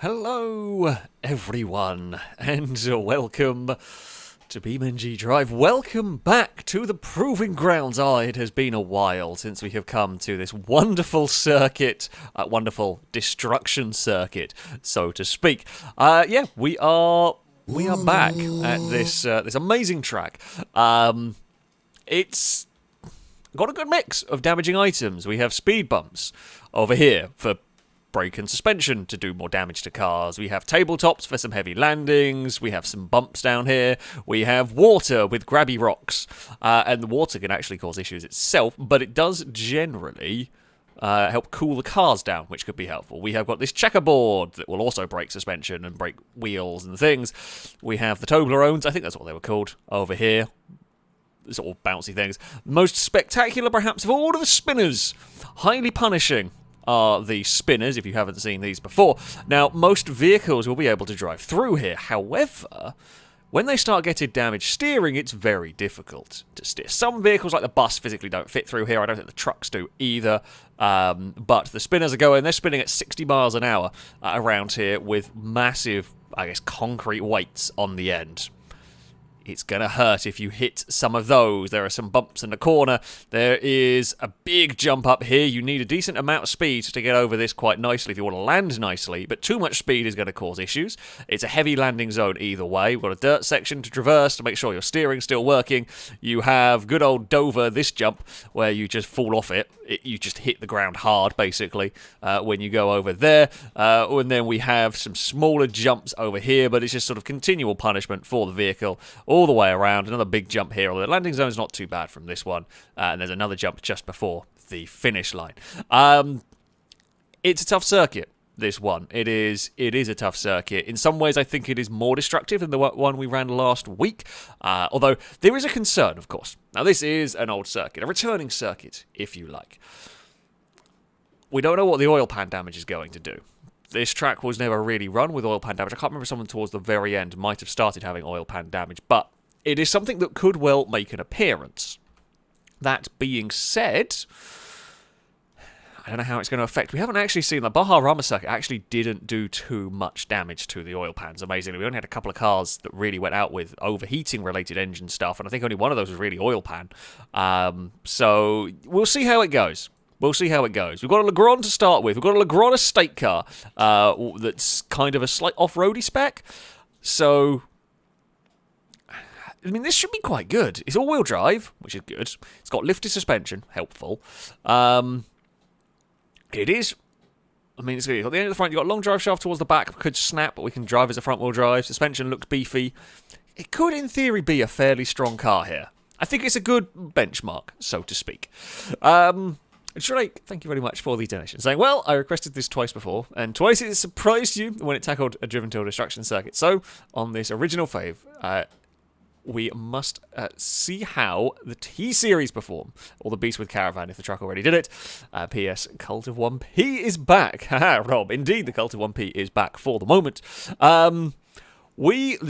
Hello, everyone, and welcome to BeamNG Drive. Welcome back to the Proving Grounds. It has been a while since we have come to this wonderful circuit, wonderful destruction circuit, so to speak. We are back at this this amazing track. It's got a good mix of damaging items. We have speed bumps over here for brake and suspension to do more damage to cars. We have tabletops for some heavy landings. We have some bumps down here. We have water with grabby rocks. And the water can actually cause issues itself, but it does generally help cool the cars down, which could be helpful. We have got this checkerboard that will also break suspension and break wheels and things. We have the Toblerones, I think that's what they were called, over here. Sort of bouncy things. Most spectacular, perhaps, of all of the spinners. Highly punishing are the spinners, if you haven't seen these before. Now, most vehicles will be able to drive through here. However, when they start getting damaged steering, it's very difficult to steer. Some vehicles, like the bus, physically don't fit through here. I don't think the trucks do either. But the spinners are going. They're spinning at 60 miles an hour around here with massive, I guess, concrete weights on the end. It's going to hurt if you hit some of those. There are some bumps in the corner. There is a big jump up here. You need a decent amount of speed to get over this quite nicely if you want to land nicely, but too much speed is going to cause issues. It's a heavy landing zone either way. We've got a dirt section to traverse to make sure your steering's still working. You have good old Dover, this jump, where you just fall off it. You just hit the ground hard, basically, when you go over there. And then we have some smaller jumps over here, but it's just sort of continual punishment for the vehicle all the way around. Another big jump here. Although the landing zone's not too bad from this one. And there's another jump just before the finish line. It's a tough circuit, this one. It is a tough circuit. In some ways, I think it is more destructive than the one we ran last week. Although, there is a concern, of course. Now, this is an old circuit. A returning circuit, if you like. We don't know what the oil pan damage is going to do. This track was never really run with oil pan damage. I can't remember if someone towards the very end might have started having oil pan damage, but it is something that could well make an appearance. That being said, I don't know how it's going to affect. We haven't actually seen the Baja Roma circuit actually didn't do too much damage to the oil pans, amazingly. We only had a couple of cars that really went out with overheating related engine stuff, and I think only one of those was really oil pan. So we'll see how it goes. We'll see how it goes. We've got a Legrand to start with. We've got a Legrand estate car that's kind of a slight off-roady spec. So, I mean, this should be quite good. It's all-wheel drive, which is good. It's got lifted suspension, helpful. It is. I mean, it's good. You've got the end of the front. You've got a long drive shaft towards the back. Could snap, but we can drive as a front-wheel drive. Suspension looks beefy. It could, in theory, be a fairly strong car here. I think it's a good benchmark, so to speak. Drake, thank you very much for the donation. Saying, well, I requested this twice before, and twice it surprised you when it tackled a driven to a destruction circuit. So, on this original fave, we must see how the T-Series perform, or the Beast with Caravan if the truck already did it. P.S. Cult of 1P is back. Haha, Rob, indeed the Cult of 1P is back for the moment. The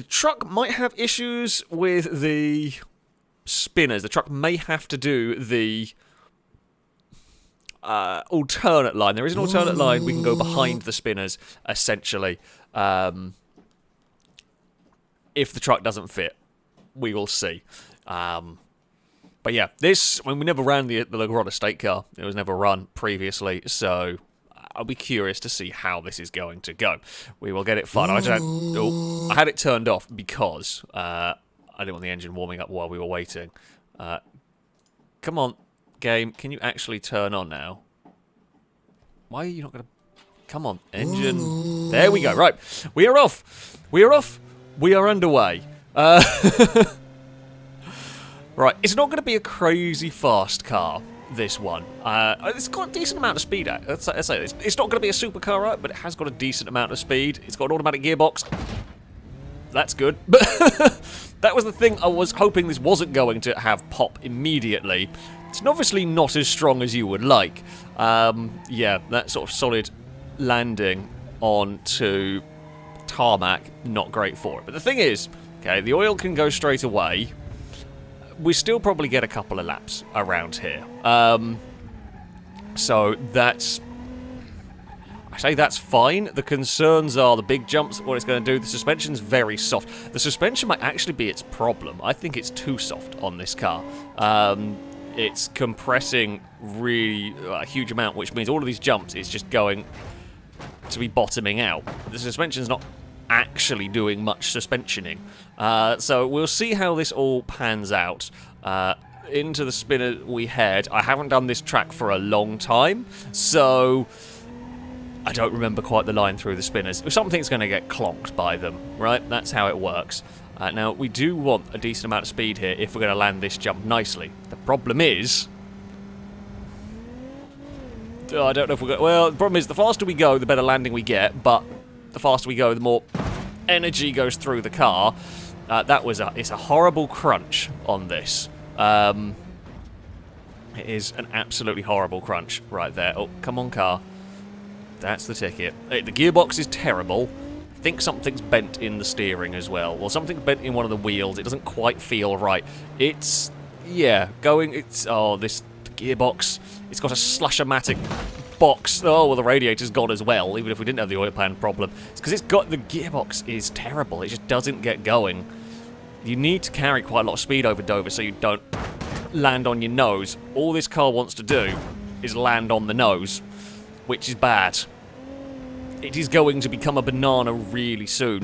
truck might have issues with the spinners. The truck may have to do the alternate line. There is an alternate line. We can go behind the spinners, essentially. If the truck doesn't fit, we will see. But yeah, we never ran the Legrand estate car. It was never run previously, so I'll be curious to see how this is going to go. We will get it fun. I had it turned off because I didn't want the engine warming up while we were waiting. Come on, game, can you actually turn on now? Why are you not going to... Come on, engine. There we go. Right, we are off. We are off. We are underway. Right, it's not going to be a crazy fast car, this one. It's got a decent amount of speed. Let's say this. It's not going to be a supercar, right, but it has got a decent amount of speed. It's got an automatic gearbox. That's good. But that was the thing. I was hoping this wasn't going to have pop immediately. It's obviously not as strong as you would like. Yeah, that sort of solid landing onto tarmac, not great for it. But the thing is, okay, the oil can go straight away. We still probably get a couple of laps around here. So that's... I say that's fine. The concerns are the big jumps, what it's going to do. The suspension's very soft. The suspension might actually be its problem. I think it's too soft on this car. It's compressing really a huge amount, which means all of these jumps is just going to be bottoming out. The suspension's not actually doing much suspensioning. So we'll see how this all pans out. Into the spinner we head. I haven't done this track for a long time, so I don't remember quite the line through the spinners. Something's going to get clonked by them, right? That's how it works. Now, we do want a decent amount of speed here if we're going to land this jump nicely. The problem is... I don't know if we're going... Well, the problem is the faster we go, the better landing we get, but the faster we go, the more energy goes through the car. It's a horrible crunch on this. It is an absolutely horrible crunch right there. Oh, come on, car. That's the ticket. The gearbox is terrible. I think something's bent in the steering as well. Well, something's bent in one of the wheels. It doesn't quite feel right. It's... Yeah, going... It's... Oh, this gearbox. It's got a slusher-matic box. Oh, well, the radiator's gone as well, even if we didn't have the oil pan problem. It's because it's got... The gearbox is terrible. It just doesn't get going. You need to carry quite a lot of speed over Dover so you don't land on your nose. All this car wants to do is land on the nose, which is bad. It is going to become a banana really soon,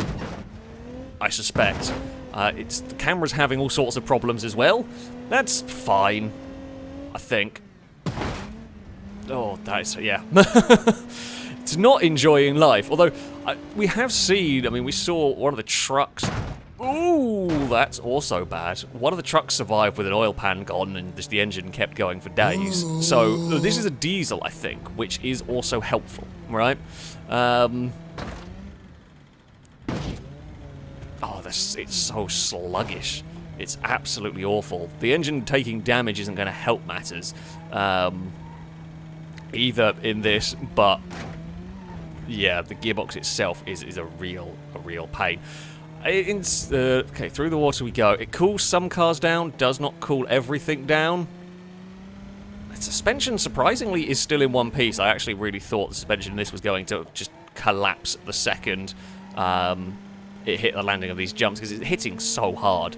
I suspect. The camera's having all sorts of problems as well. That's fine, I think. Oh, that's... yeah. It's not enjoying life. Although, we have seen... I mean, we saw one of the trucks... Ooh, that's also bad. One of the trucks survived with an oil pan gone, and just the engine kept going for days. So, this is a diesel, I think, which is also helpful, right? Oh, it's so sluggish. It's absolutely awful. The engine taking damage isn't going to help matters. Either in this, but... Yeah, the gearbox itself is a real pain. Okay, through the water we go. It cools some cars down, does not cool everything down. The suspension, surprisingly, is still in one piece. I actually really thought the suspension in this was going to just collapse the second it hit the landing of these jumps, because it's hitting so hard.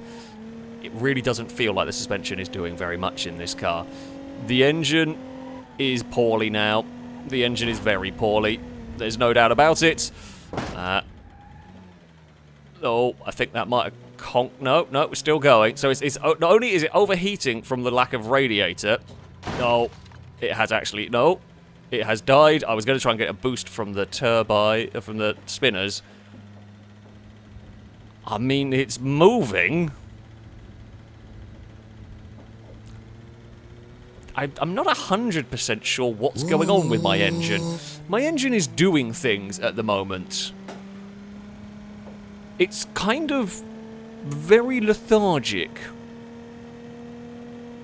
It really doesn't feel like the suspension is doing very much in this car. The engine is poorly now. The engine is very poorly. There's no doubt about it. Oh, I think that might have conked. No, we're still going. So it's not only is it overheating from the lack of radiator. No, it has actually... No, it has died. I was going to try and get a boost from the turbine, from the spinners. I mean, it's moving. I'm not 100% sure what's going on with my engine. My engine is doing things at the moment. It's kind of very lethargic,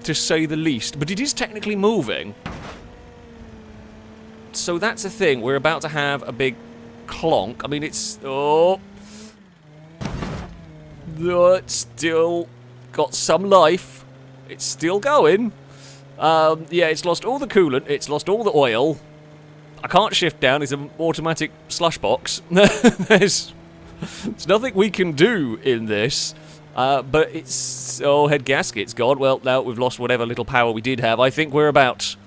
to say the least, but it is technically moving. So that's a thing. We're about to have a big clonk. I mean, it's... Oh. It's still got some life. It's still going. Yeah, it's lost all the coolant. It's lost all the oil. I can't shift down. It's an automatic slush box. There's nothing we can do in this. But it's... Oh, head gasket's gone. Well, now we've lost whatever little power we did have. I think we're about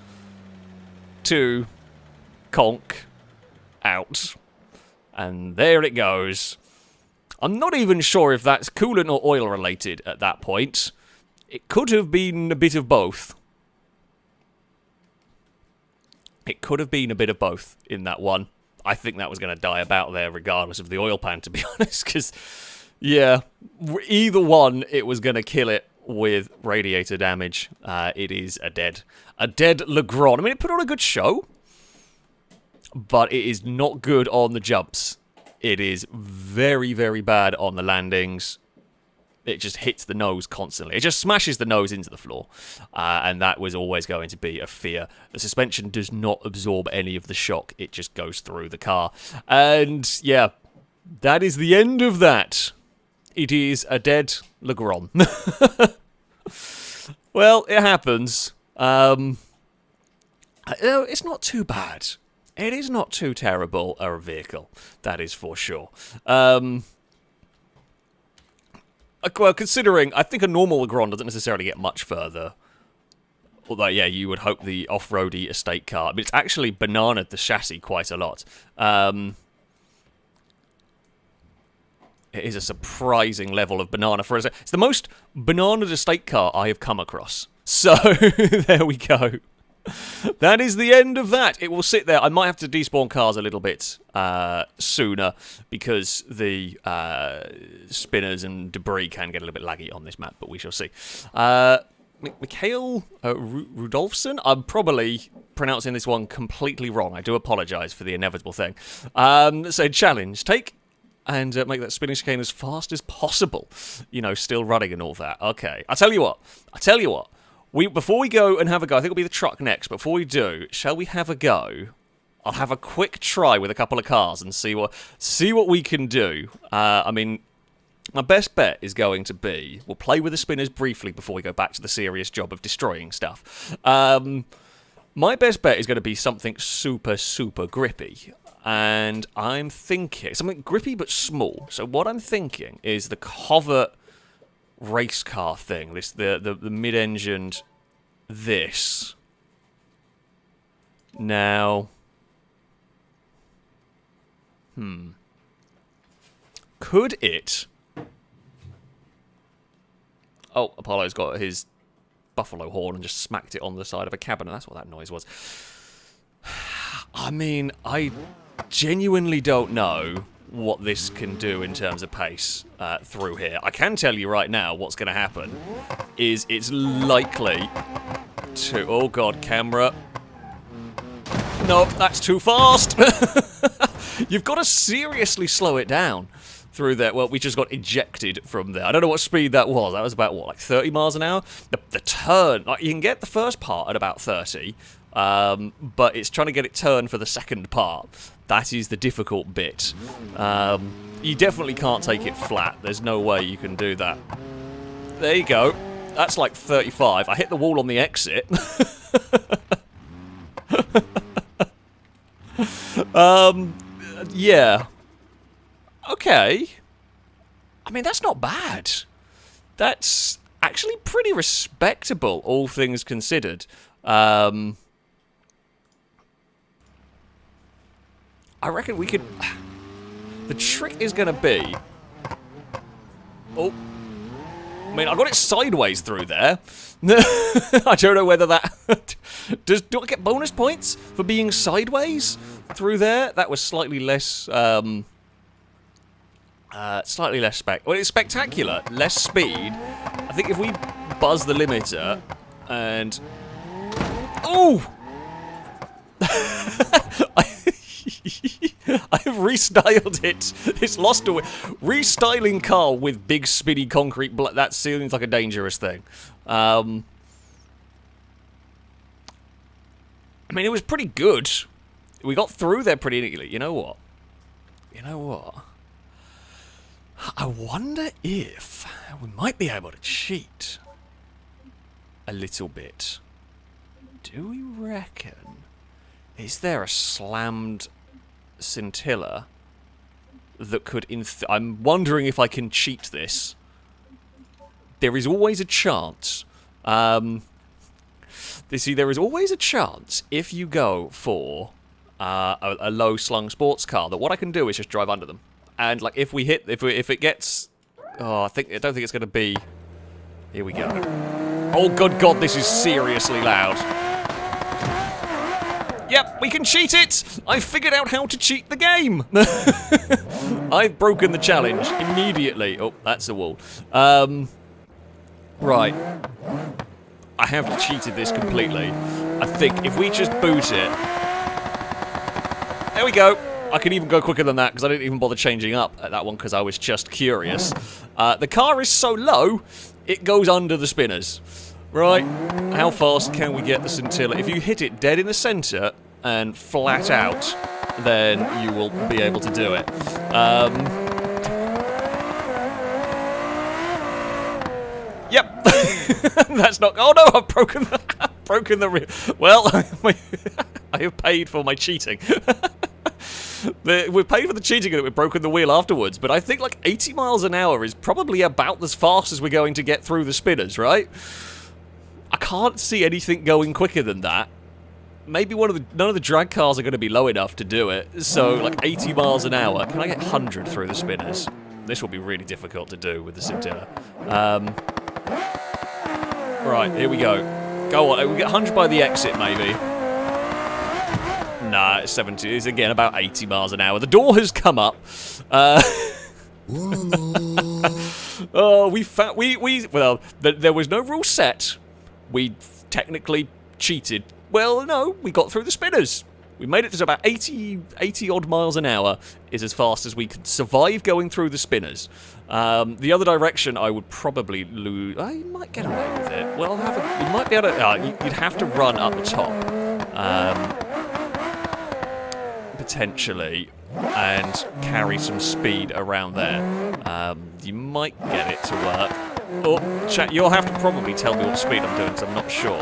to conk out. And there it goes. I'm not even sure if that's coolant or oil related at that point. It could have been a bit of both. It could have been a bit of both in that one. I think that was going to die about there regardless of the oil pan, to be honest, because, yeah, either one, it was going to kill it with radiator damage. It is a dead Legrand. I mean, it put on a good show, but it is not good on the jumps. It is very, very bad on the landings. It just hits the nose constantly. It just smashes the nose into the floor. And that was always going to be a fear. The suspension does not absorb any of the shock. It just goes through the car. And, yeah, that is the end of that. It is a dead Legrand. Well, it happens. It's not too bad. It is not too terrible a vehicle, that is for sure. Well, considering, I think a normal Legrand doesn't necessarily get much further. Although, yeah, you would hope the off-roady estate car. But it's actually bananaed the chassis quite a lot. It is a surprising level of banana for us. It's the most bananaed estate car I have come across. So, there we go. That is the end of that. It will sit there. I might have to despawn cars a little bit sooner because the spinners and debris can get a little bit laggy on this map, but we shall see. Mikhail Rudolfsson? I'm probably pronouncing this one completely wrong. I do apologise for the inevitable thing. So, challenge. Take and make that spinning chicane as fast as possible. You know, still running and all that. Okay. I tell you what. Before we go and have a go, I think it'll be the truck next. Before we do, shall we have a go? I'll have a quick try with a couple of cars and see what we can do. I mean, my best bet is going to be we'll play with the spinners briefly before we go back to the serious job of destroying stuff. My best bet is going to be something super, super grippy. And I'm thinking something grippy but small. So what I'm thinking is the covert race car thing. The mid-engined this. Now, could it? Oh, Apollo's got his buffalo horn and just smacked it on the side of a cabinet. That's what that noise was. I mean, I genuinely don't know what this can do in terms of pace through here. I can tell you right now what's going to happen is it's likely to... Oh, God, camera. No, that's too fast. You've got to seriously slow it down through there. Well, we just got ejected from there. I don't know what speed that was. That was about, what, like 30 miles an hour? The turn, like, you can get the first part at about 30, but it's trying to get it turned for the second part. That is the difficult bit. You definitely can't take it flat. There's no way you can do that. There you go. That's like 35. I hit the wall on the exit. Yeah. Okay. I mean, that's not bad. That's actually pretty respectable, all things considered. I reckon we could... The trick is going to be... Oh. I mean, I got it sideways through there. I don't know whether that... Do I get bonus points for being sideways through there? That was slightly less... slightly less well, it's spectacular. Less speed. I think if we buzz the limiter and... Oh! I've restyled it. It's lost away. Restyling car with big spinny concrete that seems like a dangerous thing. I mean, it was pretty good. We got through there pretty neatly. You know what? I wonder if we might be able to cheat a little bit. Do we reckon? Is there a slammed scintilla that could... I'm wondering if I can cheat this. There is always a chance. There is always a chance if you go for a low-slung sports car that what I can do is just drive under them. And like if it gets... Oh, I don't think it's going to be... Here we go. Oh, good God, this is seriously loud. Yep, we can cheat it! I figured out how to cheat the game! I've broken the challenge immediately. Oh, that's a wall. Right. I have cheated this completely. I think if we just boot it... There we go. I can even go quicker than that because I didn't even bother changing up at that one because I was just curious. The car is so low, it goes under the spinners. Right, how fast can we get the scintilla? If you hit it dead in the centre and flat out, then you will be able to do it. Yep. That's not... Oh no, I've broken the... Well, I have paid for my cheating. We've paid for the cheating that we've broken the wheel afterwards, but I think like 80 miles an hour is probably about as fast as we're going to get through the spinners, right? I can't see anything going quicker than that. Maybe none of the drag cars are going to be low enough to do it, so like 80 miles an hour. Can I get 100 through the spinners? This will be really difficult to do with the scintilla. Right, here we go. Go on, we get 100 by the exit, maybe. Nah, it's 70. It's again about 80 miles an hour. The door has come up. Oh, well, there was no rule set. We technically cheated. Well, no, we got through the spinners. We made it to about 80 odd miles an hour is as fast as we could survive going through the spinners. The other direction I would probably lose. You might get away with it. Well, you might be able to. You'd have to run up the top. Potentially, and carry some speed around there. You might get it to work. Oh, chat, you'll have to probably tell me what speed I'm doing, because I'm not sure.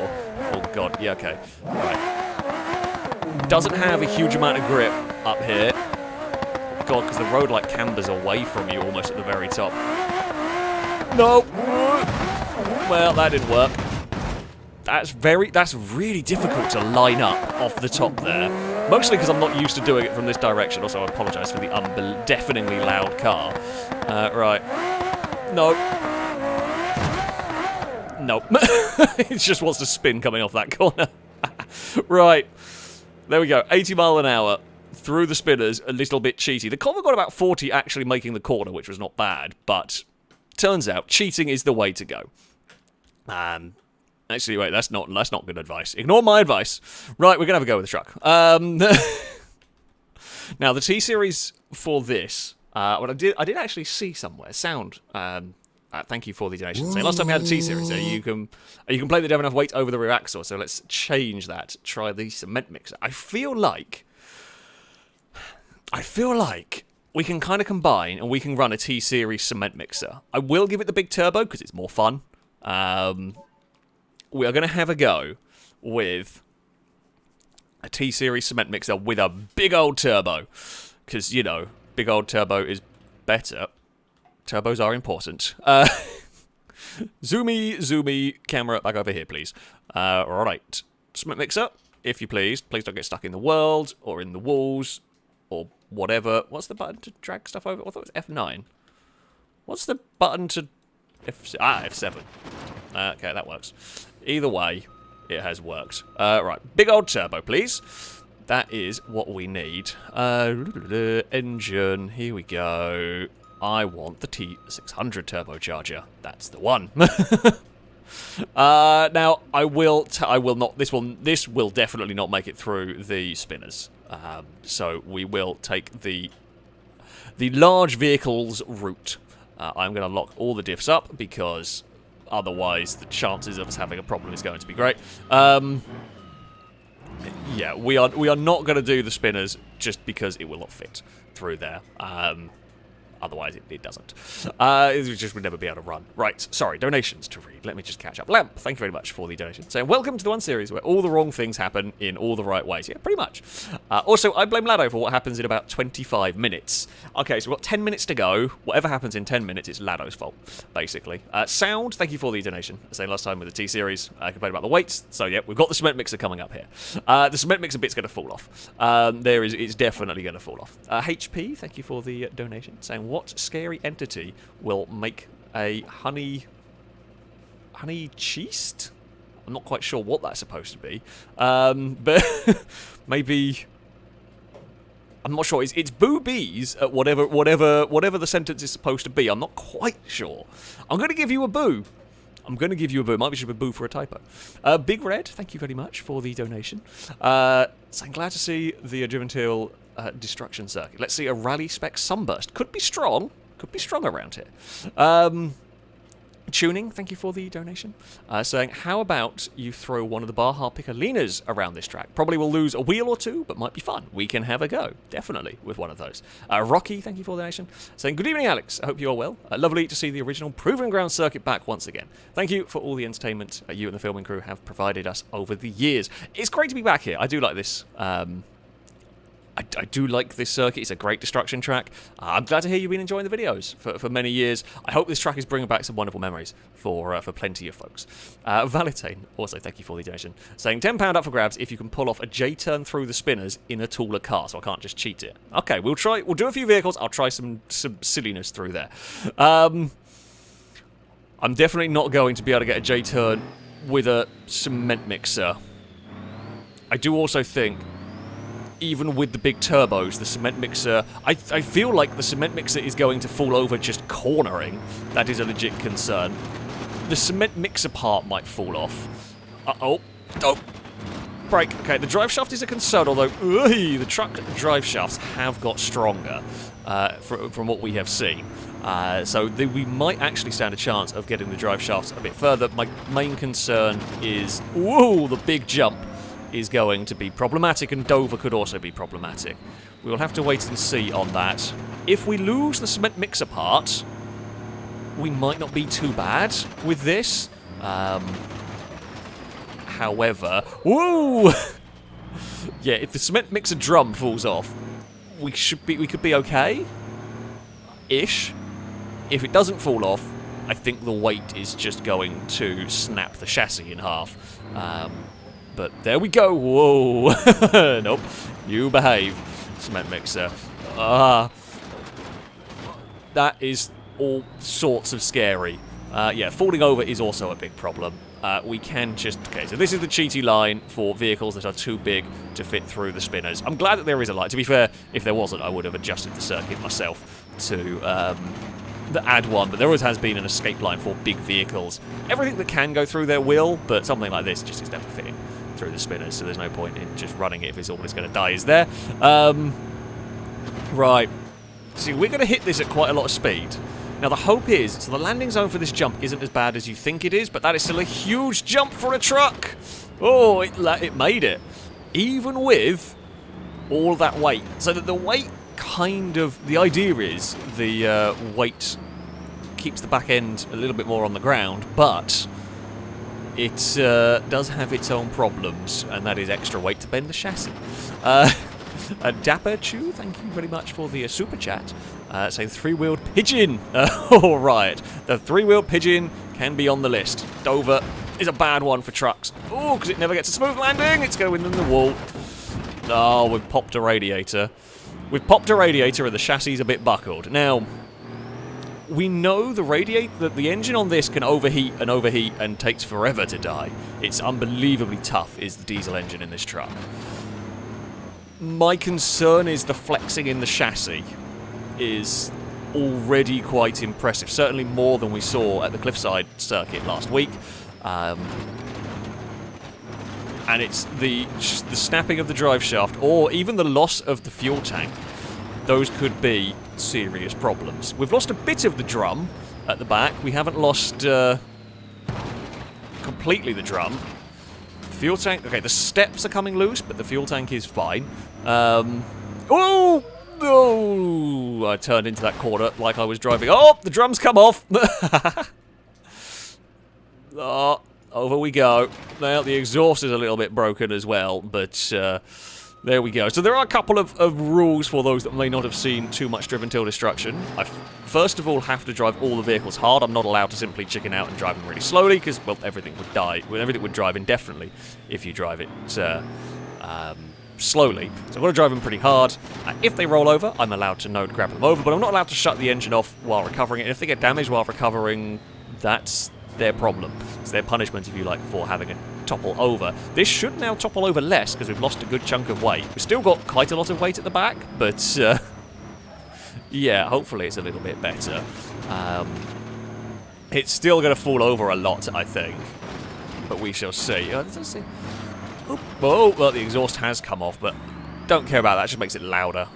Oh god, yeah, okay. Right. Doesn't have a huge amount of grip up here. Oh god, because the road like cambers away from you almost at the very top. No! Well, that didn't work. That's really difficult to line up off the top there. Mostly because I'm not used to doing it from this direction. Also, I apologise for the deafeningly loud car. Right. No. Nope. It just wants to spin coming off that corner. Right. There we go. 80 mile an hour through the spinners. A little bit cheaty. The Convo got about 40 actually making the corner, which was not bad. But turns out cheating is the way to go. Actually, wait, that's not good advice. Ignore my advice. Right, we're going to have a go with the truck. Now, the T-Series for this, what I did actually see somewhere, sound, thank you for the donation. So last time we had the T-Series, you can play the Devon enough weight over the rear axle, so let's change that. Try the cement mixer. I feel like we can kind of combine and we can run a T-Series cement mixer. I will give it the big turbo because it's more fun. We are going to have a go with a T-Series cement mixer with a big old turbo. Because, you know, big old turbo is better. Turbos are important. Zoomy, camera back over here, please. Right. Cement mixer, if you please. Please don't get stuck in the world or in the walls or whatever. What's the button to drag stuff over? I thought it was F9. What's the button to... F7. Okay, that works. Either way, it has worked. Right, big old turbo, please. That is what we need. Engine, here we go. I want the T600 turbocharger. That's the one. Now, this will definitely not make it through the spinners. So we will take the large vehicles route. I'm going to lock all the diffs up because otherwise the chances of us having a problem is going to be great. Yeah, we are not going to do the spinners just because it will not fit through there. Otherwise, it doesn't. It just would never be able to run. Right, sorry, donations to read. Let me just catch up. Lamp, thank you very much for the donation. So, welcome to the one series where all the wrong things happen in all the right ways. Yeah, pretty much. Also, I blame Lado for what happens in about 25 minutes. Okay, so we've got 10 minutes to go. Whatever happens in 10 minutes, it's Lado's fault, basically. Sound, thank you for the donation. Same last time with the T-Series. I complained about the weights. So, yeah, we've got the cement mixer coming up here. The cement mixer bit's going to fall off. It's definitely going to fall off. HP, thank you for the donation. Saying, what scary entity will make a honey cheese? I'm not quite sure what that's supposed to be. But maybe I'm not sure. It's boobies at whatever the sentence is supposed to be. I'm not quite sure. I'm going to give you a boo. Might be just a boo for a typo. Big Red, thank you very much for the donation. So I'm glad to see the Juvenile destruction circuit. Let's see a rally spec sunburst. Could be strong. Could be strong around here. Tuning, thank you for the donation. Saying, how about you throw one of the Baja Picolinas around this track? Probably will lose a wheel or two, but might be fun. We can have a go, definitely, with one of those. Rocky, thank you for the donation. Saying, good evening, Alex. I hope you are well. Lovely to see the original Proving Ground circuit back once again. Thank you for all the entertainment you and the filming crew have provided us over the years. It's great to be back here. I do like this. I do like this circuit. It's a great destruction track. I'm glad to hear you've been enjoying the videos for many years. I hope this track is bringing back some wonderful memories for plenty of folks. Valentine, also thank you for the donation, saying £10 up for grabs if you can pull off a J-turn through the spinners in a taller car, so I can't just cheat it. Okay, we'll try. We'll do a few vehicles. I'll try some silliness through there. I'm definitely not going to be able to get a J-turn with a cement mixer. I do also think, even with the big turbos, the cement mixer, I feel like the cement mixer is going to fall over just cornering. That is a legit concern. The cement mixer part might fall off. Uh-oh. Oh. Brake. Okay, the drive shaft is a concern, although the truck drive shafts have got stronger from what we have seen. So we might actually stand a chance of getting the drive shafts a bit further. My main concern is, whoa, the big jump is going to be problematic, and Dover could also be problematic. We will have to wait and see on that. If we lose the cement mixer part, we might not be too bad with this. However, woo! Yeah, if the cement mixer drum falls off, we could be okay, ish. If it doesn't fall off, I think the weight is just going to snap the chassis in half. But there we go. Whoa. Nope. You behave, cement mixer. That is all sorts of scary. Yeah, falling over is also a big problem. We can just... Okay, so this is the cheaty line for vehicles that are too big to fit through the spinners. I'm glad that there is a line. To be fair, if there wasn't, I would have adjusted the circuit myself to add one. But there always has been an escape line for big vehicles. Everything that can go through there will, but something like this just is never fitting through the spinners, so there's no point in just running it if it's all it's going to die is there. Right. See, we're going to hit this at quite a lot of speed. Now, the hope is, so the landing zone for this jump isn't as bad as you think it is, but that is still a huge jump for a truck. Oh, it made it. Even with all that weight. So that the weight kind of... The idea is the weight keeps the back end a little bit more on the ground, but it does have its own problems, and that is extra weight to bend the chassis. Dapper Chew, thank you very much for the super chat. Saying three-wheeled Pigeon. All right, the three-wheeled Pigeon can be on the list. Dover is a bad one for trucks. Oh, because it never gets a smooth landing. It's going in the wall. Oh, we've popped a radiator. We've popped a radiator, and the chassis is a bit buckled. Now, we know the engine on this can overheat and takes forever to die. It's unbelievably tough, is the diesel engine in this truck. My concern is the flexing in the chassis is already quite impressive. Certainly more than we saw at the Cliffside circuit last week. And it's the snapping of the drive shaft, or even the loss of the fuel tank. Those could be serious problems. We've lost a bit of the drum at the back. We haven't lost completely the drum. Fuel tank... Okay, the steps are coming loose, but the fuel tank is fine. Oh! Oh! I turned into that corner like I was driving. Oh! The drum's come off! Oh, over we go. Now, the exhaust is a little bit broken as well, but... there we go. So there are a couple of rules for those that may not have seen too much Driven Till Destruction. I first of all have to drive all the vehicles hard. I'm not allowed to simply chicken out and drive them really slowly, because, well, everything would die. Well, everything would drive indefinitely if you drive it slowly. So I've got to drive them pretty hard. If they roll over, I'm allowed to know to grab them over, but I'm not allowed to shut the engine off while recovering it. And if they get damaged while recovering, that's their problem. It's their punishment, if you like, for having it topple over. This should now topple over less because we've lost a good chunk of weight. We've still got quite a lot of weight at the back, but yeah, hopefully it's a little bit better. It's still going to fall over a lot, I think, but we shall see. Let's see. Oh, well, the exhaust has come off, but don't care about that. It just makes it louder.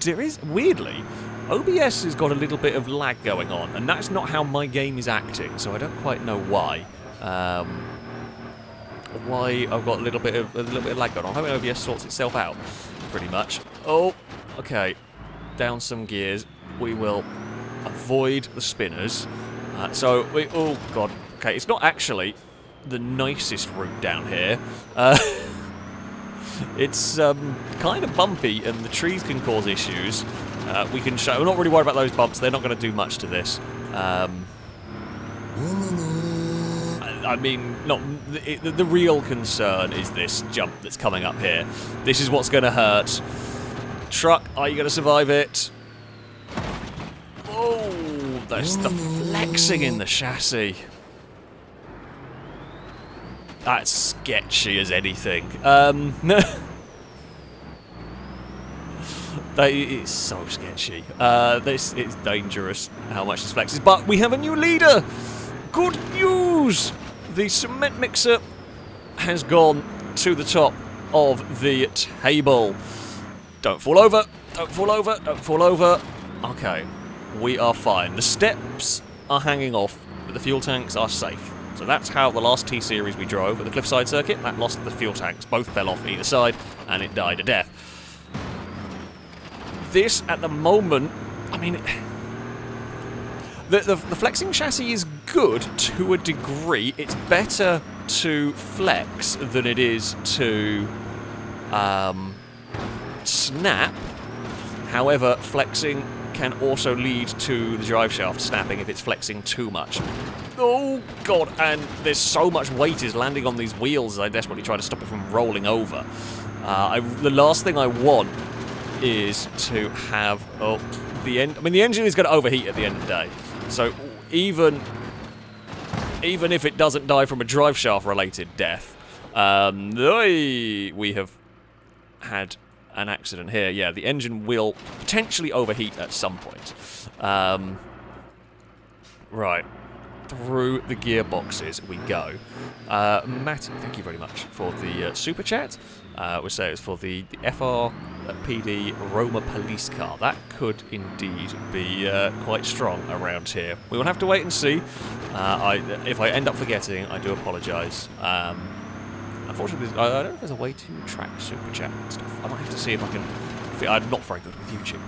There is, weirdly, OBS has got a little bit of lag going on, and that's not how my game is acting, so I don't quite know why. Why I've got a little bit of lag going on. I'm hoping OBS sorts itself out, pretty much. Oh, okay. Down some gears. We will avoid the spinners. Oh god. Okay, it's not actually the nicest route down here. It's kind of bumpy, and the trees can cause issues. We're not really worried about those bumps. They're not going to do much to this. I mean, the real concern is this jump that's coming up here. This is what's going to hurt. Truck, are you going to survive it? Oh, that's the flexing in the chassis. That's sketchy as anything. It's so sketchy. This is dangerous how much this flexes. But we have a new leader! Good news! The cement mixer has gone to the top of the table. Don't fall over. Don't fall over. Don't fall over. Okay. We are fine. The steps are hanging off, but the fuel tanks are safe. So that's how the last T-Series we drove at the Cliffside Circuit, that lost the fuel tanks. Both fell off either side, and it died a death. This, at the moment, I mean... The flexing chassis is good to a degree. It's better to flex than it is to snap. However, flexing can also lead to the drive shaft snapping if it's flexing too much. Oh god, and there's so much weight is landing on these wheels as I desperately try to stop it from rolling over. The last thing I want is to have the engine is going to overheat at the end of the day. So even if it doesn't die from a drive shaft related death, we have had an accident here. Yeah, the engine will potentially overheat at some point. Right. Through the gearboxes we go. Matty, thank you very much for the super chat. We'll say it's for the FRPD Roma police car. That could indeed be quite strong around here. We will have to wait and see. If I end up forgetting, I do apologise. Unfortunately, I don't know if there's a way to track super chat and stuff. I might have to see if I can... I'm not very good with YouTube.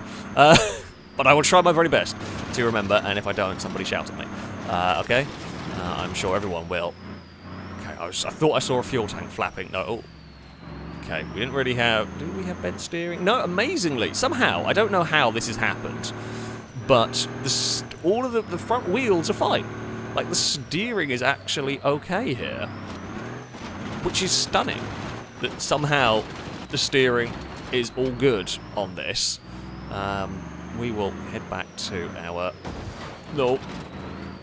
But I will try my very best to remember, and if I don't, somebody shout at me. Okay? I'm sure everyone will. Okay, I thought I saw a fuel tank flapping. No. Oh. Okay, we didn't really have... Did we have bent steering? No, amazingly. Somehow, I don't know how this has happened, but all of the front wheels are fine. Like, the steering is actually okay here. Which is stunning. That somehow the steering is all good on this. We will head back to our... No,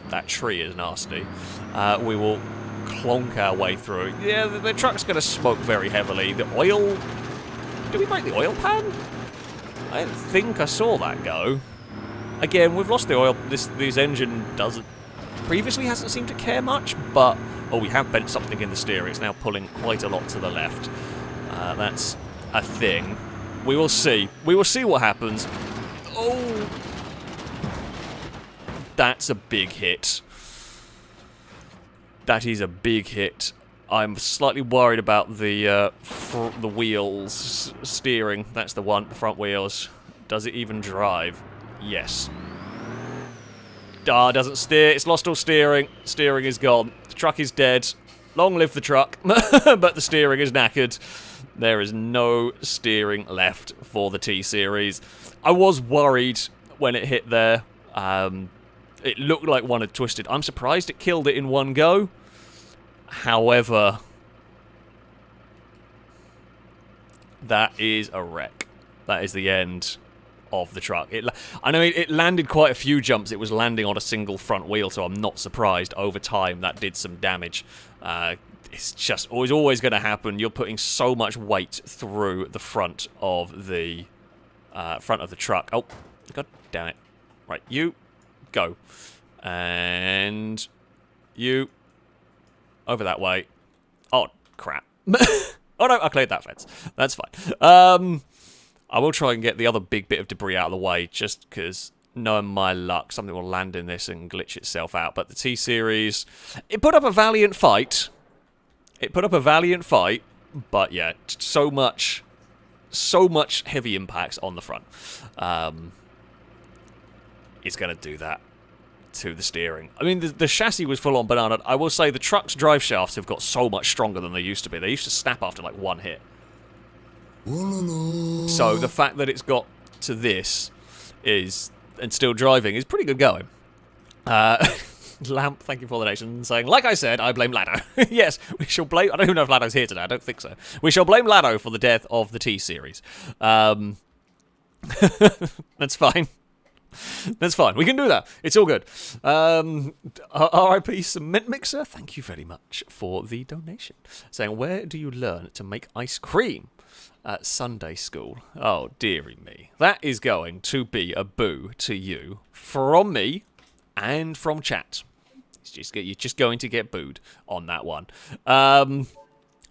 that tree is nasty. We will clonk our way through. Yeah, the truck's going to smoke very heavily. The oil... Did we break the oil pan? I don't think I saw that go. Again, we've lost the oil. This engine doesn't... Previously hasn't seemed to care much, but... Oh, we have bent something in the steering. It's now pulling quite a lot to the left. That's a thing. We will see. We will see what happens. Oh! That's a big hit. That is a big hit. I'm slightly worried about the wheels steering. That's the one. The front wheels. Does it even drive? Yes. Doesn't steer. It's lost all steering. Steering is gone. The truck is dead. Long live the truck. But the steering is knackered. There is no steering left for the T-Series. I was worried when it hit there. It looked like one had twisted. I'm surprised it killed it in one go. However, that is a wreck. That is the end of the truck. I know it landed quite a few jumps. It was landing on a single front wheel, so I'm not surprised. Over time, that did some damage. It's just always going to happen. You're putting so much weight through the front of the truck. Oh, god damn it! Right, you go, and you over that way. Oh crap! Oh no, I cleared that fence. That's fine. I will try and get the other big bit of debris out of the way, just because, knowing my luck, something will land in this and glitch itself out. But the T-Series, it put up a valiant fight. But yeah, so much heavy impacts on the front. It's going to do that to the steering. I mean, the chassis was full on banana. I will say the truck's drive shafts have got so much stronger than they used to be. They used to snap after like one hit. So the fact that it's got to this and still driving is pretty good going. Lamp, thank you for the donation, saying, like I said, I blame Lado. Yes, we shall blame... I don't even know if Lado's here today. I don't think so. We shall blame Lado for the death of the T-Series. That's fine. That's fine. We can do that. It's all good. RIP Cement Mixer, thank you very much for the donation. Saying, where do you learn to make ice cream? At Sunday school. Oh, dearie me. That is going to be a boo to you from me and from chat. You're just going to get booed on that one.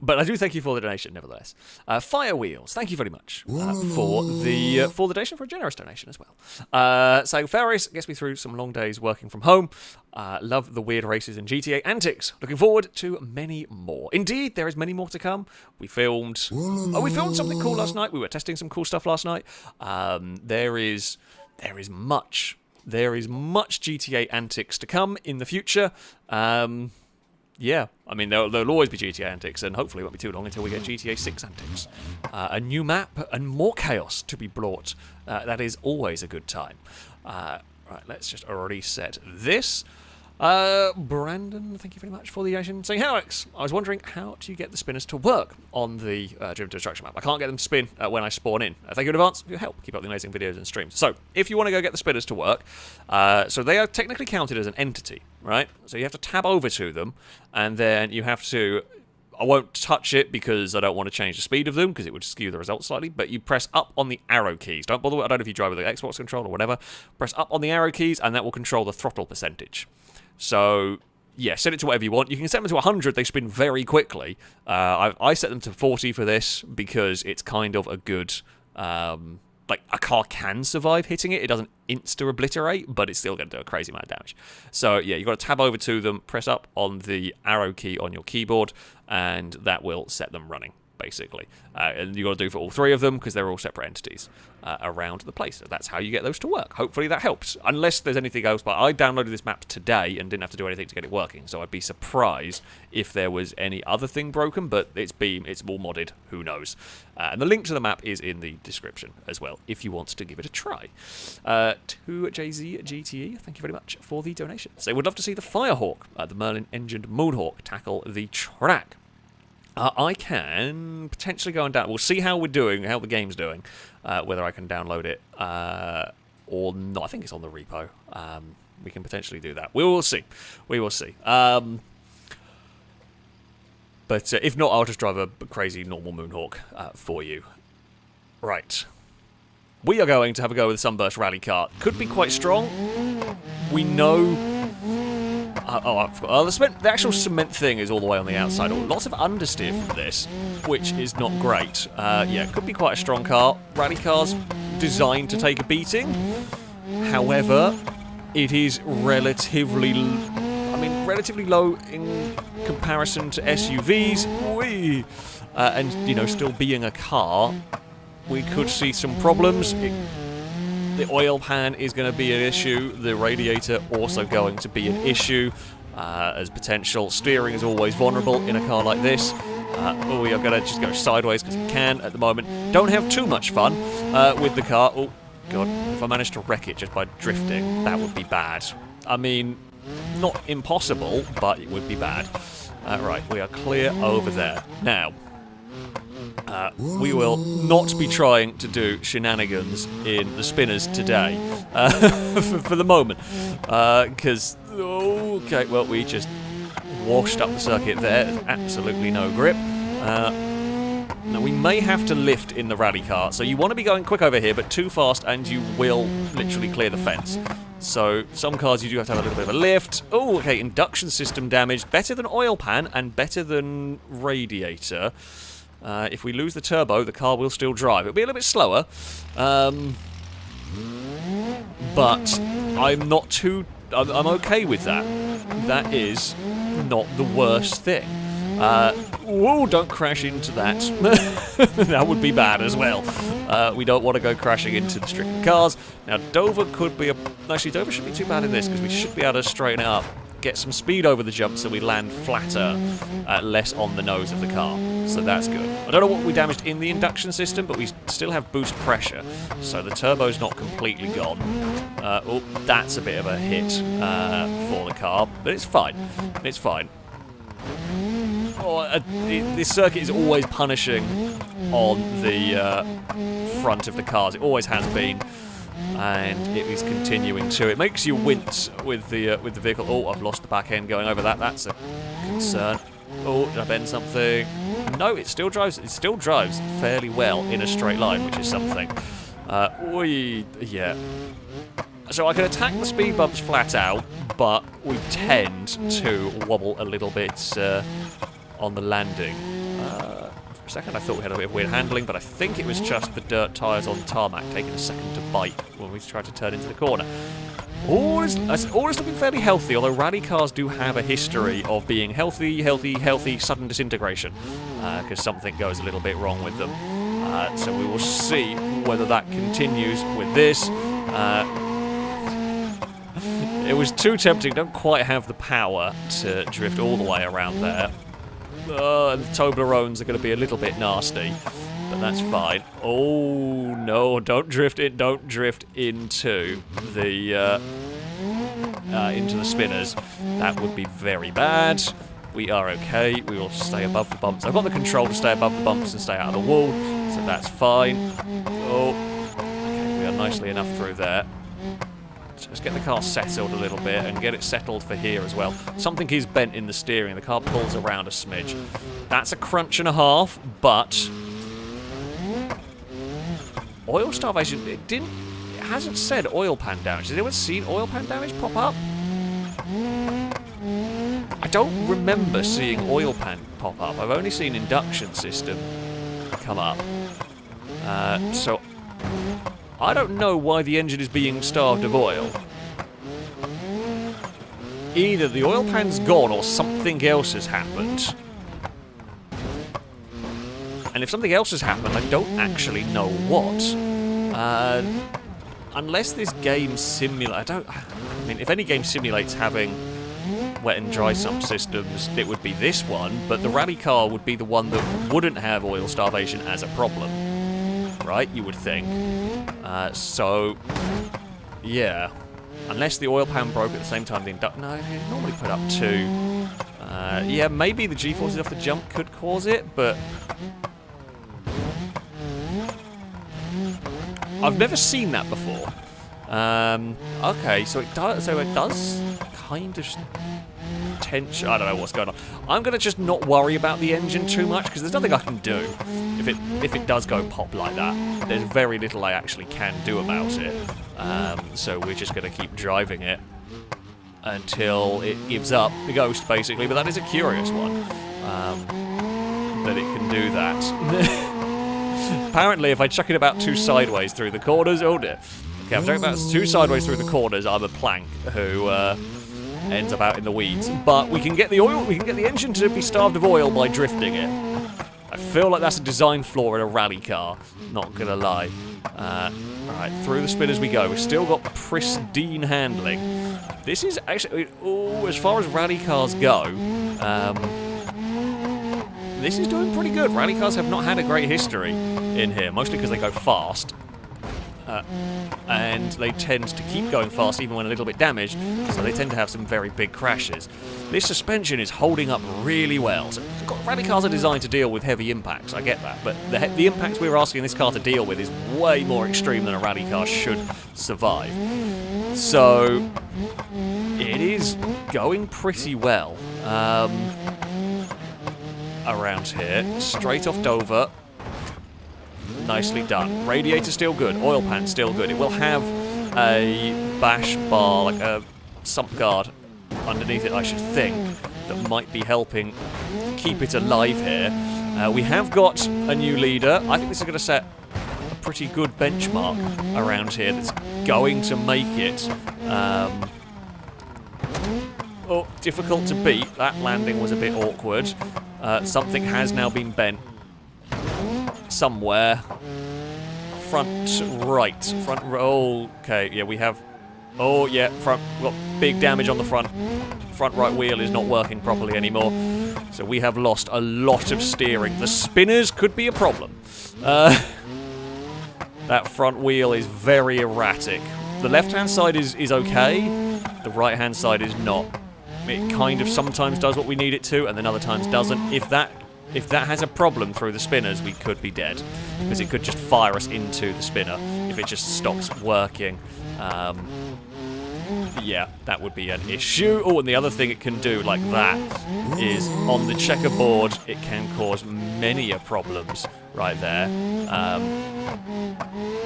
But I do thank you for the donation, nevertheless. Fire Wheels, thank you very much for the donation, for a generous donation as well. So FailRace gets me through some long days working from home. Love the weird races and GTA antics. Looking forward to many more. Indeed, there is many more to come. We filmed something cool last night. We were testing some cool stuff last night. There is much GTA antics to come in the future. Yeah, I mean, there'll always be GTA antics, and hopefully it won't be too long until we get GTA 6 antics. A new map and more chaos to be brought. That is always a good time. Right, let's just reset this. Brandon, thank you very much for the donation. Saying, hey Alex, I was wondering, how do you get the spinners to work on the Driven to Destruction map? I can't get them to spin when I spawn in. Thank you in advance for your help. Keep up the amazing videos and streams. So, if you want to go get the spinners to work, so they are technically counted as an entity, right? So you have to tab over to them, and then you have to... I won't touch it because I don't want to change the speed of them because it would skew the results slightly, but you press up on the arrow keys. Don't bother, I don't know if you drive with the Xbox controller or whatever. Press up on the arrow keys and that will control the throttle percentage. So, yeah, set it to whatever you want. You can set them to 100, they spin very quickly. I set them to 40 for this because it's kind of a good... like, a car can survive hitting it. It doesn't insta-obliterate, but it's still going to do a crazy amount of damage. So, yeah, you've got to tab over to them, press up on the arrow key on your keyboard, and that will set them running, basically. And you've got to do for all three of them, because they're all separate entities around the place. So that's how you get those to work. Hopefully that helps. Unless there's anything else, but I downloaded this map today and didn't have to do anything to get it working, so I'd be surprised if there was any other thing broken, but it's Beam, it's all modded, who knows. And the link to the map is in the description as well, if you want to give it a try. To JZ GTE, thank you very much for the donation. So would love to see the Firehawk, the Merlin-engined Moonhawk, tackle the track. I can potentially go and down. We'll see how we're doing, how the game's doing, whether I can download it or not. I think it's on the repo. We can potentially do that. We will see. We will see. But if not, I'll just drive a crazy normal Moonhawk for you. Right. We are going to have a go with the Sunburst Rally Kart. Could be quite strong. We know... I forgot. The actual cement thing is all the way on the outside. Lots of understeer from this, which is not great. Yeah, it could be quite a strong car. Rally cars designed to take a beating. However, it is relatively low in comparison to SUVs. And, you know, still being a car, we could see some problems. The oil pan is going to be an issue. The radiator also going to be an issue as potential. Steering is always vulnerable in a car like this. We are going to just go sideways because we can at the moment. Don't have too much fun with the car. Oh, God. If I managed to wreck it just by drifting, that would be bad. I mean, not impossible, but it would be bad. Right, we are clear over there. Now... we will not be trying to do shenanigans in the spinners today, for the moment, because, okay, well, we just washed up the circuit there. There's absolutely no grip. Now, we may have to lift in the rally car, so you want to be going quick over here, but too fast, and you will literally clear the fence. So, some cars you do have to have a little bit of a lift. Oh, okay, induction system damage. Better than oil pan, and better than radiator. If we lose the turbo, the car will still drive. It'll be a little bit slower, but I'm not too... I'm okay with that. That is not the worst thing. Whoa, don't crash into that. That would be bad as well. We don't want to go crashing into the stricken cars. Now, Dover could be a... Actually, Dover shouldn't be too bad in this, because we should be able to straighten it up. Get some speed over the jump so we land flatter, less on the nose of the car. So that's good. I don't know what we damaged in the induction system, but we still have boost pressure. So the turbo's not completely gone. Oh, that's a bit of a hit for the car, but it's fine. It's fine. Oh, this circuit is always punishing on the front of the cars. It always has been. And it is continuing to. It makes you wince with the vehicle. Oh, I've lost the back end going over that. That's a concern. Oh, did I bend something? No, it still drives. It still drives fairly well in a straight line, which is something. Yeah. So I can attack the speed bumps flat out, but we tend to wobble a little bit on the landing. For a second I thought we had a bit of weird handling, but I think it was just the dirt tyres on tarmac taking a second to bite when we tried to turn into the corner. All is looking fairly healthy, although rally cars do have a history of being healthy, sudden disintegration, because something goes a little bit wrong with them. So we will see whether that continues with this. It was too tempting, don't quite have the power to drift all the way around there. And the Toblerones are going to be a little bit nasty, but that's fine. Oh no! Don't drift into the spinners. That would be very bad. We are okay. We will stay above the bumps. I've got the control to stay above the bumps and stay out of the wall, so that's fine. Oh, okay, we are nicely enough through there. Just get the car settled a little bit and get it settled for here as well. Something is bent in the steering. The car pulls around a smidge. That's a crunch and a half, but oil starvation. It hasn't said oil pan damage. Has anyone seen oil pan damage pop up? I don't remember seeing oil pan pop up. I've only seen induction system come up. So I don't know why the engine is being starved of oil. Either the oil pan's gone or something else has happened. And if something else has happened, I don't actually know what. Unless this game simulates... I mean, if any game simulates having wet and dry sump systems, it would be this one, but the rally car would be the one that wouldn't have oil starvation as a problem. Right, you would think. So, yeah. Unless the oil pan broke at the same time the induction... No, they normally put up 2. Yeah, maybe the G-forces off the jump could cause it, but... I've never seen that before. Okay, so it does kind of... Tension. I don't know what's going on. I'm going to just not worry about the engine too much, because there's nothing I can do if it does go pop like that. There's very little I actually can do about it. So we're just going to keep driving it until it gives up the ghost, basically. But that is a curious one, that it can do that. Apparently, if I chuck it about 2 sideways through the corners... Oh dear. Okay, I'm chucking about 2 sideways through the corners. I'm a plank who... ends up out in the weeds, but we can get the engine to be starved of oil by drifting it. I feel like that's a design flaw in a rally car, not gonna lie. Alright, through the spinners we go. We've still got pristine handling. This is actually, as far as rally cars go, this is doing pretty good. Rally cars have not had a great history in here, mostly because they go fast. And they tend to keep going fast even when a little bit damaged, so they tend to have some very big crashes. This suspension is holding up really well. So, rally cars are designed to deal with heavy impacts, I get that, but the impacts we're asking this car to deal with is way more extreme than a rally car should survive. So, it is going pretty well around here. Straight off Dover. Nicely done. Radiator still good. Oil pan still good. It will have a bash bar, like a sump guard underneath it, I should think, that might be helping keep it alive here. We have got a new leader. I think this is going to set a pretty good benchmark around here that's going to make it difficult to beat. That landing was a bit awkward. Something has now been bent somewhere. Front right. Okay, yeah, we have... Oh, yeah, front. We've got big damage on the front. Front right wheel is not working properly anymore. So we have lost a lot of steering. The spinners could be a problem. That front wheel is very erratic. The left-hand side is okay. The right-hand side is not. It kind of sometimes does what we need it to, and then other times doesn't. If that has a problem through the spinners, we could be dead. Because it could just fire us into the spinner if it just stops working. Yeah, that would be an issue. Oh, and the other thing it can do like that is on the checkerboard, it can cause many problems right there.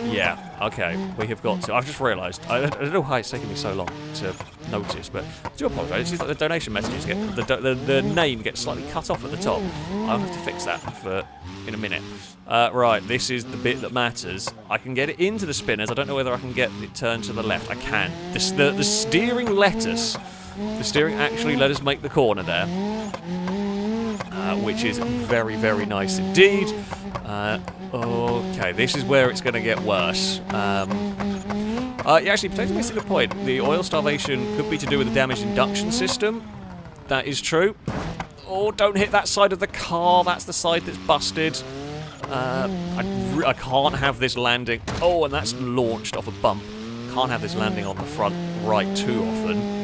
Yeah, okay, we have got to... I've just realised, I don't know why it's taken me so long to notice, but I do apologise. It seems like the donation messages get... The name gets slightly cut off at the top. I'll have to fix that in a minute. Right, this is the bit that matters. I can get it into the spinners. I don't know whether I can get it turned to the left. I can. The steering let us... The steering actually let us make the corner there. Which is very, very nice indeed. Okay, this is where it's going to get worse. Yeah, actually, potentially missing a point. The oil starvation could be to do with the damaged induction system. That is true. Oh, don't hit that side of the car. That's the side that's busted. I can't have this landing. Oh, and that's launched off a bump. Can't have this landing on the front right too often.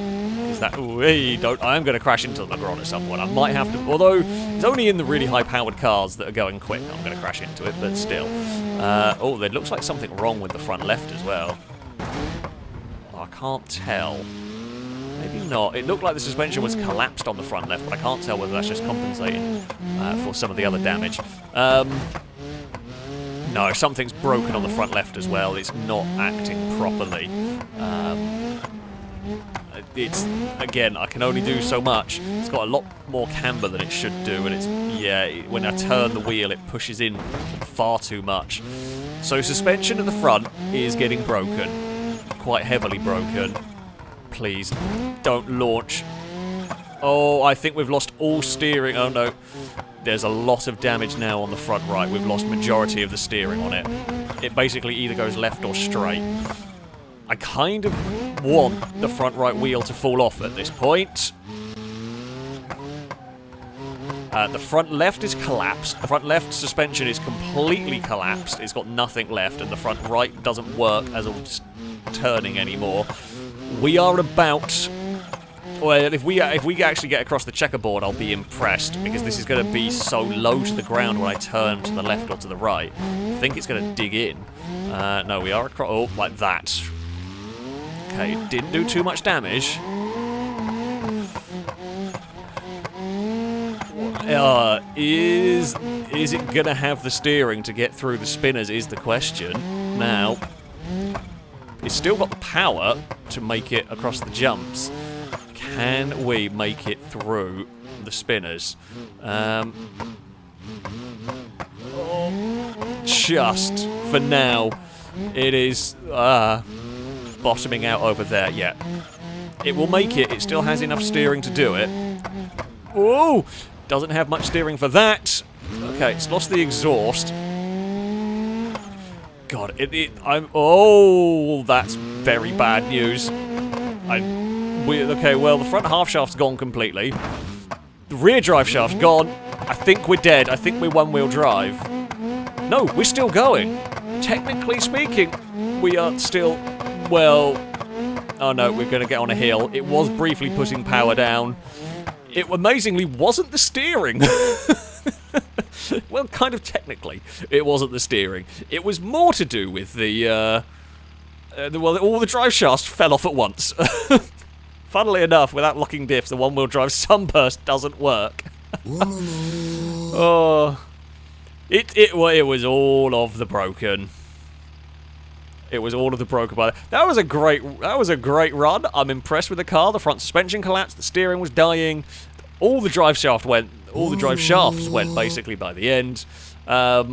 I'm going to crash into the Legrand at some point. I might have to, although it's only in the really high-powered cars that are going quick. I'm going to crash into it, but still. Oh, there looks like something wrong with the front left as well. I can't tell. Maybe not. It looked like the suspension was collapsed on the front left, but I can't tell whether that's just compensating for some of the other damage. No, something's broken on the front left as well. It's not acting properly. It's, again, I can only do so much. It's got a lot more camber than it should do, and it's, yeah, when I turn the wheel, it pushes in far too much. So suspension at the front is getting broken. Quite heavily broken. Please, don't launch. Oh, I think we've lost all steering. Oh, no. There's a lot of damage now on the front right. We've lost majority of the steering on it. It basically either goes left or straight. I kind of want the front right wheel to fall off at this point. The front left is collapsed. The front left suspension is completely collapsed. It's got nothing left, and the front right doesn't work as a turning anymore. We are about... Well, if we actually get across the checkerboard, I'll be impressed, because this is going to be so low to the ground when I turn to the left or to the right. I think it's going to dig in. No, we are across... Oh, like that. Okay, it didn't do too much damage. Is it going to have the steering to get through the spinners is the question. Now, it's still got the power to make it across the jumps. Can we make it through the spinners? Just for now, it is bottoming out over there. Yeah, it will make it. It still has enough steering to do it. Oh, doesn't have much steering for that. Okay, it's lost the exhaust. God, oh, that's very bad news. Okay, well, the front half shaft's gone completely. The rear drive shaft's gone. I think we're dead. I think we're one-wheel drive. No, we're still going. Technically speaking, we are still... Well... Oh no, we're going to get on a hill. It was briefly putting power down. It amazingly wasn't the steering. Well, kind of technically, it wasn't the steering. It was more to do with well, all the drive shafts fell off at once. Funnily enough, without locking diffs, the one-wheel drive sunburst doesn't work. Oh, it was all of the broken. It was all of the broken. That was a great run. I'm impressed with the car. The front suspension collapsed. The steering was dying. All the drive shaft went all the drive shafts went basically by the end. That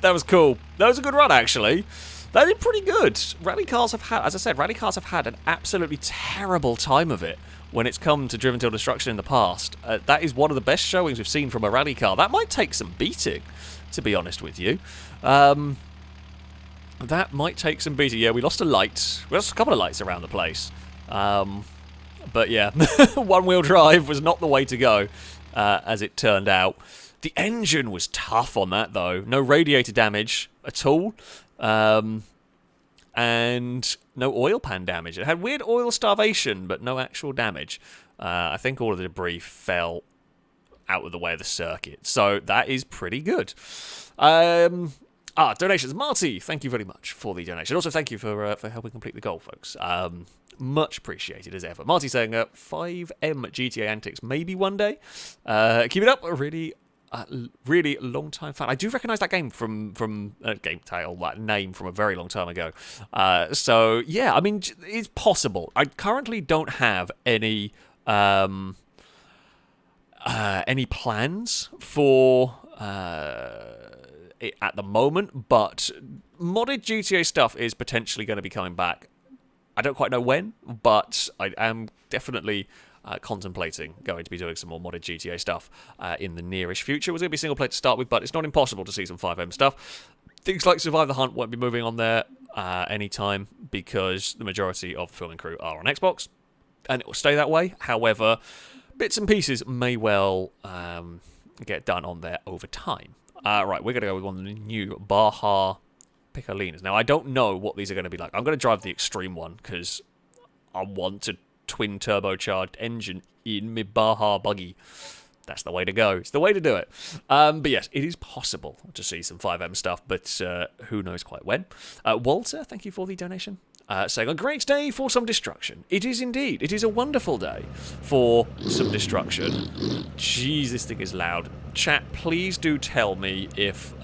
was cool. That was a good run, actually. That did pretty good. Rally cars have had, as I said, rally cars have had an absolutely terrible time of it when it's come to Driven Till Destruction in the past. That is one of the best showings we've seen from a rally car. That might take some beating, to be honest with you. That might take some beating. Yeah, we lost a light. We lost a couple of lights around the place. But yeah, one-wheel drive was not the way to go, as it turned out. The engine was tough on that, though. No radiator damage at all. And no oil pan damage. It had weird oil starvation, but no actual damage. I think all of the debris fell out of the way of the circuit. So that is pretty good. Donations. Marty, thank you very much for the donation. Also, thank you for helping complete the goal, folks. Much appreciated as ever. Marty saying 5M GTA antics maybe one day. Keep it up. Really long time fan. I do recognise that game from Game Tale, that name from a very long time ago. So yeah, I mean, it's possible. I currently don't have any plans for it at the moment, but modded GTA stuff is potentially going to be coming back. I don't quite know when, but I am definitely contemplating going to be doing some more modded GTA stuff in the nearish future. It was going to be single player to start with, but it's not impossible to see some 5M stuff. Things like Survive the Hunt won't be moving on there anytime because the majority of the filming crew are on Xbox, and it will stay that way. However, bits and pieces may well get done on there over time. Right, we're going to go with one of the new Baja Picolinas. Now, I don't know what these are going to be like. I'm going to drive the extreme one because I want to twin turbocharged engine in my Baja Buggy. That's the way to go. It's the way to do it. But yes, it is possible to see some 5M stuff, but who knows quite when. Walter, thank you for the donation. Saying, a great day for some destruction. It is indeed. It is a wonderful day for some destruction. Jeez, this thing is loud. Chat, please do tell me if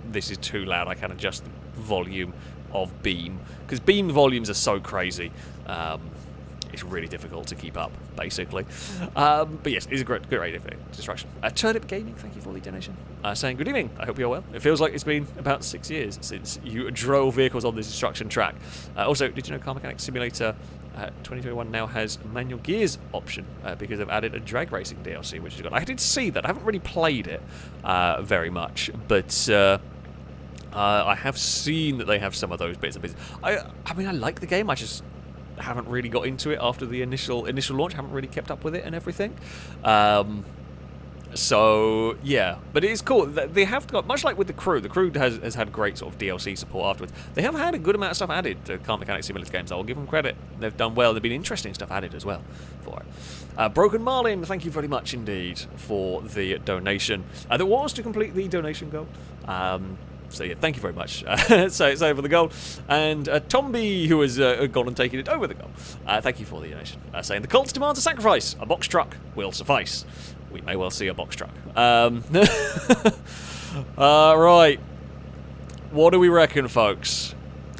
this is too loud. I can adjust the volume of Beam, because Beam volumes are so crazy. It's really difficult to keep up, basically. But yes, it's a great distraction. Turnip Gaming, thank you for the donation. Saying, good evening, I hope you're well. It feels like it's been about 6 years since you drove vehicles on this destruction track. Also, did you know Car Mechanic Simulator 2021 now has manual gears option because they've added a drag racing DLC, which is good. I did see that. I haven't really played it very much, but I have seen that they have some of those bits and pieces. I mean, I like the game. I just haven't really got into it after the initial launch. Haven't really kept up with it and everything. So yeah, but it is cool. They have got, much like with the crew has had great sort of DLC support afterwards. They have had a good amount of stuff added to Car Mechanic Simulator games. I'll give them credit. They've done well. There's been interesting stuff added as well for it. Broken Marlin, thank you very much indeed for the donation. There was to complete the donation goal. So yeah, thank you very much. So it's over the goal. And Tomby, who has gone and taken it over the goal. Thank you for the donation. Saying, the cult demands a sacrifice. A box truck will suffice. We may well see a box truck. Right. What do we reckon, folks?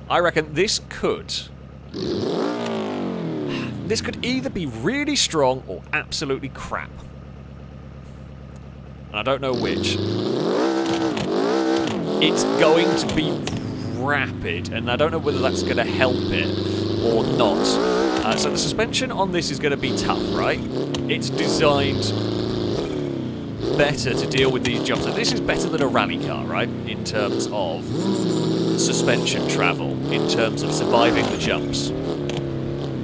I reckon this could either be really strong or absolutely crap. And I don't know which. It's going to be rapid, and I don't know whether that's going to help it or not. So the suspension on this is going to be tough, right? It's designed better to deal with these jumps. So this is better than a rally car, right? In terms of suspension travel, in terms of surviving the jumps.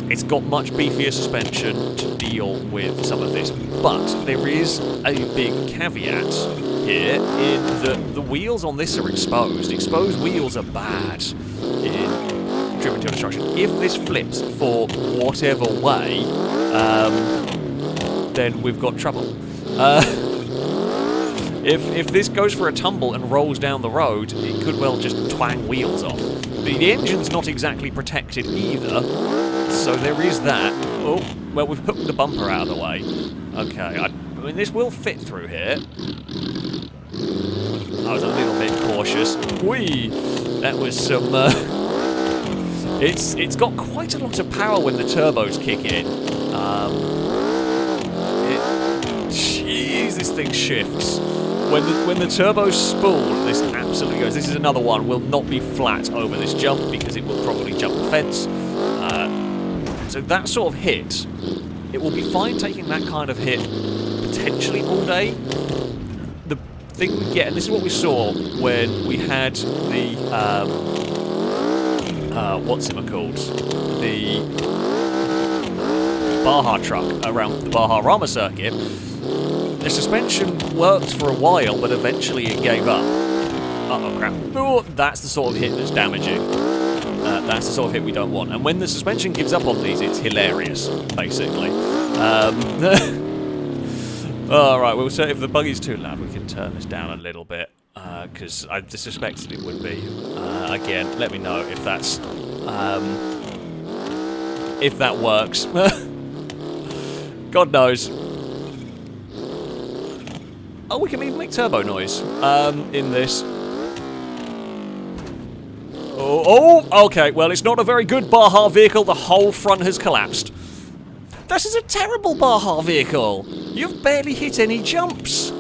It's got much beefier suspension to deal with some of this, but there is a big caveat here in that the wheels on this are exposed. Exposed wheels are bad in Driven to Destruction. If this flips for whatever way, then we've got trouble. If this goes for a tumble and rolls down the road, it could well just twang wheels off. The engine's not exactly protected either, so there is that. Oh, well, we've hooked the bumper out of the way. Okay, I mean, this will fit through here. I was a little bit cautious. Whee! That was some... It's got quite a lot of power when the turbos kick in. thing shifts. When the turbos spool, this absolutely goes. This is another one. Will not be flat over this jump because it will probably jump the fence. So that sort of hit, it will be fine taking that kind of hit potentially all day. The thing we get, and this is what we saw when we had the what's it called? The Baja truck around the Baja Roma circuit. The suspension worked for a while, but eventually it gave up. Uh-oh, crap. Oh, that's the sort of hit that's damaging. That's the sort of hit we don't want. And when the suspension gives up on these, it's hilarious, basically. Alright, well, so if the buggy's too loud, we can turn this down a little bit. Because I suspected it would be. Again, let me know if that's... if that works. God knows. Oh, we can even make turbo noise in this. Oh, okay. Well, it's not a very good Baja vehicle. The whole front has collapsed. This is a terrible Baja vehicle. You've barely hit any jumps.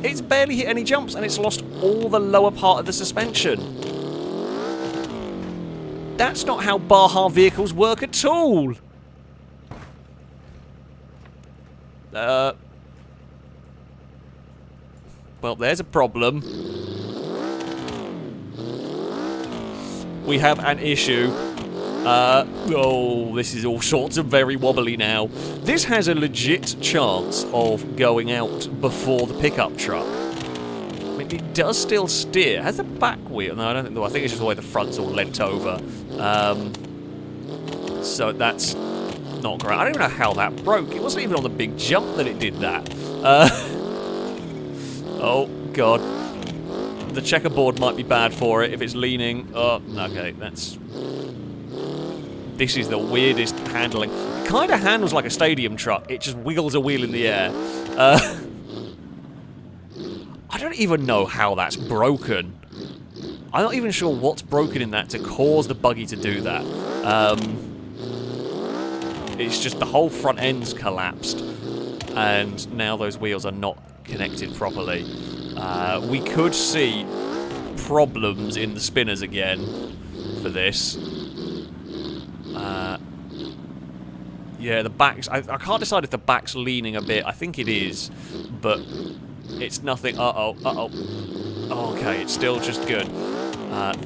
It's barely hit any jumps, and it's lost all the lower part of the suspension. That's not how Baja vehicles work at all. Well, there's a problem. We have an issue. Oh, this is all sorts of very wobbly now. This has a legit chance of going out before the pickup truck. I mean, it does still steer. It has a back wheel. No, I don't think. I think it's just the way the front's all leant over. So that's not great. I don't even know how that broke. It wasn't even on the big jump that it did that. Oh, God. The checkerboard might be bad for it if it's leaning. Oh, okay, that's... This is the weirdest handling. It kind of handles like a stadium truck. It just wiggles a wheel in the air. I don't even know how that's broken. I'm not even sure what's broken in that to cause the buggy to do that. It's just the whole front end's collapsed. And now those wheels are not connected properly. We could see problems in the spinners again for this. Yeah, the back's... I can't decide if the back's leaning a bit. I think it is, but it's nothing... Uh-oh. Okay, it's still just good.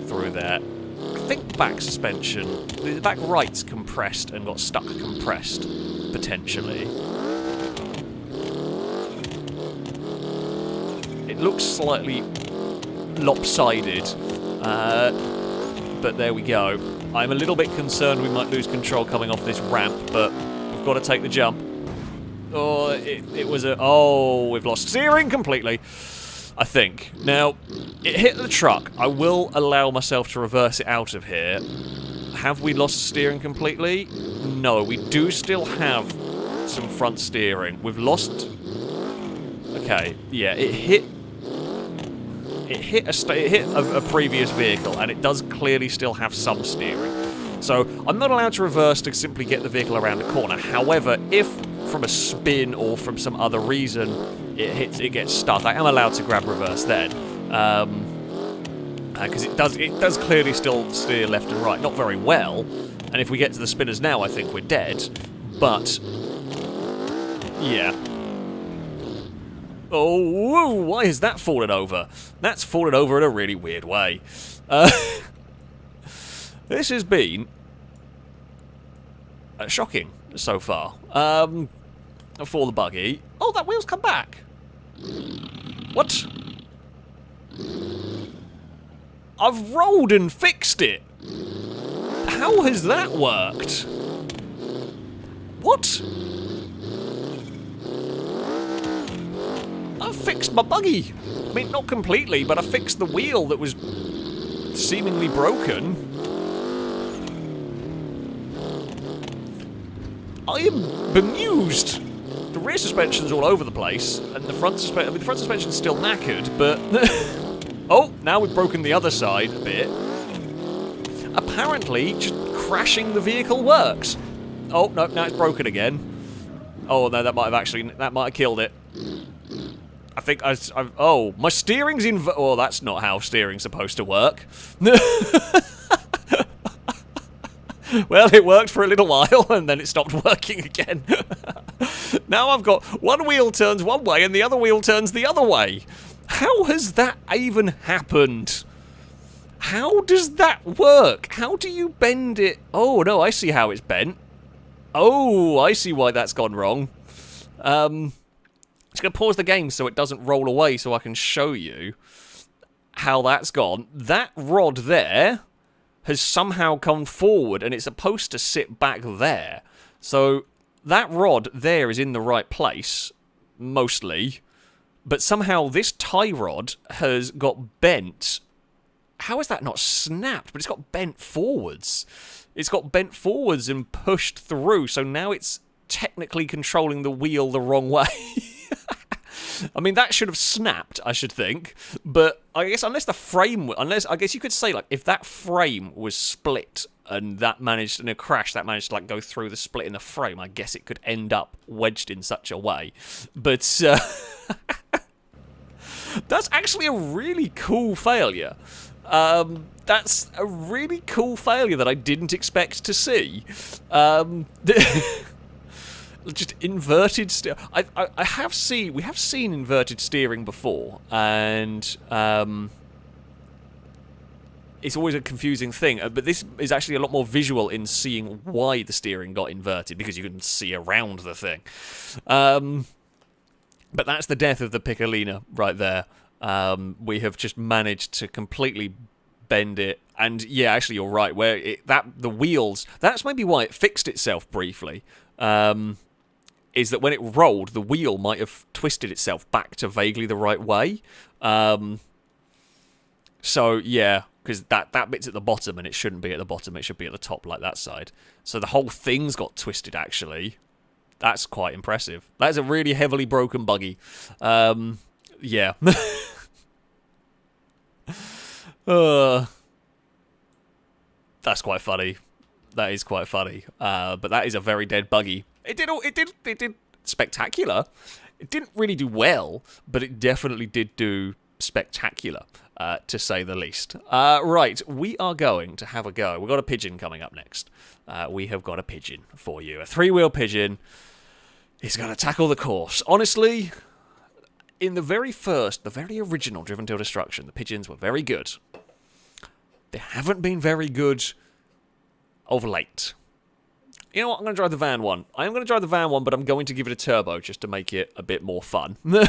Through there. I think the back suspension... The back right's compressed and got stuck compressed, potentially. It looks slightly lopsided, but there we go. I'm a little bit concerned we might lose control coming off this ramp, but we've got to take the jump. Oh, it was a... Oh, we've lost steering completely, I think. Now, it hit the truck. I will allow myself to reverse it out of here. Have we lost steering completely? No, we do still have some front steering. We've lost... Okay, yeah, it hit a previous vehicle, and it does clearly still have some steering. So I'm not allowed to reverse to simply get the vehicle around the corner. However, if from a spin or from some other reason it gets stuck, I am allowed to grab reverse then, because it does clearly still steer left and right, not very well. And if we get to the spinners now, I think we're dead. But yeah. Oh, whoa, why has that fallen over? That's fallen over in a really weird way. This has been shocking so far. For the buggy. Oh, that wheel's come back. What? I've rolled and fixed it. How has that worked? What? I fixed my buggy. I mean, not completely, but I fixed the wheel that was seemingly broken. I am bemused. The rear suspension's all over the place, and the front suspension's still knackered, but... Oh, now we've broken the other side a bit. Apparently, just crashing the vehicle works. Oh, no, now it's broken again. Oh, no, that might have killed it. I think oh, my steering's oh, that's not how steering's supposed to work. Well, it worked for a little while, and then it stopped working again. Now I've got one wheel turns one way, and the other wheel turns the other way. How has that even happened? How does that work? How do you bend it? Oh, no, I see how it's bent. Oh, I see why that's gone wrong. I'm just going to pause the game so it doesn't roll away so I can show you how that's gone. That rod there has somehow come forward, and it's supposed to sit back there. So that rod there is in the right place, mostly, but somehow this tie rod has got bent. How is that not snapped? But it's got bent forwards. It's got bent forwards and pushed through, so now it's technically controlling the wheel the wrong way. I mean, that should have snapped, I should think. But I guess unless the frame... I guess you could say, like, if that frame was split and that managed, in a crash, that managed to, like, go through the split in the frame, I guess it could end up wedged in such a way. But, that's actually a really cool failure. That's a really cool failure that I didn't expect to see. Just inverted steering. We have seen inverted steering before, and it's always a confusing thing. But this is actually a lot more visual in seeing why the steering got inverted, because you can see around the thing. But that's the death of the Piccolina right there. We have just managed to completely bend it, and yeah, actually you're right. The wheels. That's maybe why it fixed itself briefly. Is that when it rolled, the wheel might have twisted itself back to vaguely the right way. So, yeah, because that bit's at the bottom, and it shouldn't be at the bottom. It should be at the top, like that side. So the whole thing's got twisted, actually. That's quite impressive. That's a really heavily broken buggy. Yeah. That's quite funny. That is quite funny. But that is a very dead buggy. It did spectacular. It didn't really do well, but it definitely did do spectacular, to say the least. Right, we are going to have a go. We've got a Pigeon coming up next. We have got a Pigeon for you. A 3-wheel Pigeon is going to tackle the course. Honestly, in the very original Driven Till Destruction, the Pigeons were very good. They haven't been very good of late. You know what? I'm going to drive the van one. I am going to drive the van one, but I'm going to give it a turbo just to make it a bit more fun. We're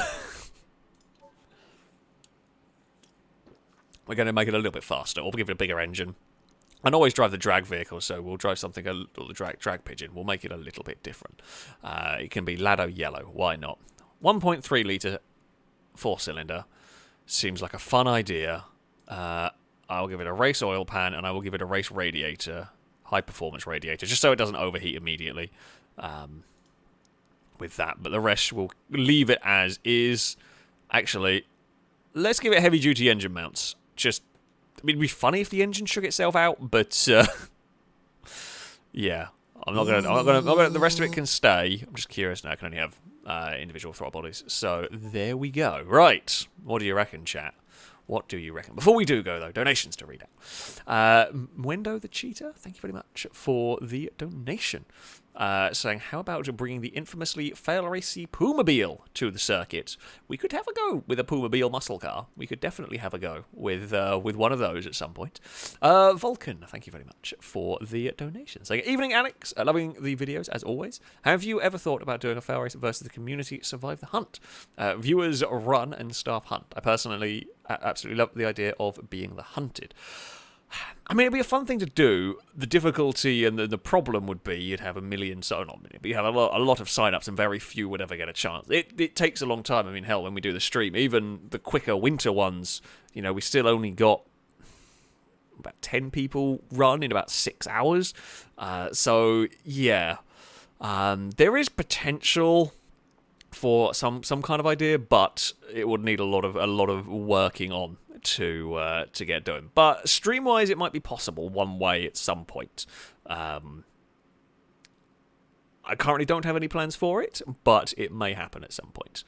going to make it a little bit faster, or give it a bigger engine. I always drive the drag vehicle, so we'll drive something, the drag Pigeon. We'll make it a little bit different. It can be Lado Yellow. Why not? 1.3 litre 4-cylinder. Seems like a fun idea. I'll give it a race oil pan, and I will give it a race radiator. High-performance radiator, just so it doesn't overheat immediately with that. But the rest, we'll leave it as is. Actually, let's give it heavy-duty engine mounts. Just, I mean, it'd be funny if the engine shook itself out, but yeah, I'm not gonna. The rest of it can stay. I'm just curious now. I can only have individual throttle bodies. So there we go. Right, what do you reckon, chat? What do you reckon? Before we do go, though, donations to read out. Wendo the Cheetah, thank you very much for the donation. Saying, how about bringing the infamously FailRace Pumobile to the circuit? We could have a go with a Pumobile muscle car. We could definitely have a go with one of those at some point. Vulcan, thank you very much for the donation. Saying, evening, Alex. Loving the videos, as always. Have you ever thought about doing a FailRace versus the community survive the hunt? Viewers run and staff hunt. I personally absolutely love the idea of being the hunted. I mean, it'd be a fun thing to do. The difficulty and the problem would be you'd have a million, so not a million, but you have a lot of sign-ups and very few would ever get a chance. It takes a long time. I mean, hell, when we do the stream, even the quicker winter ones, you know, we still only got about 10 people run in about 6 hours. So, yeah. There is potential for some kind of idea, but it would need a lot of working on to get done. But stream-wise, it might be possible one way at some point. I currently don't have any plans for it, but it may happen at some point.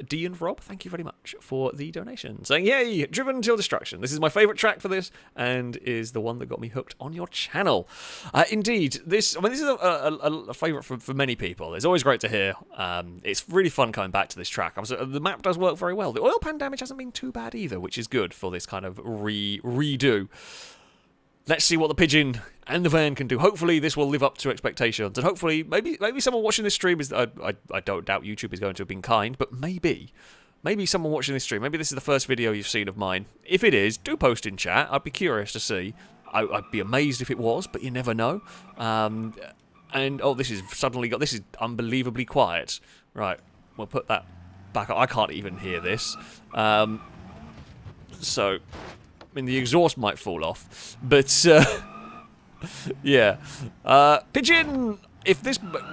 D and Rob, thank you very much for the donation. Saying, yay, Driven Till Destruction. This is my favourite track for this, and is the one that got me hooked on your channel. Indeed, this is a favourite for many people. It's always great to hear. It's really fun coming back to this track. The map does work very well. The oil pan damage hasn't been too bad either, which is good for this kind of redo. Let's see what the Pigeon and the van can do. Hopefully this will live up to expectations, and hopefully maybe someone watching this stream is. I don't doubt YouTube is going to have been kind, but maybe someone watching this stream, maybe this is the first video you've seen of mine. If it is, do post in chat. I'd be curious to see. I'd be amazed if it was, but you never know. And oh, this is unbelievably quiet. Right, we'll put that back up. I can't even hear this. So. I mean, the exhaust might fall off, but yeah. Pigeon.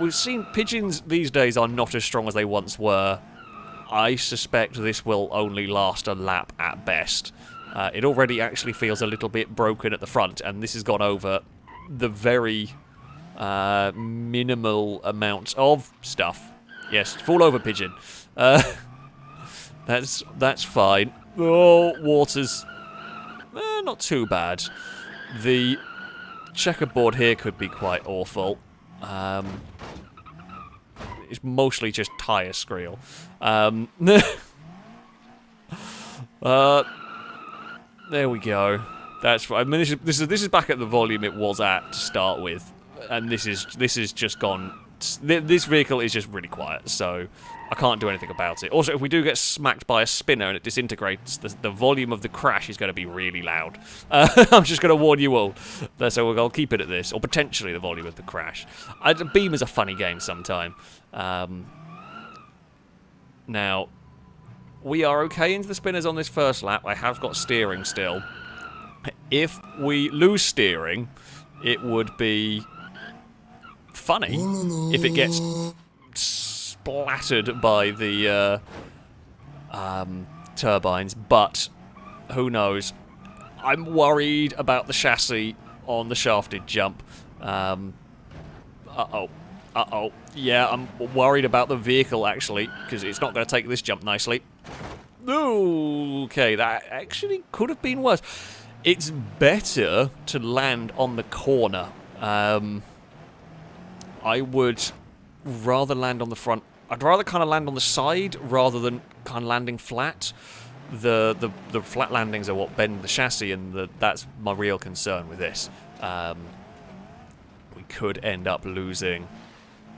We've seen pigeons these days are not as strong as they once were. I suspect this will only last a lap at best. It already actually feels a little bit broken at the front, and this has gone over the very minimal amount of stuff. Yes, fall over, Pigeon. That's fine. Oh, water's. Not too bad. The checkerboard here could be quite awful. It's mostly just tyre screel. There we go. That's right. I mean, this is back at the volume it was at to start with, and this is just gone. This vehicle is just really quiet, so I can't do anything about it. Also, if we do get smacked by a spinner and it disintegrates, the volume of the crash is going to be really loud. I'm just going to warn you all. So I'll keep it at this, or potentially the volume of the crash. Beam is a funny game sometime. Now, we are okay into the spinners on this first lap. I have got steering still. If we lose steering, it would be funny if it gets splattered by the turbines, but who knows. I'm worried about the chassis on the shafted jump. Uh-oh. Yeah, I'm worried about the vehicle, actually, because it's not going to take this jump nicely. Okay, that actually could have been worse. It's better to land on the corner. I would rather land on the front. I'd rather kind of land on the side rather than kind of landing flat. The flat landings are what bend the chassis, and that's my real concern with this. We could end up losing,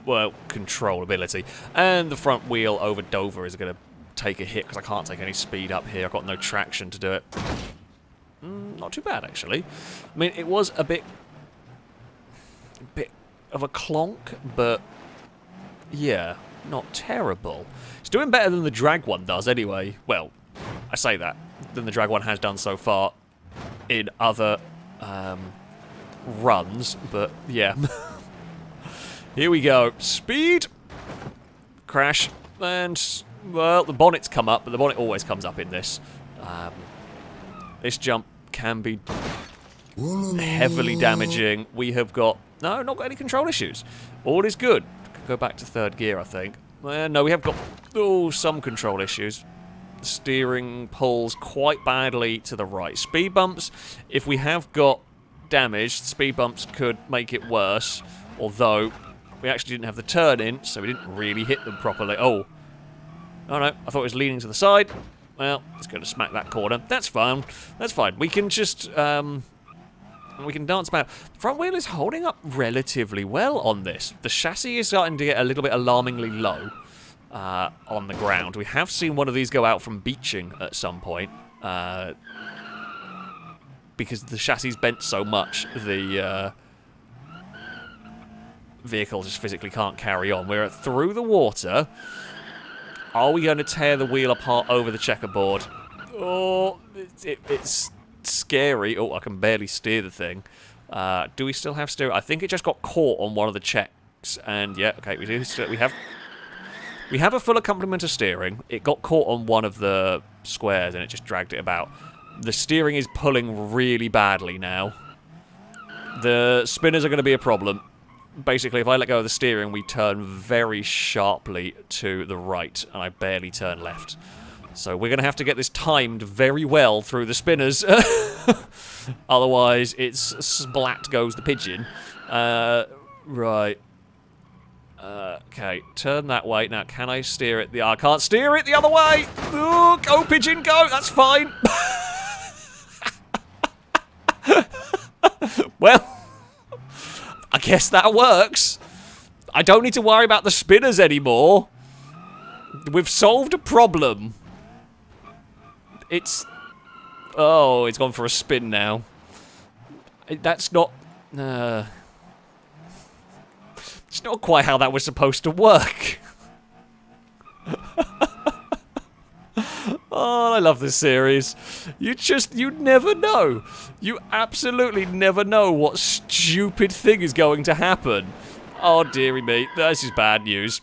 well, controllability. And the front wheel over Dover is going to take a hit because I can't take any speed up here. I've got no traction to do it. Not too bad, actually. I mean, it was a bit of a clonk, but yeah, not terrible. It's doing better than the drag one does anyway. Well, I say that, than the drag one has done so far in other runs, but yeah. Here we go. Speed! Crash. And, well, the bonnet's come up, but the bonnet always comes up in this. This jump can be heavily damaging. We have got... No, not got any control issues. All is good. Could go back to third gear, I think. No, we have got some control issues. The steering pulls quite badly to the right. Speed bumps, if we have got damage, speed bumps could make it worse. Although, we actually didn't have the turn in, so we didn't really hit them properly. Oh no, I thought it was leaning to the side. Well, it's going to smack that corner. That's fine. That's fine. We can just... we can dance about. The front wheel is holding up relatively well on this. The chassis is starting to get a little bit alarmingly low on the ground. We have seen one of these go out from beaching at some point. Because the chassis bent so much, the vehicle just physically can't carry on. We're through the water. Are we going to tear the wheel apart over the checkerboard? Oh, it's scary. Oh, I can barely steer the thing. Do we still have steering? I think it just got caught on one of the checks. And yeah, okay, we do. We have a fuller complement of steering. It got caught on one of the squares and it just dragged it about. The steering is pulling really badly now. The spinners are going to be a problem. basically, if I let go of the steering, we turn very sharply to the right, and I barely turn left. So we're going to have to get this timed very well through the spinners. Otherwise, it's splat goes the pigeon. Right. Okay, turn that way. Now, can I steer it? I can't steer it the other way! Ooh, go, pigeon, go! That's fine! Well, I guess that works. I don't need to worry about the spinners anymore. We've solved a problem. It's... Oh, it's gone for a spin now. That's not... It's not quite how that was supposed to work. Oh, I love this series. You never know. You absolutely never know what stupid thing is going to happen. Oh, dearie me. This is bad news.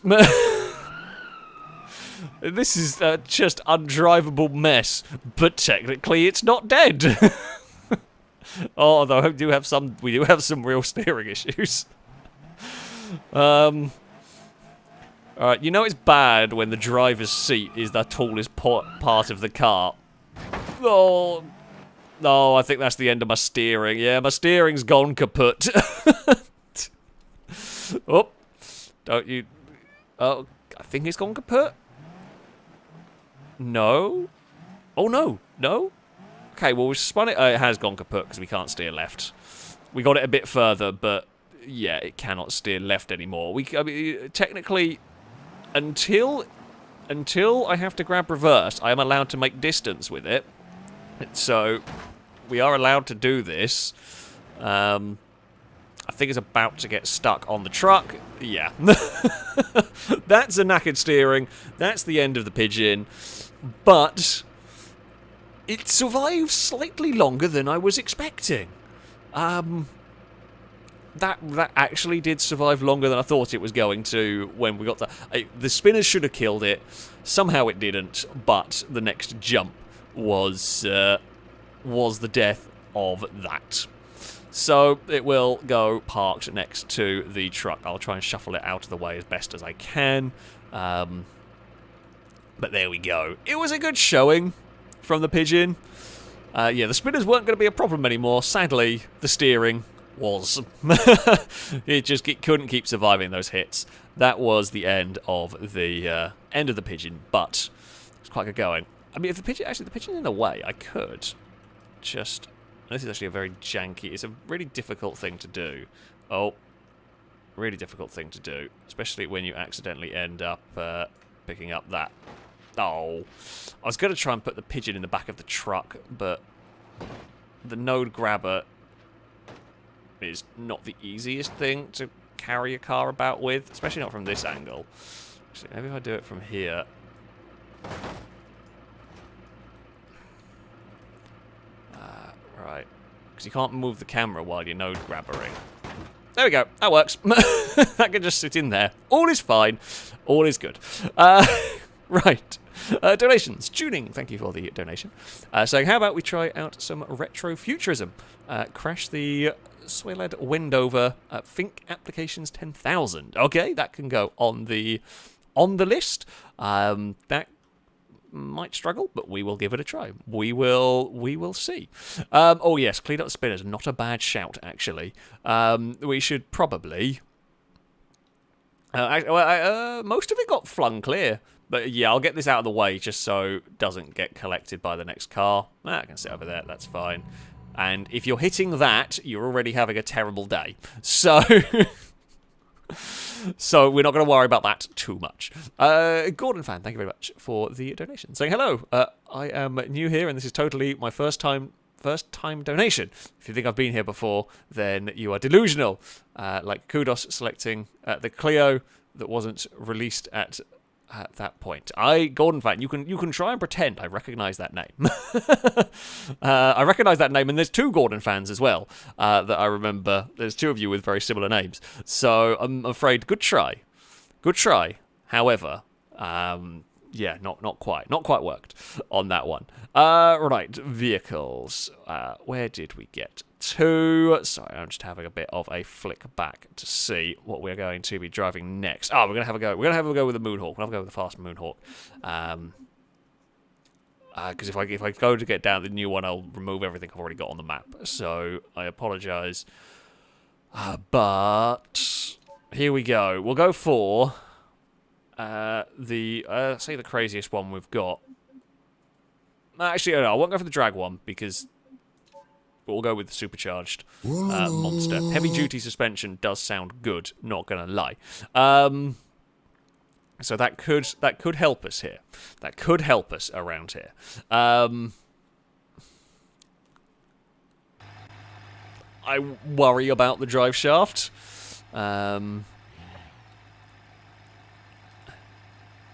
This is just undrivable mess. But technically, it's not dead. Oh, although we do have some real steering issues. Alright, you know it's bad when the driver's seat is the tallest part of the car. Oh, no, I think that's the end of my steering. Yeah, my steering's gone kaput. Oh, don't you... Oh, I think it's gone kaput. No? Oh, no. No? Okay, well, we spun it. It has gone kaput because we can't steer left. We got it a bit further, but... Yeah, it cannot steer left anymore. I mean, technically, until I have to grab reverse, I am allowed to make distance with it. So, we are allowed to do this. I think it's about to get stuck on the truck. Yeah. That's a knackered steering. That's the end of the Pigeon. But, it survived slightly longer than I was expecting. That actually did survive longer than I thought it was going to when we got the spinners should have killed it. Somehow it didn't, but the next jump was the death of that. So it will go parked next to the truck. I'll try and shuffle it out of the way as best as I can. But there we go. It was a good showing from the Pigeon. Yeah, the spinners weren't going to be a problem anymore. Sadly, the steering was. It couldn't keep surviving those hits. That was the end of the Pigeon, but it's quite good going. I mean, if the Pigeon's in the way, I could just... This is actually a very janky... It's a really difficult thing to do. Oh, really difficult thing to do, especially when you accidentally end up picking up that. Oh, I was going to try and put the Pigeon in the back of the truck, but the node grabber is not the easiest thing to carry a car about with, especially not from this angle. Actually, maybe if I do it from here. Right, because you can't move the camera while you're node grabbering. There we go, that works. That can just sit in there. All is fine, all is good. Right, donations. Tuning, thank you for the donation. So how about we try out some retrofuturism? Crash the Sweled Wendover Fink Applications 10,000. Okay, that can go on the list. That might struggle, but we will give it a try. We will see. Oh yes, clean up the spinners. Not a bad shout, actually. We should probably... most of it got flung clear. But yeah, I'll get this out of the way just so it doesn't get collected by the next car. I can sit over there, that's fine. And if you're hitting that, you're already having a terrible day. So... So we're not going to worry about that too much. Gordon Fan, thank you very much for the donation. Saying hello, I am new here and this is totally my first time donation. If you think I've been here before, then you are delusional. Like kudos selecting the Clio that wasn't released at that point. Gordon Fan, you can try and pretend I recognise that name. I recognise that name, and there's two Gordon Fans as well that I remember. There's two of you with very similar names. So I'm afraid, good try. However, yeah, not quite worked on that one. Right, vehicles. Where did we get to? Sorry, I'm just having a bit of a flick back to see what we're going to be driving next. Oh, we're gonna have a go. We're gonna have a go with the Moonhawk. We'll have a go with the fast Moonhawk. Because if I go to get down the new one, I'll remove everything I've already got on the map. So I apologise. But here we go. We'll go for say the craziest one we've got. Actually, no, I won't go for the drag one because we'll go with the supercharged monster. Heavy duty suspension does sound good. Not gonna lie. So that could help us here. That could help us around here. I worry about the drive shaft.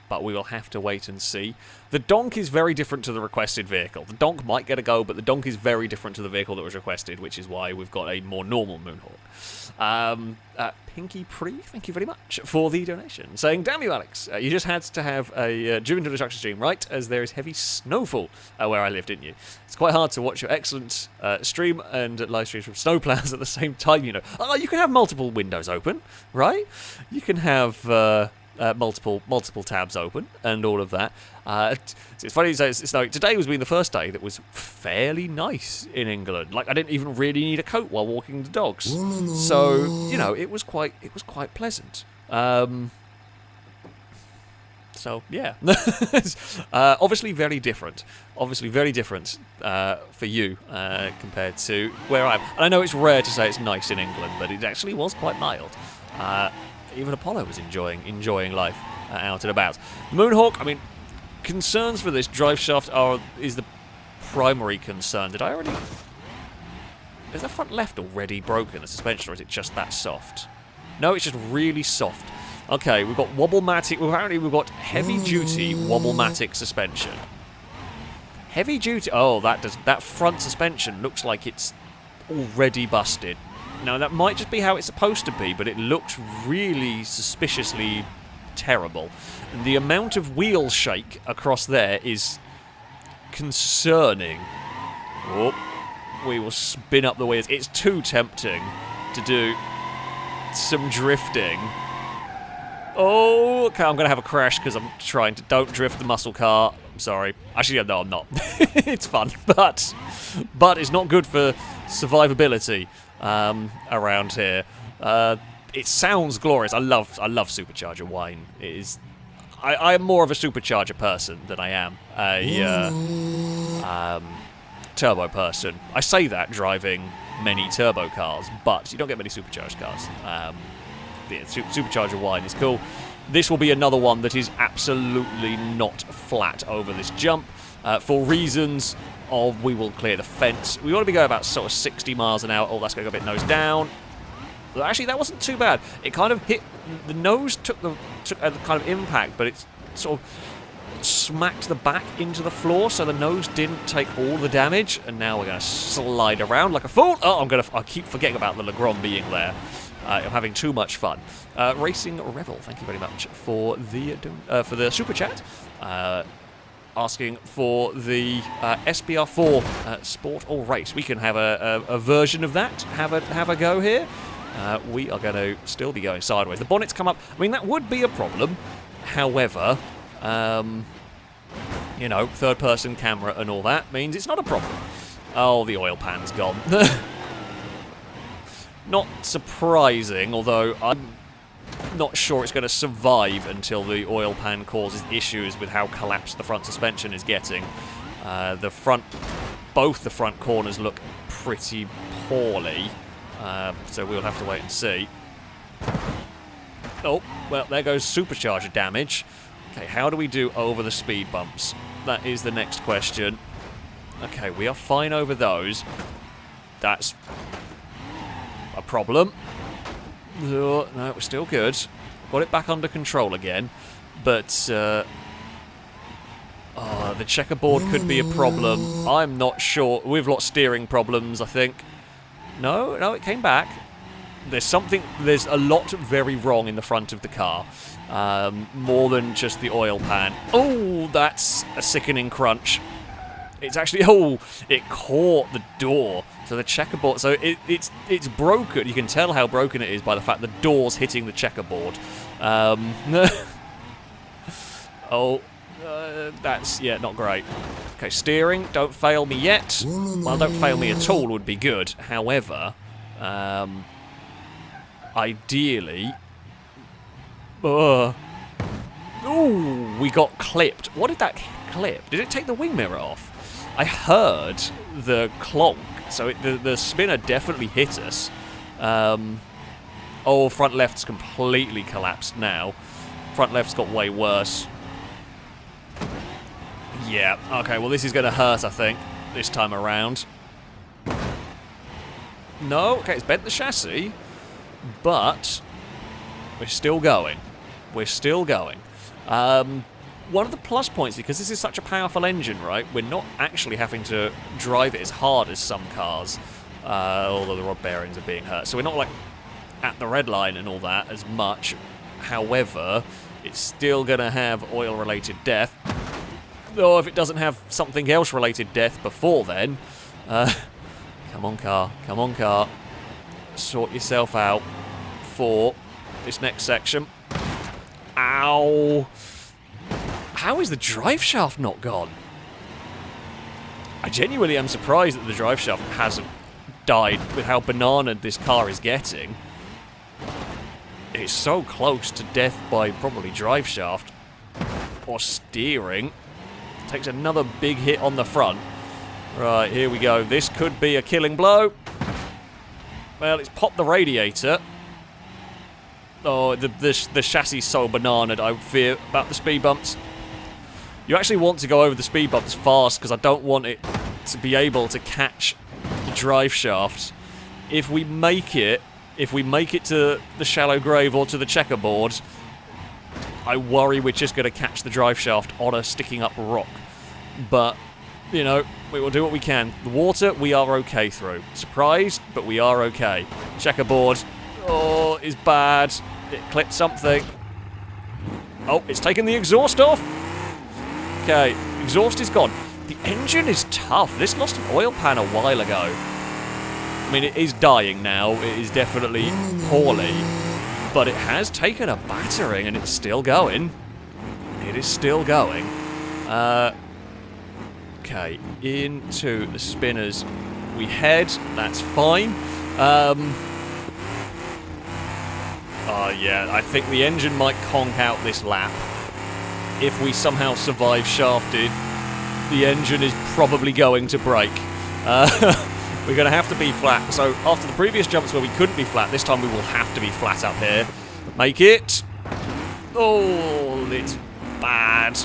But we will have to wait and see. The donk is very different to the requested vehicle. The donk might get a go, but the donk is very different to the vehicle that was requested, which is why we've got a more normal Moonhawk. Pinky Pre, thank you very much for the donation. Saying, damn you, Alex, you just had to have a during the destruction stream, right? As there is heavy snowfall where I live, didn't you? It's quite hard to watch your excellent stream and live streams from snowplows at the same time, you know. Oh, you can have multiple windows open, right? You can have... multiple tabs open and all of that. It's funny to say it's like today was being the first day that was fairly nice in England. Like I didn't even really need a coat while walking the dogs, so you know it was quite pleasant. So yeah, obviously very different. Obviously very different for you compared to where I'm. And I know it's rare to say it's nice in England, but it actually was quite mild. Even Apollo was enjoying life out and about. The Moonhawk, I mean, concerns for this drive shaft is the primary concern. Did I already... Is the front left already broken, the suspension, or is it just that soft? No, it's just really soft. Okay, we've got Wobblematic... Apparently we've got heavy-duty Wobblematic suspension. Heavy-duty... Oh, that front suspension looks like it's already busted. Now, that might just be how it's supposed to be, but it looks really suspiciously terrible. And the amount of wheel shake across there is concerning. Oh, we will spin up the wheels. It's too tempting to do some drifting. Oh, okay, I'm going to have a crash because I'm trying to... Don't drift the muscle car. I'm sorry. Actually, no, I'm not. It's fun, but it's not good for survivability. Around here. It sounds glorious. I love supercharger wine. It is. I am more of a supercharger person than I am a turbo person. I say that driving many turbo cars, but you don't get many supercharged cars. Supercharger wine is cool. This will be another one that is absolutely not flat over this jump for reasons of we will clear the fence. We want to be going about sort of 60 miles an hour. Oh, that's going to go a bit nose down. But actually, that wasn't too bad. It kind of hit... The nose took a kind of impact, but it sort of smacked the back into the floor, so the nose didn't take all the damage. And now we're going to slide around like a fool. Oh, I keep forgetting about the Legrand being there. I'm having too much fun. Racing Revel, thank you very much for the super chat. Asking for the SBR4 Sport or Race. We can have a version of that. Have a go here. We are going to still be going sideways. The bonnet's come up. I mean, that would be a problem. However, you know, third-person camera and all that means it's not a problem. Oh, the oil pan's gone. Not surprising, although I'm not sure it's going to survive until the oil pan causes issues with how collapsed the front suspension is getting. Both the front corners look pretty poorly, so we'll have to wait and see. Oh, well, there goes supercharger damage. Okay, how do we do over the speed bumps? That is the next question. Okay, we are fine over those. That's a problem. No, we're still good. Got it back under control again. But, the checkerboard could be a problem. I'm not sure. We've got steering problems, I think. No, it came back. There's a lot very wrong in the front of the car. more than just the oil pan. Oh, that's a sickening crunch. It's actually, oh, it caught the door. So the checkerboard, so it's broken. You can tell how broken it is by the fact the door's hitting the checkerboard. That's, yeah, not great. Okay, steering, don't fail me yet. Well, don't fail me at all would be good. However, ideally... Ooh, we got clipped. What did that clip? Did it take the wing mirror off? I heard the clonk, so the spinner definitely hit us. Oh, front left's completely collapsed now. Front left's got way worse. Yeah, okay, well this is going to hurt, I think, this time around. No, okay, it's bent the chassis, but we're still going. We're still going. One of the plus points, because this is such a powerful engine, right, we're not actually having to drive it as hard as some cars, although the rod bearings are being hurt. So we're not, like, at the red line and all that as much. However, it's still going to have oil-related death. Or if it doesn't have something else-related death before then. Come on, car. Come on, car. Sort yourself out for this next section. Ow. How is the drive shaft not gone? I genuinely am surprised that the drive shaft hasn't died with how banana this car is getting. It's so close to death by probably drive shaft or steering. Takes another big hit on the front. Right, here we go. This could be a killing blow. Well, it's popped the radiator. Oh, the chassis is so bananaed, I fear, about the speed bumps. You actually want to go over the speed bumps fast, because I don't want it to be able to catch the drive shaft. If we make it to the shallow grave or to the checkerboard, I worry we're just going to catch the drive shaft on a sticking up rock. But, you know, we will do what we can. The water, we are okay through. Surprised, but we are okay. Checkerboard, oh, is bad. It clipped something. Oh, it's taken the exhaust off. Okay, exhaust is gone. The engine is tough. This lost an oil pan a while ago. I mean, it is dying now. It is definitely poorly. But it has taken a battering, and it's still going. It is still going. Okay, into the spinners we head. That's fine. Oh, yeah, I think the engine might conk out this lap. If we somehow survive shafted, the engine is probably going to break. We're going to have to be flat. So after the previous jumps where we couldn't be flat, this time we will have to be flat up here. Make it. Oh, it's bad.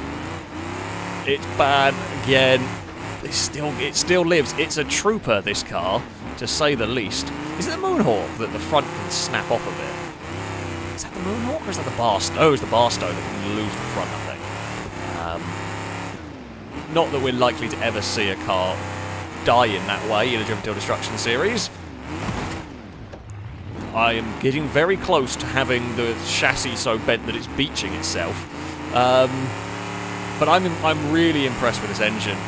It's bad again. It still lives. It's a trooper, this car, to say the least. Is it the Moonhawk that the front can snap off a bit? Is that the Moonhawk or is that the Barstow? Oh, it's the Barstow that can lose the front, I think. Not that we're likely to ever see a car die in that way in a Driven Till Destruction series. I am getting very close to having the chassis so bent that it's beaching itself. But I'm really impressed with this engine.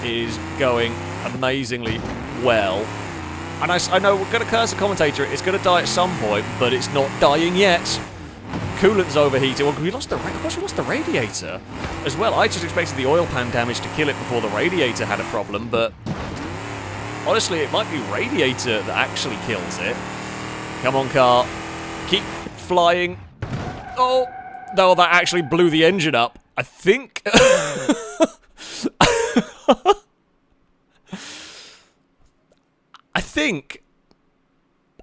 It is going amazingly well. And I know we're going to curse the commentator, it's going to die at some point, but it's not dying yet. Coolant's overheating. Well, we lost the radiator as well. I just expected the oil pan damage to kill it before the radiator had a problem, but honestly, it might be radiator that actually kills it. Come on, car. Keep flying. Oh, no, that actually blew the engine up. I think... I think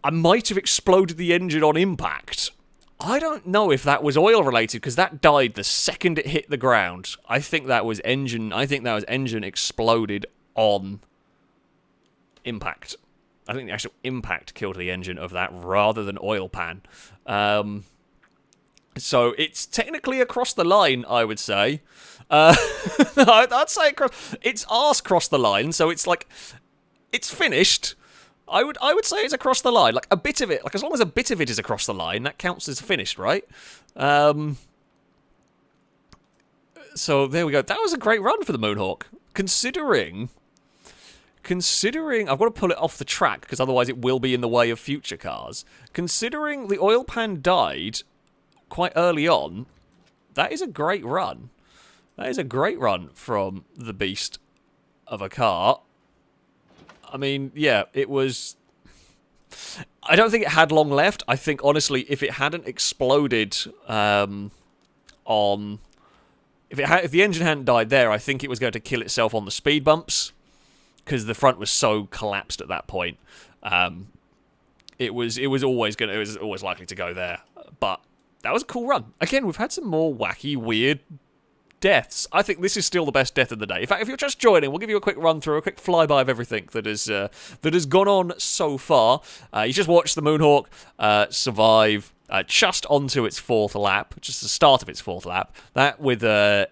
I might have exploded the engine on impact. I don't know if that was oil related because that died the second it hit the ground. I think that was engine exploded on impact. I think the actual impact killed the engine of that rather than oil pan. So it's technically across the line, I would say. I'd say it's arse crossed the line, so it's like, it's finished, I would say it's across the line. Like, a bit of it. Like, as long as a bit of it is across the line, that counts as finished, right? So, there we go. That was a great run for the Moonhawk. Considering... I've got to pull it off the track, because otherwise it will be in the way of future cars. Considering the oil pan died quite early on, that is a great run. That is a great run from the beast of a car. I mean, yeah, it was... I don't think it had long left. I think, honestly, if it hadn't exploded on... If the engine hadn't died there, I think it was going to kill itself on the speed bumps, because the front was so collapsed at that point. It was always likely to go there. But that was a cool run. Again, we've had some more wacky, weird deaths. I think this is still the best death of the day. In fact, if you're just joining, we'll give you a quick run through, a quick flyby of everything that has gone on so far. You just watched the Moonhawk survive just onto its fourth lap, just the start of its fourth lap. That with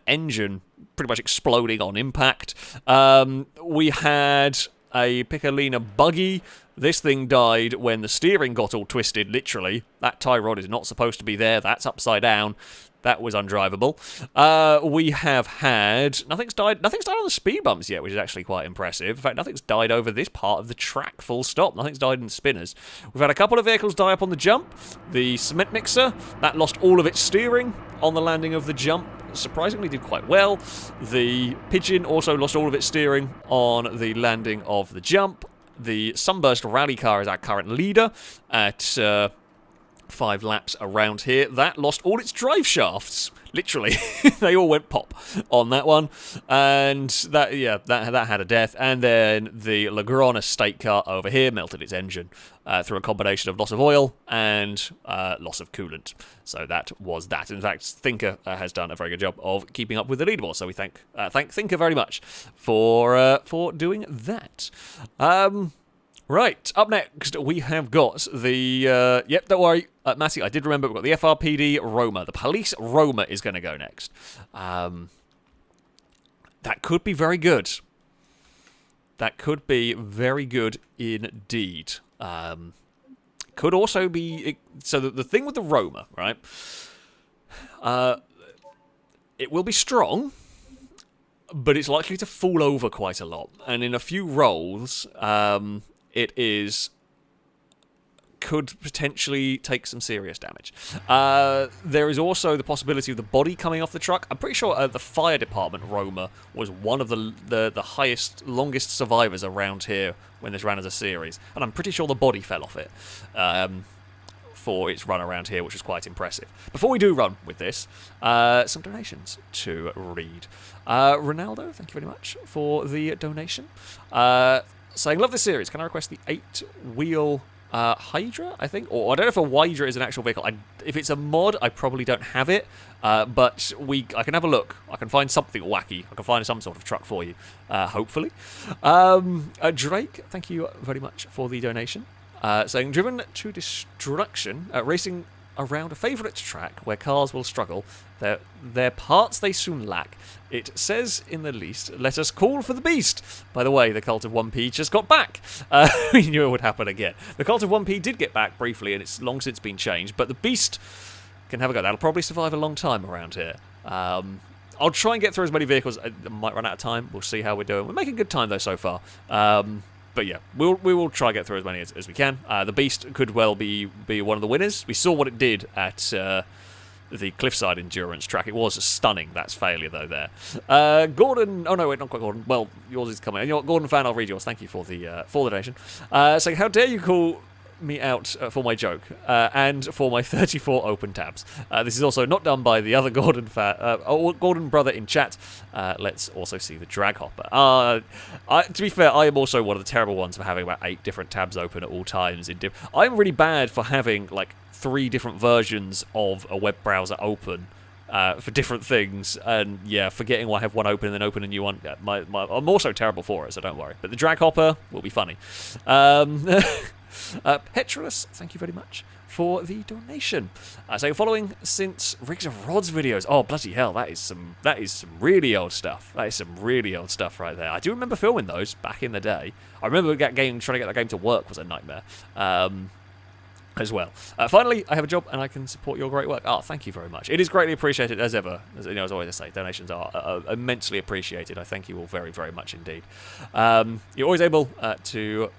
engine pretty much exploding on impact. We had a Piccolina Buggy. This thing died when the steering got all twisted, literally. That tie rod is not supposed to be there. That's upside down. That was undrivable. We have had... Nothing's died on the speed bumps yet, which is actually quite impressive. In fact, nothing's died over this part of the track, full stop. Nothing's died in spinners. We've had a couple of vehicles die up on the jump. The cement mixer, that lost all of its steering on the landing of the jump. Surprisingly did quite well. The Pigeon also lost all of its steering on the landing of the jump. The Sunburst rally car is our current leader at 5 laps around here. That lost all its drive shafts. Literally. They all went pop on that one. And that had a death. And then the Legrand estate car over here melted its engine through a combination of loss of oil and loss of coolant. So that was that. In fact, Thinker has done a very good job of keeping up with the leaderboard. So we thank Thinker very much for doing that. Right, up next we have got the... yep, don't worry, Matty, I did remember we've got the FRPD Roma. The police Roma is going to go next. That could be very good. That could be very good indeed. Could also be... So the thing with the Roma, right? It will be strong, but it's likely to fall over quite a lot. And in a few rolls... could potentially take some serious damage. There is also the possibility of the body coming off the truck. I'm pretty sure the fire department Roma was one of the highest, longest survivors around here when this ran as a series. And I'm pretty sure the body fell off it for its run around here, which was quite impressive. Before we do run with this, some donations to read. Ronaldo, thank you very much for the donation. Saying, love this series. Can I request the 8-wheel Hydra, I think? Or I don't know if a Hydra is an actual vehicle. If it's a mod, I probably don't have it. But I can have a look. I can find something wacky. I can find some sort of truck for you, hopefully. Drake, thank you very much for the donation. Saying, driven to destruction, racing around a favourite track where cars will struggle. Their parts they soon lack. It says in the least, let us call for the beast. By the way, the Cult of 1P just got back. We knew it would happen again. The Cult of 1P did get back briefly, and it's long since been changed, but the beast can have a go. That'll probably survive a long time around here. I'll try and get through as many vehicles. I might run out of time. We'll see how we're doing. We're making good time, though, so far. But yeah, we will try and get through as many as we can. The Beast could well be one of the winners. We saw what it did at the Cliffside Endurance track. It was stunning. That's failure, though, there. Gordon... Oh, no, wait, not quite Gordon. Well, yours is coming. And you're Gordon fan, I'll read yours. Thank you for the donation. So how dare you call me out for my joke and for my 34 open tabs. This is also not done by the other Gordon Gordon brother in chat. Let's also see the drag hopper. To be fair, I am also one of the terrible ones for having about 8 different tabs open at all times. I'm really bad for having like 3 different versions of a web browser open for different things, and yeah, forgetting why I have one open and then open a new one. Yeah, I'm also terrible for it, so don't worry. But the drag hopper will be funny. Petrolus, thank you very much for the donation. So following since Rigs of Rods videos. Oh, bloody hell, that is some really old stuff. That is some really old stuff right there. I do remember filming those back in the day. I remember trying to get that game to work was a nightmare. As well. Finally, I have a job and I can support your great work. Oh, thank you very much. It is greatly appreciated as ever. As you know, as always I say, donations are immensely appreciated. I thank you all very, very much indeed. You're always able to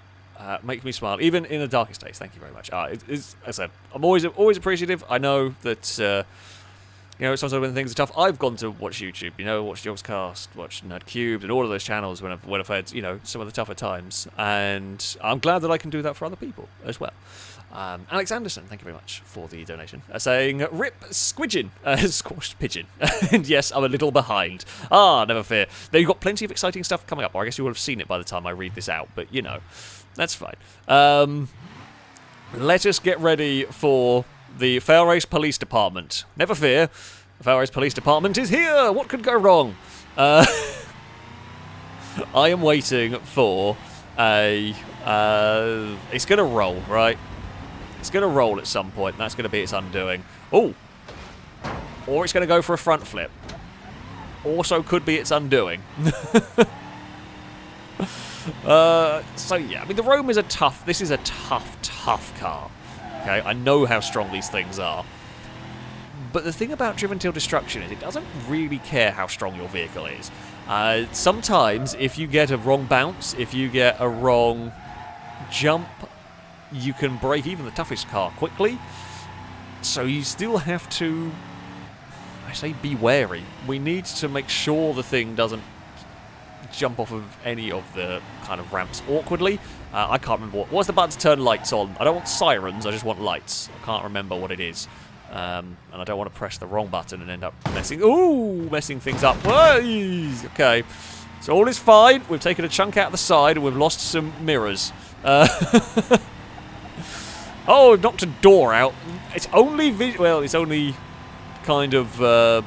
make me smile, even in the darkest days. Thank you very much. As I said, I'm always appreciative. I know that sometimes when things are tough, I've gone to watch YouTube. Watch Job's Cast, watch Nerdcubed, and all of those channels when I've had some of the tougher times, and I'm glad that I can do that for other people as well. Alex Anderson, thank you very much for the donation. Saying, rip Squidgin, squashed Pigeon. And yes, I'm a little behind. Never fear. You've got plenty of exciting stuff coming up, or I guess you will have seen it by the time I read this out, but that's fine. Let us get ready for the FailRace Police Department. Never fear, the FailRace Police Department is here! What could go wrong? I am waiting for it's going to roll, right? It's going to roll at some point, and that's going to be its undoing. Oh! Or it's going to go for a front flip. Also could be its undoing. So yeah, I mean, the Roma is this is a tough car. Okay, I know how strong these things are. But the thing about Driven Till Destruction is it doesn't really care how strong your vehicle is. Sometimes, if you get a wrong bounce, if you get a wrong jump, you can break even the toughest car quickly. So you still have to, I say, be wary. We need to make sure the thing doesn't jump off of any of the kind of ramps awkwardly. I can't remember what's the button to turn lights on. I don't want sirens, I just want lights. I can't remember what it is. And I don't want to press the wrong button and end up messing things up. Whey! Okay, so all is fine. We've taken a chunk out of the side and we've lost some mirrors. Oh, we've knocked a door out. It's only it's only kind of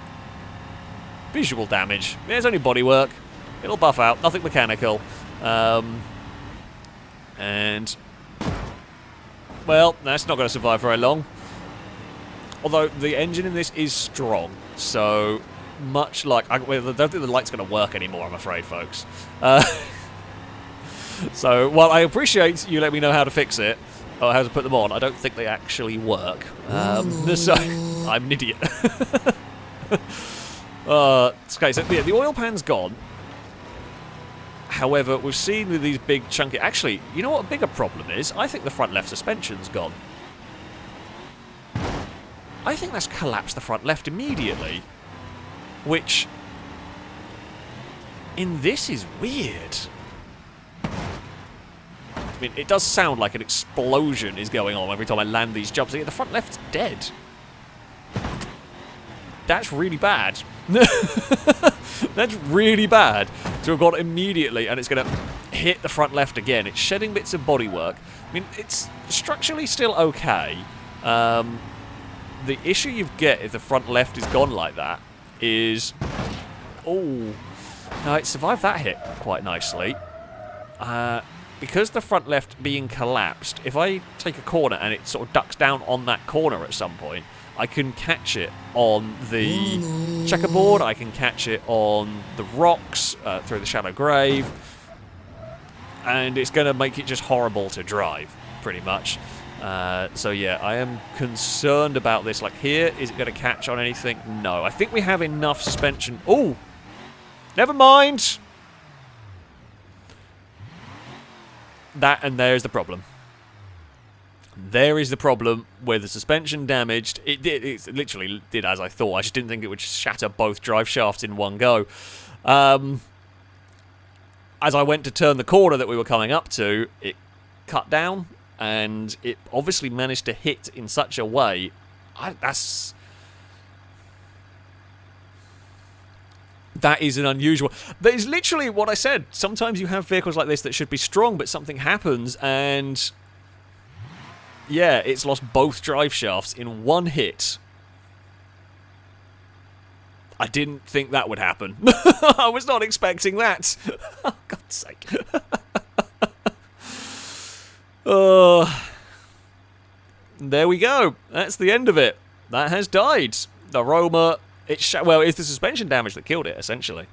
visual damage. There's only bodywork. It'll buff out. Nothing mechanical. And well, that's not going to survive very long. Although the engine in this is strong, so much like I don't think the light's going to work anymore, I'm afraid, folks. So while I appreciate you letting me know how to fix it or how to put them on, I don't think they actually work. So I'm an idiot. Okay, so yeah, the oil pan's gone. However, we've seen with these big chunky... Actually, you know what a bigger problem is? I think the front left suspension's gone. I think that's collapsed the front left immediately. Which, in this, is weird. I mean, it does sound like an explosion is going on every time I land these jumps. The front left's dead. That's really bad. That's really bad to have gone immediately, and it's going to hit the front left again. It's shedding bits of bodywork. I mean, it's structurally still okay. The issue you get if the front left is gone like that is... Oh, no, it survived that hit quite nicely. Because the front left being collapsed, if I take a corner and it sort of ducks down on that corner at some point, I can catch it on the checkerboard, I can catch it on the rocks, through the shallow grave, and it's going to make it just horrible to drive, pretty much. So yeah, I am concerned about this. Like here, is it going to catch on anything? No. I think we have enough suspension. Oh! Never mind! That, and there's the problem. There is the problem with the suspension damaged. It literally did as I thought. I just didn't think it would shatter both drive shafts in one go. As I went to turn the corner that we were coming up to, it cut down, and it obviously managed to hit in such a way. That is an unusual... That is literally what I said. Sometimes you have vehicles like this that should be strong, but something happens, and... yeah, it's lost both drive shafts in one hit. I didn't think that would happen. I was not expecting that. Oh, God's sake. there we go. That's the end of it. That has died. The Roma, it's the suspension damage that killed it, essentially.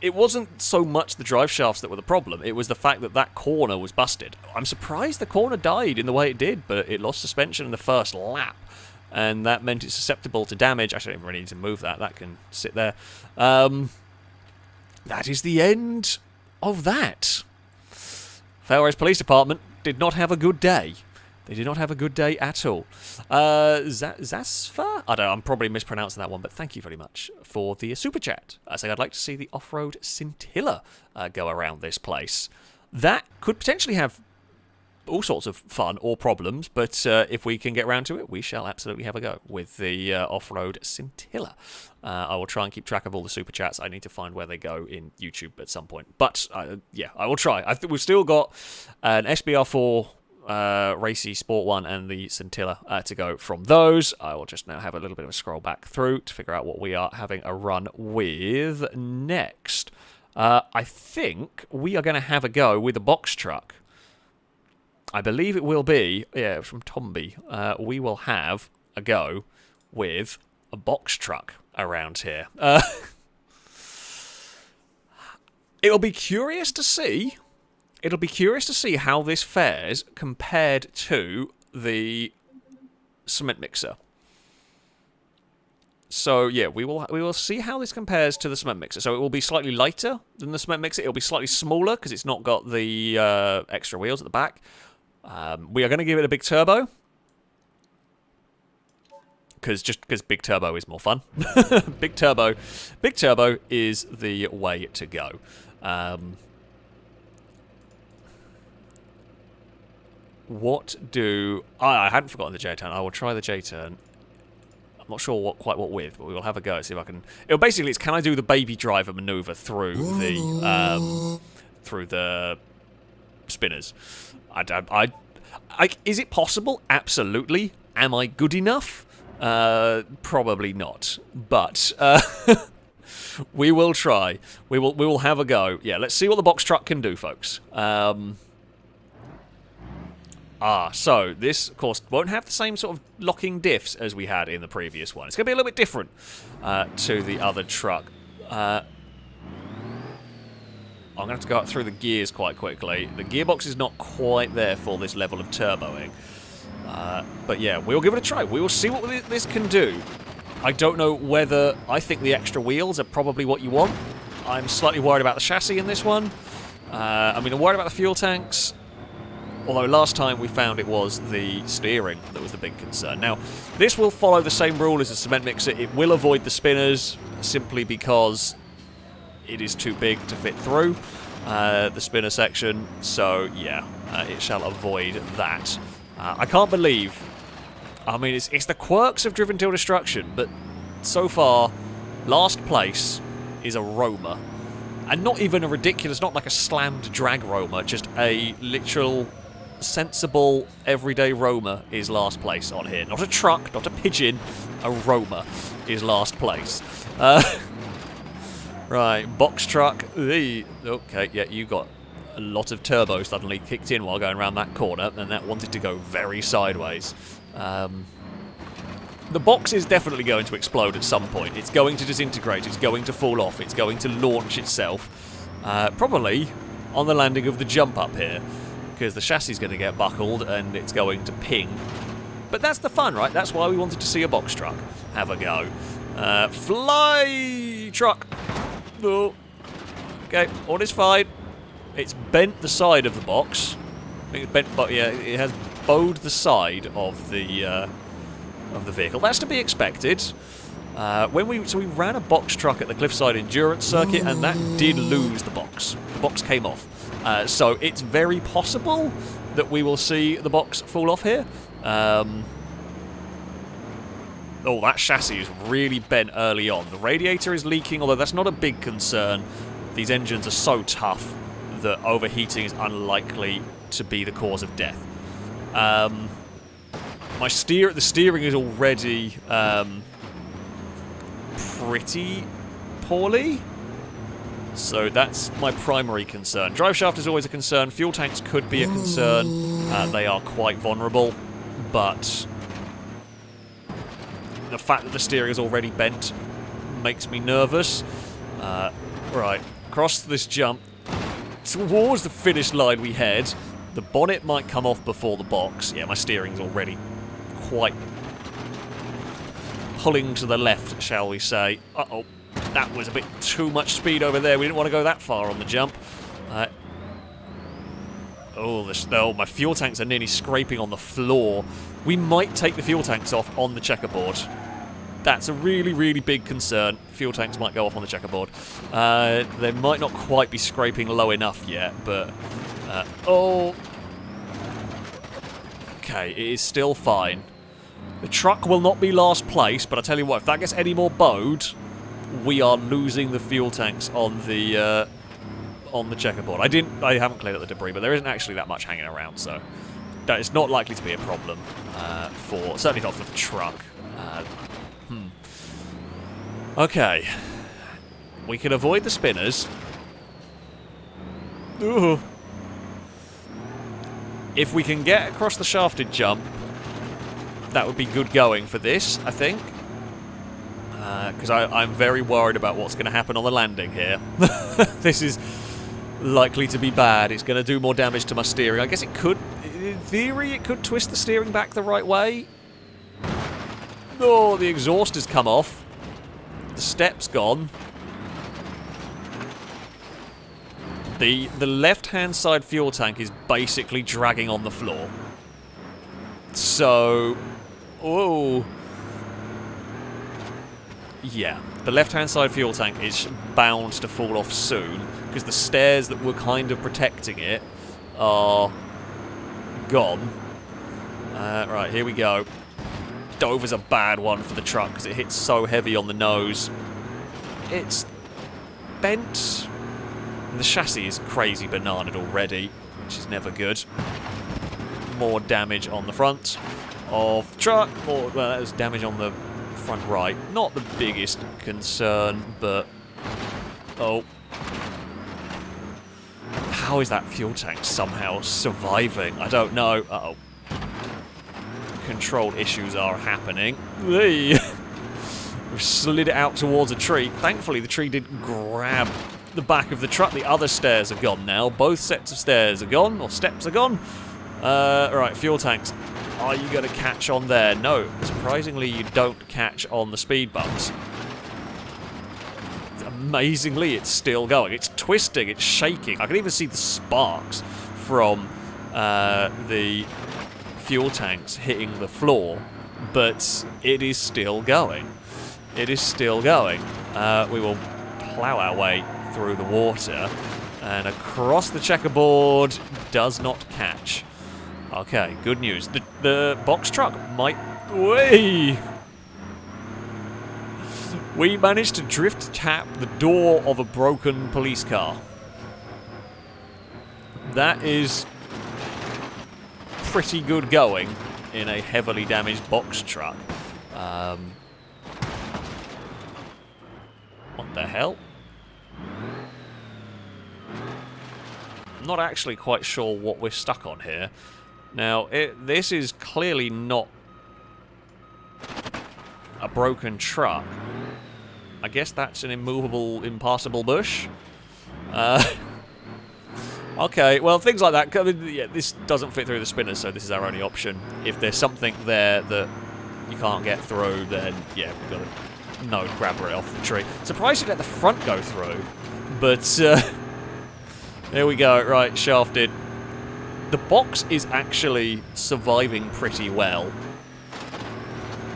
It wasn't so much the drive shafts that were the problem. It was the fact that that corner was busted. I'm surprised the corner died in the way it did, but it lost suspension in the first lap. And that meant it's susceptible to damage. Actually, I don't really need to move that. That can sit there. That is the end of that. FailRace Police Department did not have a good day. They did not have a good day at all. Zasfa? I don't know, I'm probably mispronouncing that one, but thank you very much for the super chat. Saying I'd like to see the off-road scintilla go around this place. That could potentially have all sorts of fun or problems, but if we can get round to it, we shall absolutely have a go with the off-road scintilla. I will try and keep track of all the super chats. I need to find where they go in YouTube at some point. But, yeah, I will try. I think we've still got an SBR4 Racy Sport 1 and the Scintilla to go from those. I will just now have a little bit of a scroll back through to figure out what we are having a run with next. I think we are going to have a go with a box truck. I believe it will be, yeah, from Tomby. We will have a go with a box truck around here. It'll be curious to see. It'll be curious to see how this fares compared to the cement mixer. So yeah, we will see how this compares to the cement mixer. So it will be slightly lighter than the cement mixer. It'll be slightly smaller because it's not got the extra wheels at the back. We are going to give it a big turbo. Because big turbo is more fun. Big turbo is the way to go. What do... I hadn't forgotten the J-turn. I will try the J-turn. I'm not sure quite what with, but we will have a go. See if I can... Basically, it's can I do the baby driver maneuver through the spinners. Is it possible? Absolutely. Am I good enough? Probably not. But we will try. We will have a go. Yeah, let's see what the box truck can do, folks. So this, of course, won't have the same sort of locking diffs as we had in the previous one. It's going to be a little bit different to the other truck. I'm going to have to go up through the gears quite quickly. The gearbox is not quite there for this level of turboing. But yeah, we'll give it a try. We will see what this can do. I don't know whether... I think the extra wheels are probably what you want. I'm slightly worried about the chassis in this one. I'm worried about the fuel tanks. Although last time we found it was the steering that was the big concern. Now, this will follow the same rule as the cement mixer. It will avoid the spinners simply because it is too big to fit through the spinner section. So, yeah, it shall avoid that. I can't believe... it's the quirks of Driven Till Destruction, but so far, last place is a Roma. And not even a ridiculous, not like a slammed drag Roma, just a literal... sensible, everyday Roma is last place on here. Not a truck, not a Pigeon, a Roma is last place. Right, box truck. Okay, yeah, you got a lot of turbo suddenly kicked in while going around that corner, and that wanted to go very sideways. The box is definitely going to explode at some point. It's going to disintegrate, it's going to fall off, it's going to launch itself. Probably on the landing of the jump up here. Because the chassis is going to get buckled and it's going to ping. But that's the fun, right? That's why we wanted to see a box truck. Have a go. Fly truck. Oh. Okay, all is fine. It's bent the side of the box. I think it's bent, but yeah, it has bowed the side of the vehicle. That's to be expected. We ran a box truck at the Cliffside Endurance Circuit, and that did lose the box. The box came off. So it's very possible that we will see the box fall off here. Oh, that chassis is really bent early on. The radiator is leaking, although that's not a big concern. These engines are so tough that overheating is unlikely to be the cause of death. The steering is already pretty poorly. So that's my primary concern. Drive shaft is always a concern. Fuel tanks could be a concern. They are quite vulnerable. but the fact that the steering is already bent makes me nervous. Right, across this jump towards the finish line we head. The bonnet might come off before the box. Yeah, my steering's already quite pulling to the left, shall we say. Uh-oh, that was a bit too much speed over there. We didn't want to go that far on the jump. Oh, my fuel tanks are nearly scraping on the floor. We might take the fuel tanks off on the checkerboard. That's a really, really big concern. Fuel tanks might go off on the checkerboard. They might not quite be scraping low enough yet, but... oh... Okay, it is still fine. The truck will not be last place, but I tell you what, if that gets any more bowed, we are losing the fuel tanks on the checkerboard. I haven't cleared up the debris, but there isn't actually that much hanging around, so it's not likely to be a problem certainly not for the truck. Okay, we can avoid the spinners. Ooh. If we can get across the shafted jump, that would be good going for this, I think. Because I'm very worried about what's going to happen on the landing here. This is likely to be bad. It's going to do more damage to my steering. I guess it could, in theory, it could twist the steering back the right way. Oh, the exhaust has come off. The step's gone. The left-hand side fuel tank is basically dragging on the floor. So... oh... yeah, the left-hand side fuel tank is bound to fall off soon, because the stairs that were kind of protecting it are gone. Right, here we go. Dover's a bad one for the truck, because it hits so heavy on the nose. It's bent. And the chassis is crazy bananaed already, which is never good. More damage on the front of the truck. Well, that was damage on the front right. Not the biggest concern, but... oh. How is that fuel tank somehow surviving? I don't know. Uh-oh. Control issues are happening. We've slid it out towards a tree. Thankfully, the tree didn't grab the back of the truck. The other stairs are gone now. Both sets of stairs are gone, or steps are gone. Right, fuel tanks. Are you going to catch on there? No. Surprisingly, you don't catch on the speed bumps. Amazingly, it's still going. It's twisting, it's shaking. I can even see the sparks from the fuel tanks hitting the floor, but it is still going. It is still going. We will plough our way through the water and across the checkerboard. Does not catch. Okay, good news. The box truck might... we managed to drift tap the door of a broken police car. That is pretty good going in a heavily damaged box truck. What the hell? I'm not actually quite sure what we're stuck on here. Now, this is clearly not a broken truck. I guess that's an immovable, impassable bush. Okay, well, things like that. I mean, yeah, this doesn't fit through the spinners, so this is our only option. If there's something there that you can't get through, then, yeah, we've got to node grabber it off the tree. Surprised you let the front go through, but there we go. Right, shafted. The box is actually surviving pretty well.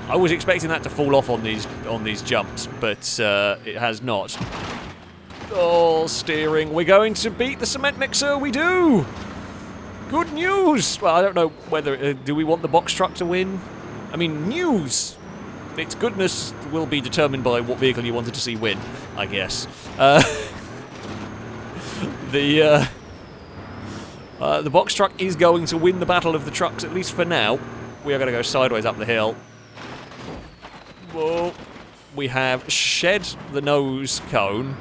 I was expecting that to fall off on these jumps, but it has not. Oh, steering. We're going to beat the cement mixer. We do! Good news! Well, I don't know whether... do we want the box truck to win? I mean, news! Its goodness will be determined by what vehicle you wanted to see win, I guess. The box truck is going to win the battle of the trucks, at least for now. We are going to go sideways up the hill. Whoa. We have shed the nose cone.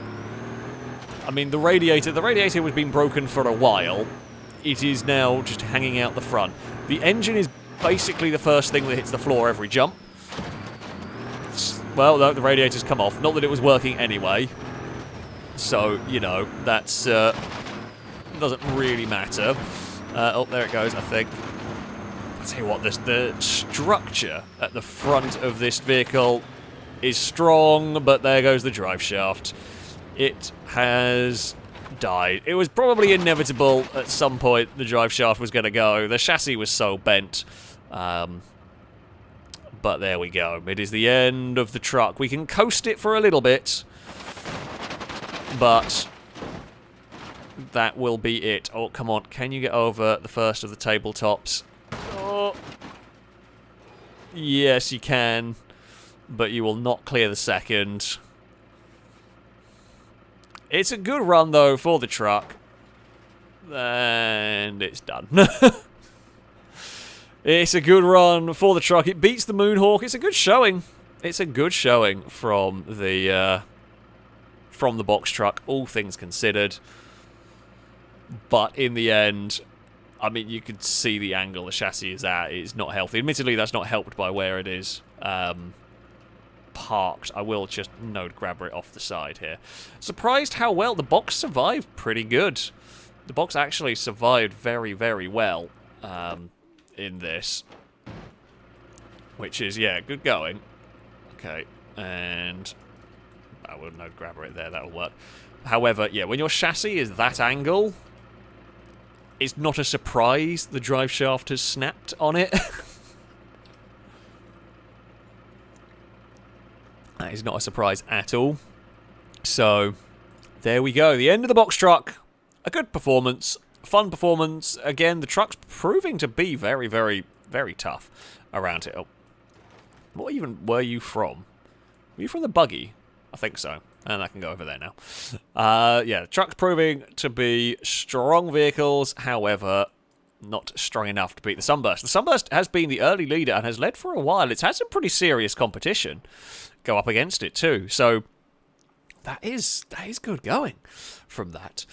I mean, the radiator has been broken for a while. It is now just hanging out the front. The engine is basically the first thing that hits the floor every jump. Well, the radiator's come off. Not that it was working anyway. So, you know, that's doesn't really matter. Oh, there it goes, I think. I'll tell you what, the structure at the front of this vehicle is strong, but there goes the drive shaft. It has died. It was probably inevitable at some point the drive shaft was going to go. The chassis was so bent. But there we go. It is the end of the truck. We can coast it for a little bit, but that will be it. Oh, come on. Can you get over the first of the tabletops? Oh. Yes, you can, but you will not clear the second. It's a good run, though, for the truck. And it's done. It's a good run for the truck. It beats the Moonhawk. It's a good showing. It's a good showing from the box truck, all things considered. But in the end, I mean, you could see the angle the chassis is at. It's not healthy. Admittedly, that's not helped by where it is parked. I will just node grabber it off the side here. Surprised how well the box survived. Pretty good. The box actually survived very, very well in this, which is, yeah, good going. Okay, and I will node grabber it there. That'll work. However, yeah, when your chassis is that angle, it's not a surprise the drive shaft has snapped on it. That is not a surprise at all. So, there we go. The end of the box truck. A good performance. Fun performance. Again, the truck's proving to be very, very, very tough around here. Oh. What even were you from? Were you from the Buggy? I think so. And I can go over there now. Yeah, the truck's proving to be strong vehicles. However, not strong enough to beat the Sunburst. The Sunburst has been the early leader and has led for a while. It's had some pretty serious competition go up against it too. So that is good going from that.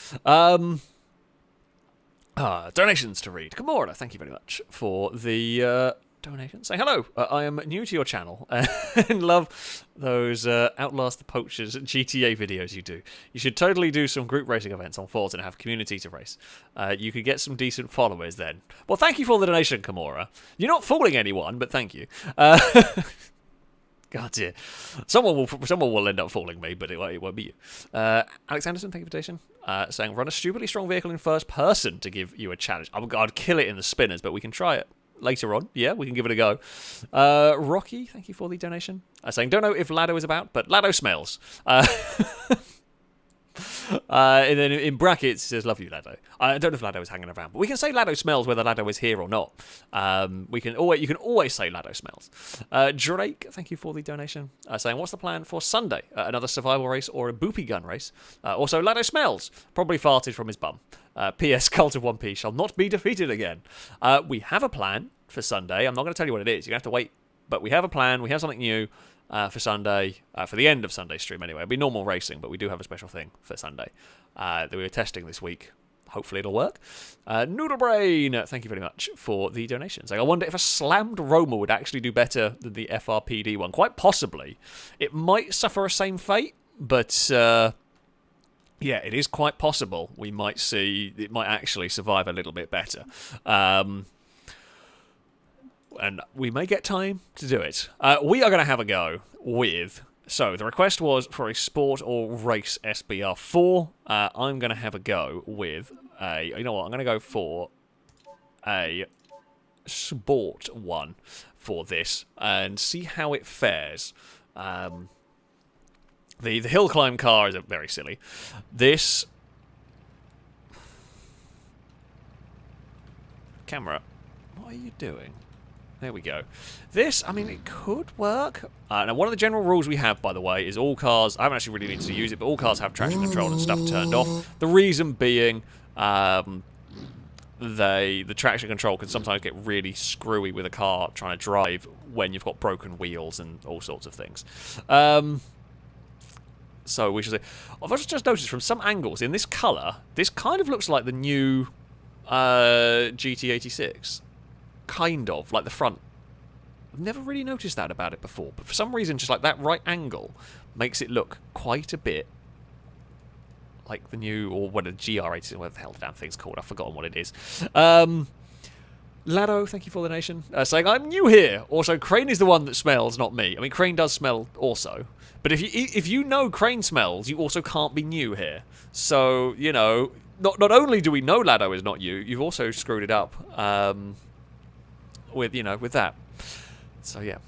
Donations to read. Gamora, thank you very much for the donation. Say hello. I am new to your channel and love those Outlast the Poachers GTA videos you do. You should totally do some group racing events on Forza and have community to race. You could get some decent followers then. Well, thank you for the donation, Gamora. You're not fooling anyone, but thank you. God dear. Someone will end up fooling me, but it won't be you. Alex Anderson, thank you for the donation. Saying, run a stupidly strong vehicle in first person to give you a challenge. I'd kill it in the spinners, but we can try it later on. Yeah, we can give it a go. Rocky, thank you for the donation. Saying, don't know if Lado is about, but Lado smells. And then in brackets, it says, love you, Lado. I don't know if Lado is hanging around, but we can say Lado smells whether Lado is here or not. You can always say Lado smells. Drake, thank you for the donation. Saying, what's the plan for Sunday? Another survival race or a boopy gun race? Also, Lado smells. Probably farted from his bum. P.S. Cult of 1P shall not be defeated again. We have a plan for Sunday. I'm not going to tell you what it is. You're going to have to wait. But we have a plan. We have something new. For Sunday, for the end of Sunday stream anyway. It'll be normal racing, but we do have a special thing for Sunday that we were testing this week. Hopefully it'll work. Noodlebrain, thank you very much for the donations. I wonder if a slammed Roma would actually do better than the FRPD one. Quite possibly. It might suffer a same fate, but yeah, it is quite possible. We might see it might actually survive a little bit better. And we may get time to do it. We are going to have a go with... So, the request was for a Sport or Race SBR4. I'm going to have a go with a... You know what? I'm going to go for a Sport one for this and see how it fares. The hill climb car is very silly. This... Camera, what are you doing? There we go. This, I mean, it could work. Now, one of the general rules we have, by the way, is all cars... I haven't actually really needed to use it, but all cars have traction control and stuff turned off. The reason being, the traction control can sometimes get really screwy with a car trying to drive when you've got broken wheels and all sorts of things. So we should say... I've just noticed from some angles, in this colour, this kind of looks like the new GT86. kind of, like the front. I've never really noticed that about it before, but for some reason, just like that right angle makes it look quite a bit like the new, or what a GR8 is, whatever the hell the damn thing's called. I've forgotten what it is. Lado, thank you for the nation, saying, I'm new here. Also, Crane is the one that smells, not me. I mean, Crane does smell also. But if you know Crane smells, you also can't be new here. So, you know, not only do we know Lado is not you, you've also screwed it up with that. So, yeah.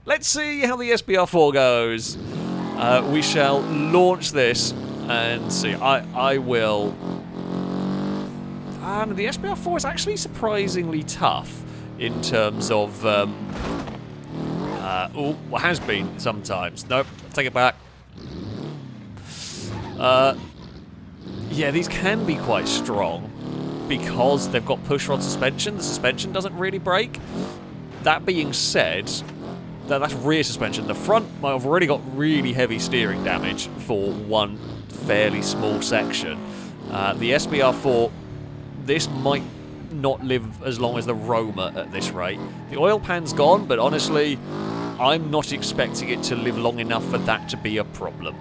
Let's see how the SBR4 goes. We shall launch this and see. I will... the SBR4 is actually surprisingly tough in terms of... has been sometimes. Nope, take it back. Yeah, these can be quite strong because they've got push-rod suspension. The suspension doesn't really break. That being said, that's rear suspension. The front might have already got really heavy steering damage for one fairly small section. The SBR4, this might not live as long as the Roma at this rate. The oil pan's gone, but honestly, I'm not expecting it to live long enough for that to be a problem.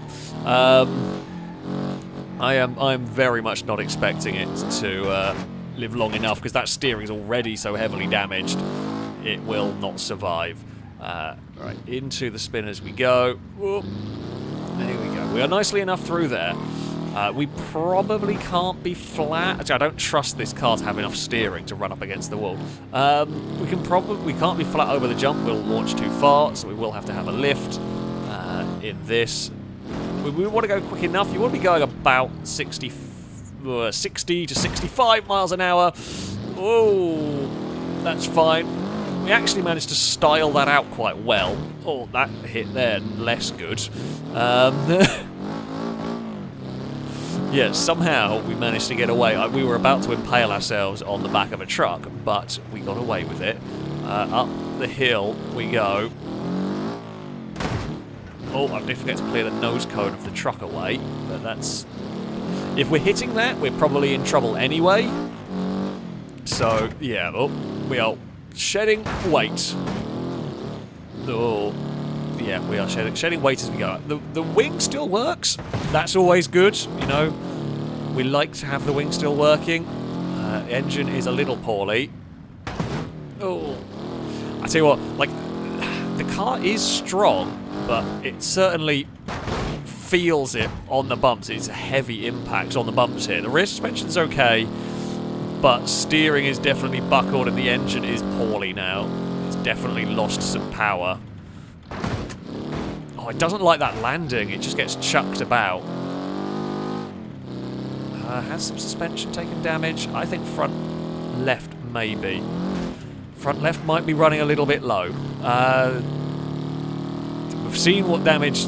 I'm very much not expecting it to live long enough because that steering is already so heavily damaged. It will not survive. Right, into the spin as we go. Whoop. There we go. We are nicely enough through there. We probably can't be flat. Actually, I don't trust this car to have enough steering to run up against the wall. We can't be flat over the jump. We'll launch too far, so we will have to have a lift in this. We want to go quick enough. You want to be going about 60 to 65 miles an hour. Oh, that's fine. We actually managed to style that out quite well. Oh, that hit there, less good. Yeah, somehow we managed to get away. We were about to impale ourselves on the back of a truck, but we got away with it. Up the hill we go. Oh, I did forget to clear the nose cone of the truck away, but that's... If we're hitting that, we're probably in trouble anyway. So, yeah, we are shedding weight. Oh, yeah, we are shedding weight as we go. The wing still works. That's always good, you know. We like to have the wing still working. The engine is a little poorly. Oh, I tell you what, like, the car is strong, but it certainly feels it on the bumps. It's a heavy impact on the bumps here. The rear suspension's okay, but steering is definitely buckled and the engine is poorly now. It's definitely lost some power. Oh, it doesn't like that landing. It just gets chucked about. Has some suspension taken damage? I think front left maybe. Front left might be running a little bit low. We've seen what damage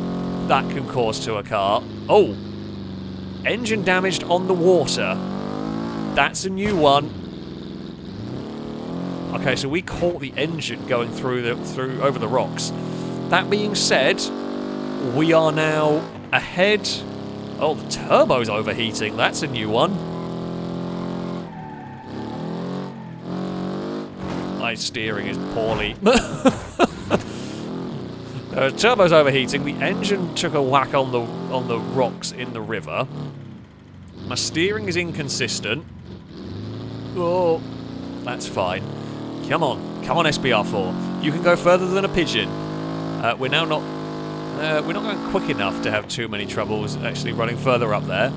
that can cause to a car. Oh! Engine damaged on the water. That's a new one. Okay, so we caught the engine going through over the rocks. That being said, we are now ahead. Oh, the turbo's overheating. That's a new one. My steering is poorly. The turbo's overheating. The engine took a whack on the rocks in the river. My steering is inconsistent. Oh, that's fine. Come on, SBR4. You can go further than a Pigeon. We're now not. We're not going quick enough to have too many troubles actually running further up there.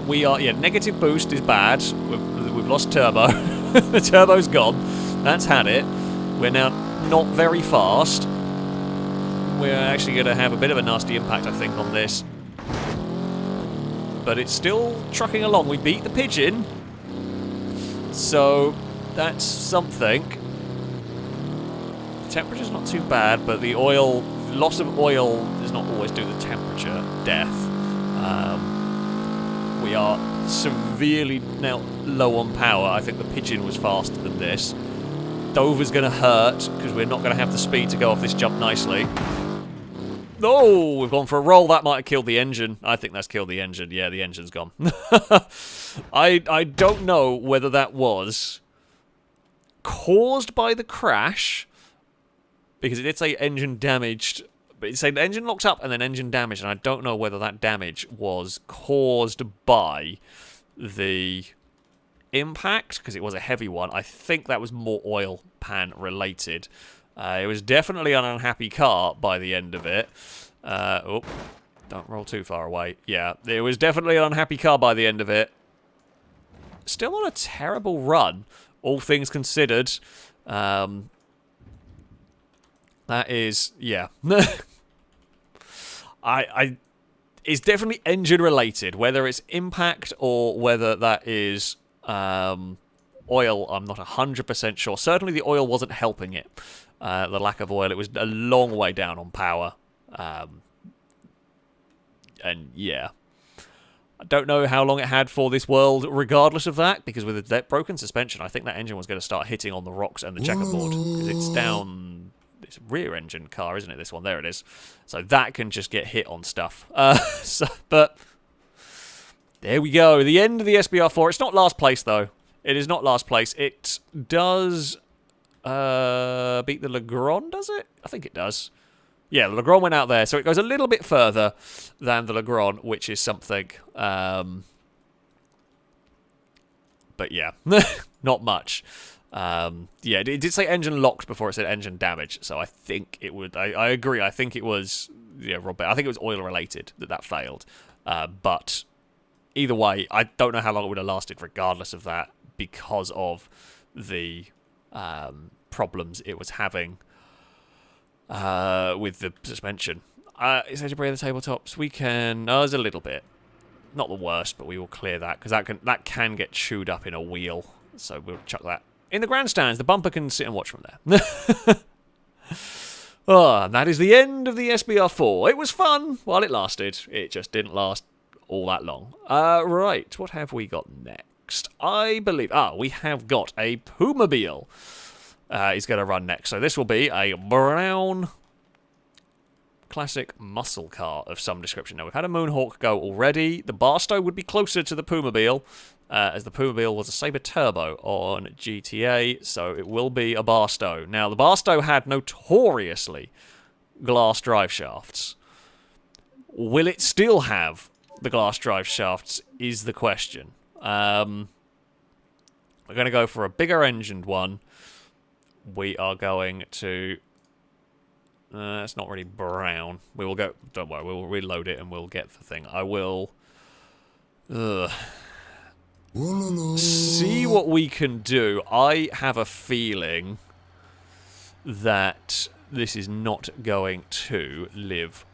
We are, yeah, negative boost is bad. We've lost turbo. The turbo's gone. That's had it. We're now not very fast. We're actually going to have a bit of a nasty impact, I think, on this. But it's still trucking along. We beat the Pigeon. So, that's something. The temperature's not too bad, but the oil... Loss of oil does not always do the temperature death. We are severely now low on power. I think the Pigeon was faster than this. Dover's going to hurt because we're not going to have the speed to go off this jump nicely. Oh, we've gone for a roll. That might have killed the engine. I think that's killed the engine. Yeah, the engine's gone. I don't know whether that was caused by the crash, because it did say engine damaged, but it said engine locked up and then engine damaged, and I don't know whether that damage was caused by the impact, because it was a heavy one. I think that was more oil pan related. It was definitely an unhappy car by the end of it. Oh, don't roll too far away. Yeah, it was definitely an unhappy car by the end of it. Still on a terrible run, all things considered. That is, yeah. It's definitely engine related, whether it's impact or whether that is oil. I'm not 100% sure. Certainly the oil wasn't helping it. The lack of oil, it was a long way down on power. And yeah, I don't know how long it had for this world regardless of that, because with a broken suspension, I think that engine was going to start hitting on the rocks and the checkerboard, because it's down. It's a rear engine car, isn't it, this one? There it is. So that can just get hit on stuff. But there we go. The end of the SBR4. It's not last place, though. It is not last place. It does beat the Legrand, does it? I think it does. Yeah, the Legrand went out there, so it goes a little bit further than the Legrand, which is something. But yeah, not much. Yeah, it did say engine locked before it said engine damaged, so I think it would. I agree. I think it was. Yeah, Rob. I think it was oil related that failed. But either way, I don't know how long it would have lasted, regardless of that, because of the problems it was having. With the suspension. Is there debris on the tabletops? We can... there's a little bit. Not the worst, but we will clear that, because that can get chewed up in a wheel. So we'll chuck that in the grandstands. The bumper can sit and watch from there. And that is the end of the SBR4. It was fun while it lasted. It just didn't last all that long. Right, what have we got next? I believe... we have got a Pumobile. He's going to run next. So this will be a brown classic muscle car of some description. Now, we've had a Moonhawk go already. The Barstow would be closer to the Pumobile, as the Pumobile was a Sabre Turbo on GTA, so it will be a Barstow. Now, the Barstow had notoriously glass drive shafts. Will it still have the glass drive shafts is the question. We're going to go for a bigger engined one. We are going to... it's not really brown. We will go... Don't worry, we'll reload it and we'll get the thing. I will... see what we can do. I have a feeling that this is not going to live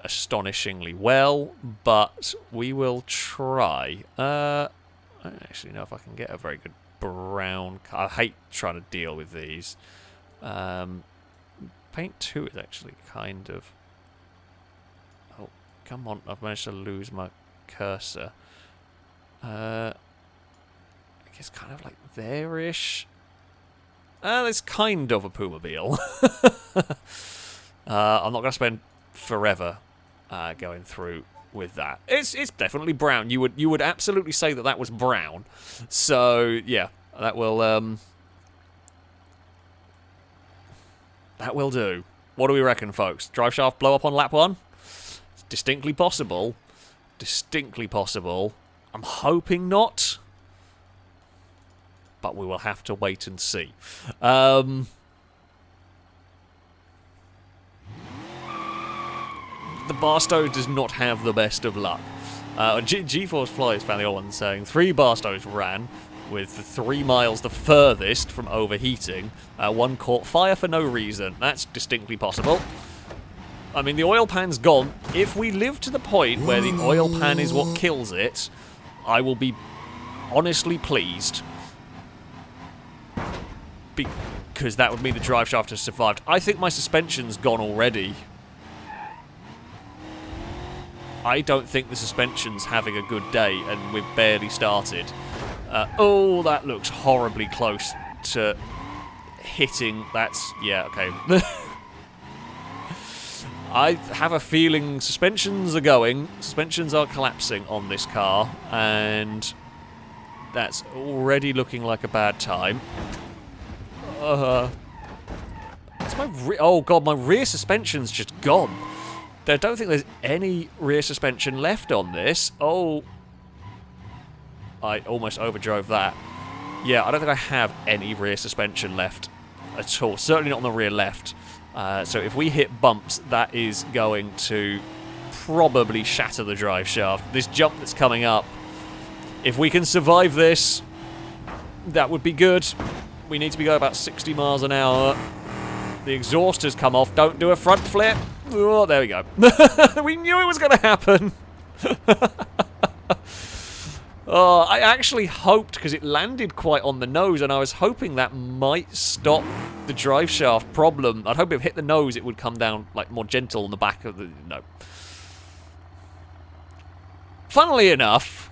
astonishingly well, but we will try. I don't actually know if I can get a very good brown... I hate trying to deal with these. Paint 2 is actually kind of... Oh, come on. I've managed to lose my cursor. I guess kind of like there-ish. It's kind of a Pumobile. I'm not going to spend forever going through with that. It's definitely brown. You would absolutely say that was brown. So yeah, that will do. What do we reckon, folks? Drive shaft blow up on lap 1? It's distinctly possible. Distinctly possible. I'm hoping not, but we will have to wait and see. The Barstow does not have the best of luck. GeForce Flies found the old one saying 3 Barstows ran with the 3 miles the furthest from overheating. 1 caught fire for no reason. That's distinctly possible. I mean, the oil pan's gone. If we live to the point where the oil pan is what kills it, I will be honestly pleased. Because that would mean the drive shaft has survived. I think my suspension's gone already. I don't think the suspension's having a good day, and we've barely started. Oh, that looks horribly close to hitting. That's... yeah, okay. I have a feeling suspensions are going. Suspensions are collapsing on this car, and that's already looking like a bad time. It's my oh god, my rear suspension's just gone. I don't think there's any rear suspension left on this. Oh, I almost overdrove that. Yeah, I don't think I have any rear suspension left at all. Certainly not on the rear left. So if we hit bumps, that is going to probably shatter the drive shaft. This jump that's coming up, if we can survive this, that would be good. We need to be going about 60 miles an hour. The exhaust has come off. Don't do a front flip. Oh, there we go. We knew it was going to happen. Oh, I actually hoped, because it landed quite on the nose, and I was hoping that might stop the drive shaft problem. I'd hope if it hit the nose, it would come down like more gentle on the back of the... No. Funnily enough,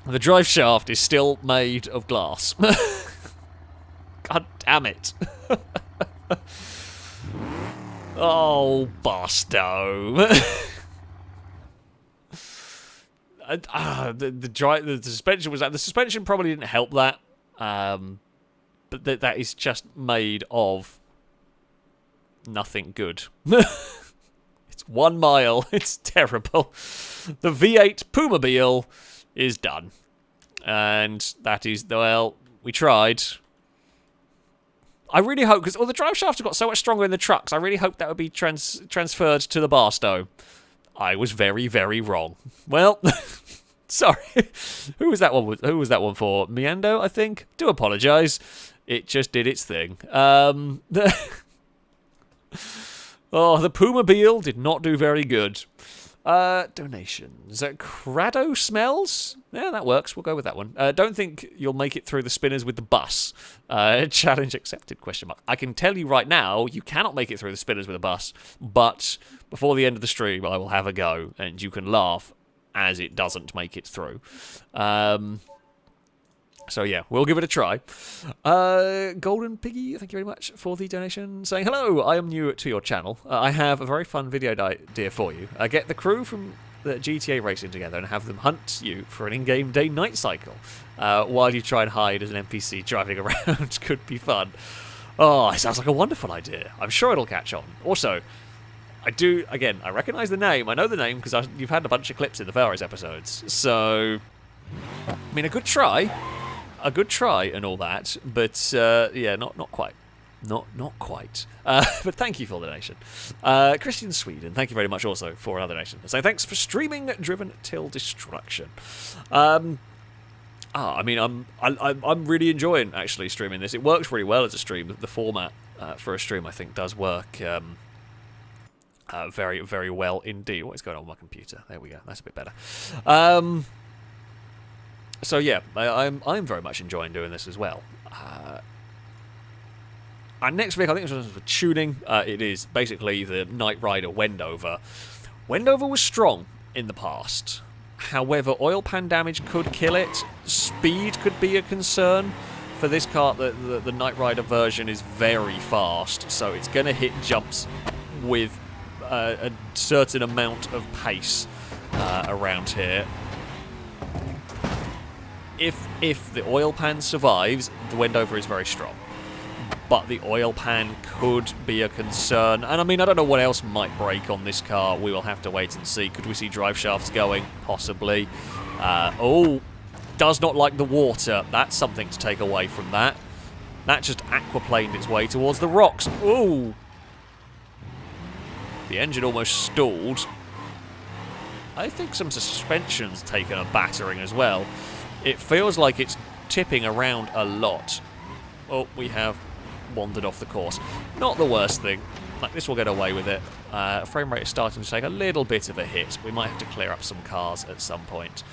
the drive shaft is still made of glass. God damn it. Oh, Barstow. The suspension was that. The suspension probably didn't help that. But that is just made of nothing good. It's 1 mile. It's terrible. The V8 Pumobile is done. And that is, well, we tried. I really hope, because the drive shafts have got so much stronger in the trucks, I really hope that would be transferred to the Barstow. I was very, very wrong. Well, sorry. Who was that one? Who was that one for? Miando, I think. Do apologise. It just did its thing. Oh, the Pumobile did not do very good. Donations. Crado Smells? Yeah, that works. We'll go with that one. Don't think you'll make it through the spinners with the bus. Challenge accepted, question mark. I can tell you right now, you cannot make it through the spinners with a bus, but before the end of the stream, I will have a go, and you can laugh as it doesn't make it through. So yeah, we'll give it a try. Golden Piggy, thank you very much for the donation, saying, hello, I am new to your channel. I have a very fun video idea for you. Get the crew from the GTA racing together and have them hunt you for an in-game day-night cycle while you try and hide as an NPC driving around. Could be fun. Oh, it sounds like a wonderful idea. I'm sure it'll catch on. Also, I recognise the name. I know the name because you've had a bunch of clips in the FailRace episodes. So, I mean, a good try and all that, but yeah, not quite. Not quite. But thank you for the donation. Christian Sweden, thank you very much also for another donation. So thanks for streaming Driven Till Destruction. I mean, I'm really enjoying actually streaming this. It works really well as a stream. The format for a stream, I think, does work very, very well indeed. What is going on with my computer? There we go. That's a bit better. So yeah, I'm very much enjoying doing this as well. Our next vehicle, I think, is for tuning. It is basically the Knight Rider Wendover. Wendover was strong in the past. However, oil pan damage could kill it. Speed could be a concern. For this car, the Knight Rider version is very fast, so it's going to hit jumps with a certain amount of pace around here. If the oil pan survives, the Wendover is very strong. But the oil pan could be a concern. And I mean, I don't know what else might break on this car. We will have to wait and see. Could we see drive shafts going? Possibly. Oh, does not like the water. That's something to take away from that. That just aquaplaned its way towards the rocks. Ooh. The engine almost stalled. I think some suspension's taken a battering as well. It feels like it's tipping around a lot. Oh, we have wandered off the course. Not the worst thing. Like, this will get away with it. Frame rate is starting to take a little bit of a hit. We might have to clear up some cars at some point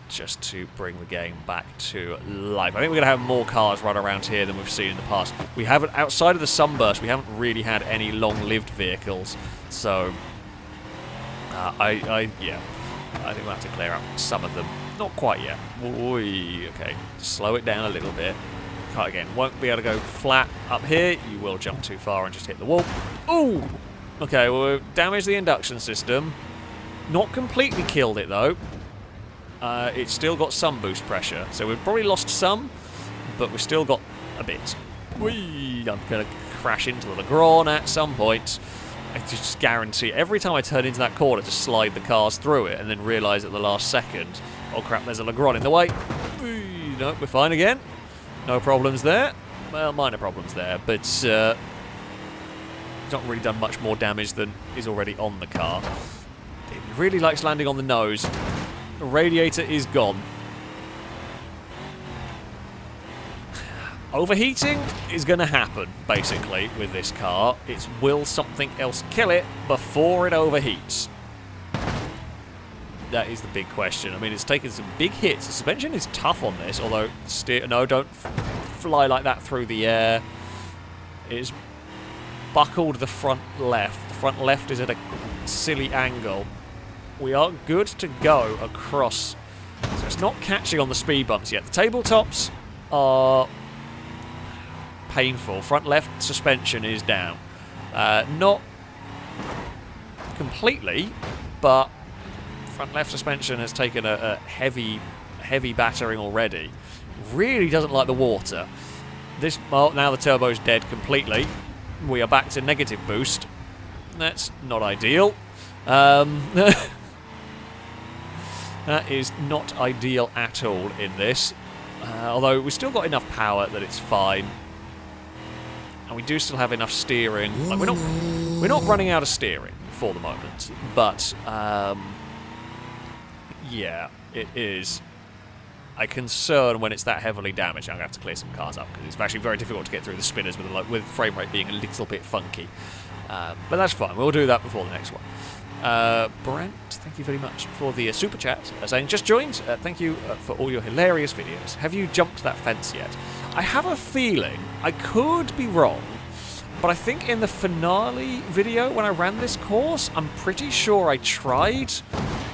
just to bring the game back to life. I think we're going to have more cars run around here than we've seen in the past. We haven't, outside of the Sunburst, we haven't really had any long-lived vehicles. So, yeah, I think we'll have to clear up some of them. Not quite yet. Oy, okay, slow it down a little bit. Again, won't be able to go flat up here. You will jump too far and just hit the wall. Ooh! Okay, well, we've damaged the induction system. Not completely killed it, though. It's still got some boost pressure. So we've probably lost some, but we've still got a bit. Whee! I'm going to crash into the Legrand at some point. I just guarantee every time I turn into that corner to slide the cars through it and then realise at the last second, oh crap, there's a Legrand in the way. Whee! No, we're fine again. No problems there. Well, minor problems there, but it's not really done much more damage than is already on the car. It really likes landing on the nose. The radiator is gone. Overheating is going to happen, basically, with this car. It's will something else kill it before it overheats? That is the big question. I mean, it's taken some big hits. The suspension is tough on this, although no, don't fly like that through the air. It's buckled the front left. The front left is at a silly angle. We are good to go across. So it's not catching on the speed bumps yet. The tabletops are painful. Front left suspension is down. Not completely, but front left suspension has taken a heavy battering already. Really doesn't like the water. Well, now the turbo's dead completely. We are back to negative boost. That's not ideal. That is not ideal at all in this. Although we've still got enough power that it's fine. And we do still have enough steering. Like, we're not running out of steering for the moment, but yeah, it is a concern when it's that heavily damaged. I'm going to have to clear some cars up because it's actually very difficult to get through the spinners with frame rate being a little bit funky. But that's fine. We'll do that before the next one. Brent, thank you very much for the super chat. Saying, just joined. Thank you for all your hilarious videos. Have you jumped that fence yet? I have a feeling, I could be wrong, but I think in the finale video when I ran this course, I'm pretty sure I tried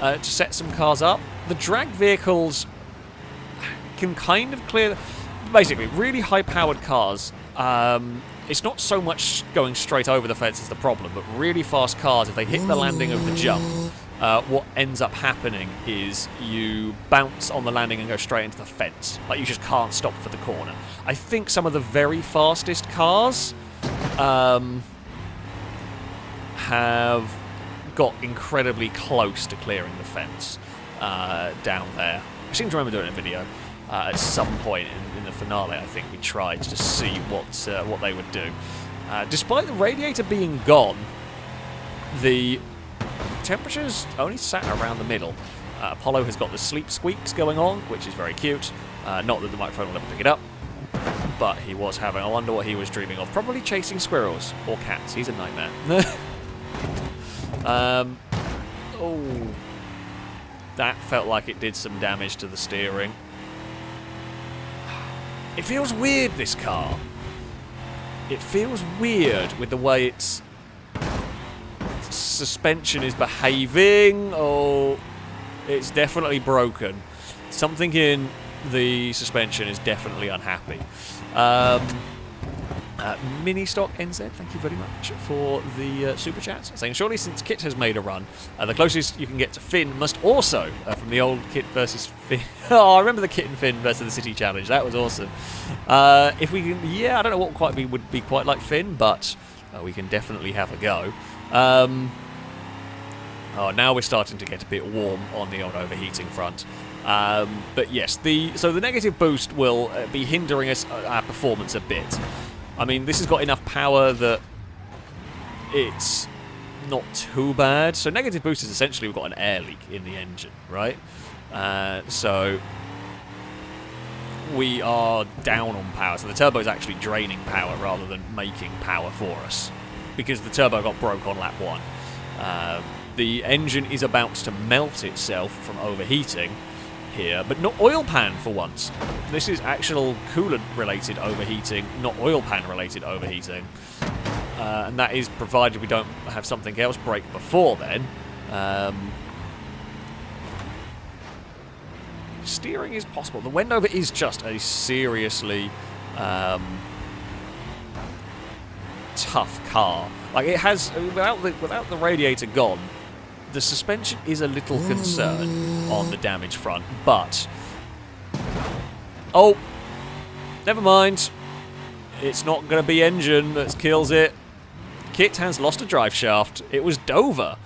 to set some cars up. The drag vehicles can kind of clear... Basically, really high-powered cars, it's not so much going straight over the fence is the problem, but really fast cars, if they hit the landing of the jump, what ends up happening is you bounce on the landing and go straight into the fence. Like, you just can't stop for the corner. I think some of the very fastest cars have got incredibly close to clearing the fence down there. I seem to remember doing a video at some point in the finale. I think we tried to see what they would do. Despite the radiator being gone, the temperatures only sat around the middle. Apollo has got the sleep squeaks going on, which is very cute. Not that the microphone will ever pick it up, but he was having... I wonder what he was dreaming of. Probably chasing squirrels or cats. He's a nightmare. Oh, that felt like it did some damage to the steering. It feels weird, this car. It feels weird with the way its suspension is behaving. Oh, it's definitely broken. Something in the suspension is definitely unhappy. Mini Stock NZ, thank you very much for the super chat. Saying, surely since Kit has made a run, the closest you can get to Finn must also, from the old Kit versus Finn. Oh, I remember the Kit and Finn versus the City Challenge. That was awesome. If we can, yeah, I don't know what would be quite like Finn, but we can definitely have a go. Oh, now we're starting to get a bit warm on the old overheating front. But yes, so the negative boost will be hindering our performance a bit. I mean, this has got enough power that it's not too bad. So negative boost is essentially we've got an air leak in the engine, right? So we are down on power. So the turbo is actually draining power rather than making power for us because the turbo got broke on lap 1. The engine is about to melt itself from overheating here, but not oil pan for once. This is actual coolant-related overheating, not oil pan-related overheating. And that is provided we don't have something else break before then. Steering is possible. The Wendover is just a seriously tough car. Like, it has, without the radiator gone, the suspension is a little concern on the damage front, but... Oh, never mind. It's not going to be engine that kills it. Kit has lost a drive shaft. It was Dover.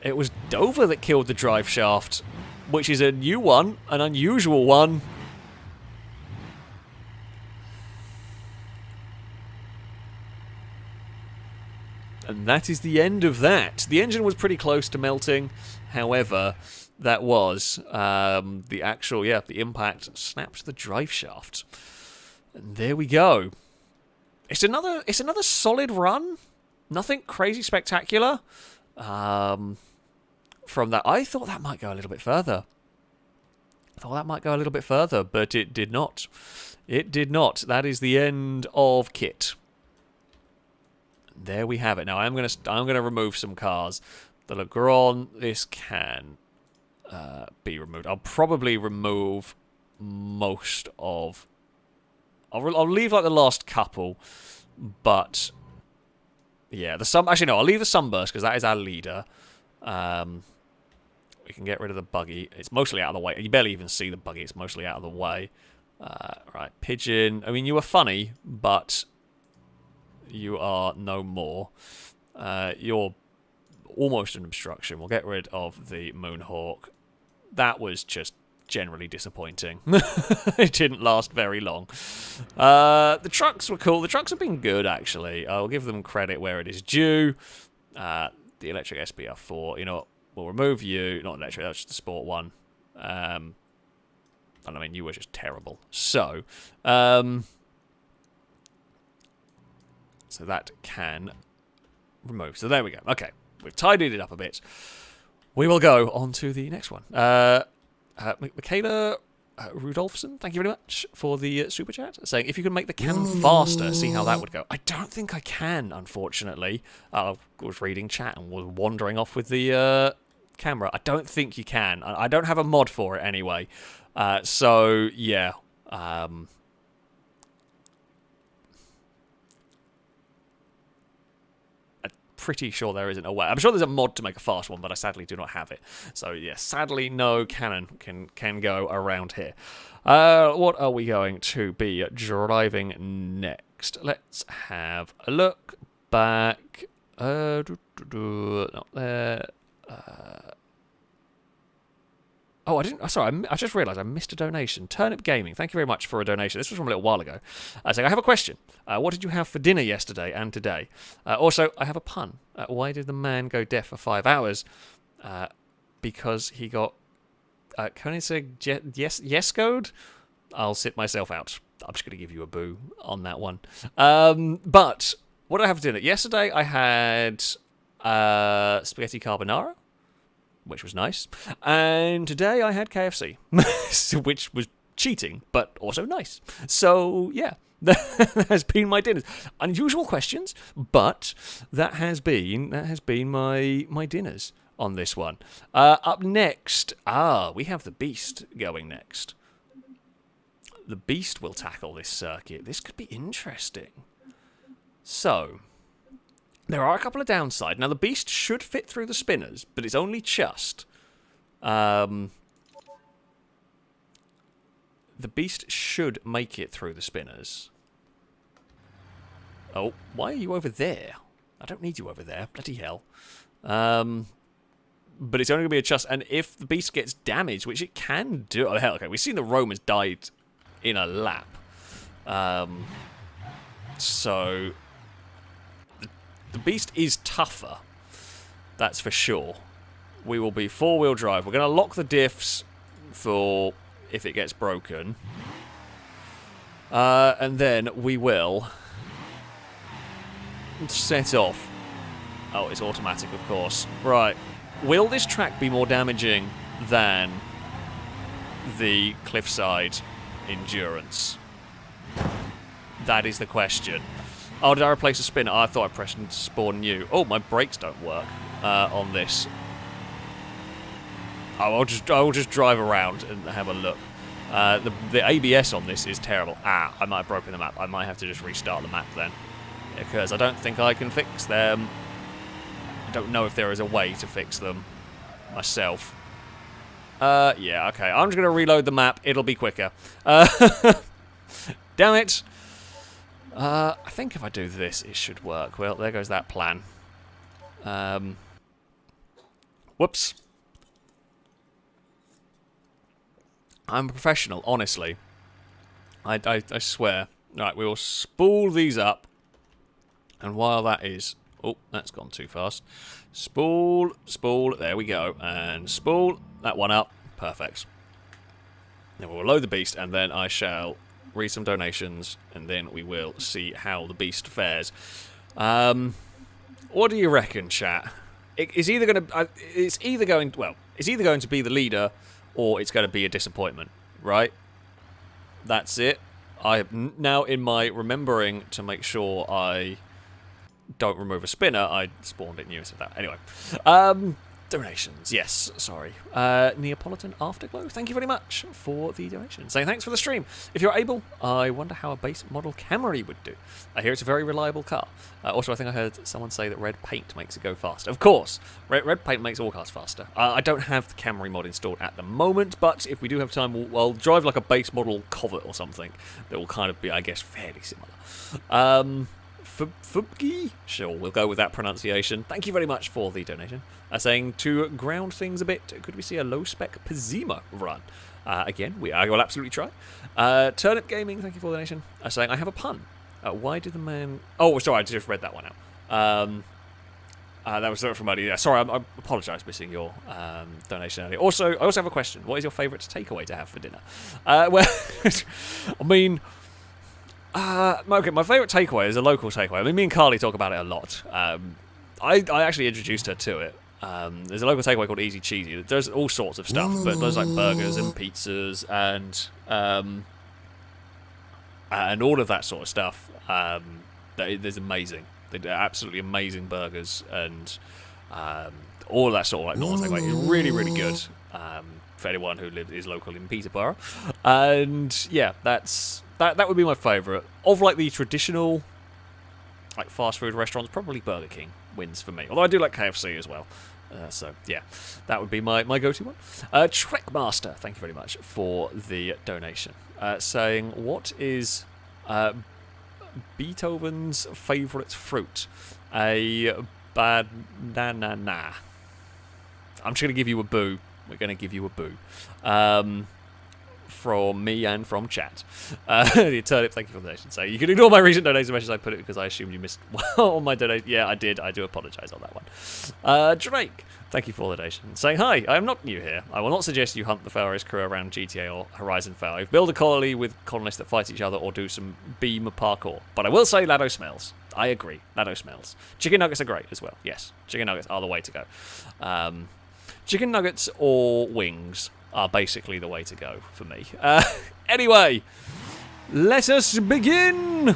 It was Dover that killed the drive shaft, which is a new one, an unusual one. And that is the end of that. The engine was pretty close to melting. However, that was the actual, the impact snapped the drive shaft. And there we go. It's another solid run. Nothing crazy spectacular. From that, I thought that might go a little bit further. But it did not. It did not. That is the end of Kit. There we have it. Now I'm gonna remove some cars. The Legrand, this can be removed. I'll probably remove most of. I'll leave like the last couple, but yeah, I'll leave the Sunburst because that is our leader. We can get rid of the Buggy. It's mostly out of the way. You barely even see the Buggy. It's mostly out of the way. Right, Pigeon. I mean, you were funny, but you are no more. You're almost an obstruction. We'll get rid of the Moonhawk. That was just generally disappointing. It didn't last very long. The trucks were cool. The trucks have been good, actually. I'll give them credit where it is due. The electric SBR4, you know what? We'll remove you. Not electric, that's just the sport one. And I mean, you were just terrible. So that can remove. So there we go. Okay, we've tidied it up a bit. We will go on to the next one. Michaela Rudolphson, thank you very much for the super chat, saying if you can make the cannon faster, see how that would go. I don't think I can, unfortunately. I was reading chat and was wandering off with the camera. I don't think you can. I don't have a mod for it anyway. So yeah. Pretty sure there isn't a way. I'm sure there's a mod to make a fast one, but I sadly do not have it. So yeah, sadly no cannon can go around here. What are we going to be driving next? Let's have a look back. Not there. Oh, I didn't. Sorry, I just realised I missed a donation. Turnip Gaming, thank you very much for a donation. This was from a little while ago. Saying, I have a question. What did you have for dinner yesterday and today? Also, I have a pun. Why did the man go deaf for 5 hours? Because he got Koenigsegg yes code. I'll sit myself out. I'm just going to give you a boo on that one. But what did I have for dinner? Yesterday I had spaghetti carbonara, which was nice. And today I had KFC, which was cheating, but also nice. So, yeah, that has been my dinners. Unusual questions, but that has been my dinners on this one. Up next, we have the Beast going next. The Beast will tackle this circuit. This could be interesting. So, there are a couple of downsides. Now, the Beast should fit through the spinners, but it's only just. The Beast should make it through the spinners. Oh, why are you over there? I don't need you over there. Bloody hell. But it's only going to be a just. And if the Beast gets damaged, which it can do. Oh, hell, okay. We've seen the Roma's died in a lap. So the Beast is tougher. That's for sure. We will be 4-wheel drive. We're going to lock the diffs for if it gets broken. And then we will set off. Oh, it's automatic, of course. Right. Will this track be more damaging than the cliffside endurance? That is the question. Oh, did I replace a spinner? Oh, I thought I pressed spawn new. Oh, my brakes don't work on this. Oh, I'll just drive around and have a look. The ABS on this is terrible. I might have broken the map. I might have to just restart the map then, because I don't think I can fix them. I don't know if there is a way to fix them myself. Yeah, okay. I'm just going to reload the map. It'll be quicker. Damn it. I think if I do this, it should work. Well, there goes that plan. Whoops. I'm a professional, honestly. I swear. Right, we will spool these up. And while that is... Oh, that's gone too fast. Spool, spool, there we go. And spool that one up. Perfect. Then we'll load the beast, and then I shall read some donations, and then we will see how the beast fares. What do you reckon, chat? It's either going to be the leader, or it's going to be a disappointment, right? That's it. I have now, in my remembering to make sure I don't remove a spinner, I spawned it new instead of that. Anyway, donations, yes, sorry. Neapolitan Afterglow, thank you very much for the donation. Saying thanks for the stream. If you're able, I wonder how a base model Camry would do. I hear it's a very reliable car. Also, I think I heard someone say that red paint makes it go faster. Of course, red paint makes all cars faster. I don't have the Camry mod installed at the moment, but if we do have time, I'll drive like a base model Covet or something that will kind of be, I guess, fairly similar. Buggy? Sure, we'll go with that pronunciation. Thank you very much for the donation. Saying to ground things a bit, could we see a low-spec Pizima run? Again, I will absolutely try. Turnip Gaming, thank you for the donation. Saying, I have a pun. Why did the man... Oh, sorry, I just read that one out. That was from earlier. Yeah, sorry, I apologise missing your donation earlier. Also, I also have a question. What is your favourite takeaway to have for dinner? Well, I mean... okay, my favourite takeaway is a local takeaway. I mean, me and Carly talk about it a lot. I actually introduced her to it. There's a local takeaway called Easy Cheesy. There's all sorts of stuff, but there's like burgers and pizzas and all of that sort of stuff. There's amazing. They're absolutely amazing burgers and all of that sort of like normal takeaway. It's really, really good for anyone who is local in Peterborough. And yeah, that would be my favourite. Of like the traditional like fast food restaurants, probably Burger King wins for me. Although I do like KFC as well. So yeah, that would be my go-to one. Trekmaster, thank you very much for the donation. Saying, what is Beethoven's favourite fruit? A banana. I'm just going to give you a boo. We're going to give you a boo. From me and from chat. The Turnip, thank you for the donation. So you can ignore my recent donation messages. I put it because I assumed you missed on my donation. Yeah, I did. I do apologise on that one. Drake, thank you for the donation. Saying, hi, I am not new here. I will not suggest you hunt the FailRace crew around GTA or Horizon Fail. Build a colony with colonists that fight each other or do some beam parkour. But I will say Lado smells. I agree. Lado smells. Chicken nuggets are great as well. Yes, chicken nuggets are the way to go. Chicken nuggets or wings are basically the way to go for me. Anyway, let us begin!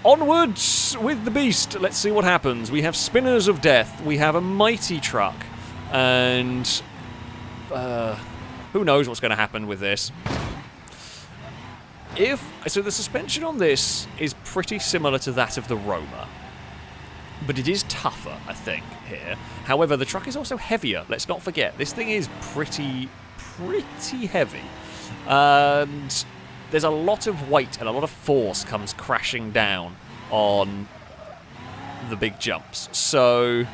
Onwards with the beast. Let's see what happens. We have spinners of death. We have a mighty truck. And who knows what's going to happen with this. So the suspension on this is pretty similar to that of the Roma. But it is tougher, I think, here. However, the truck is also heavier. Let's not forget, this thing is pretty heavy. And there's a lot of weight and a lot of force comes crashing down on the big jumps. So,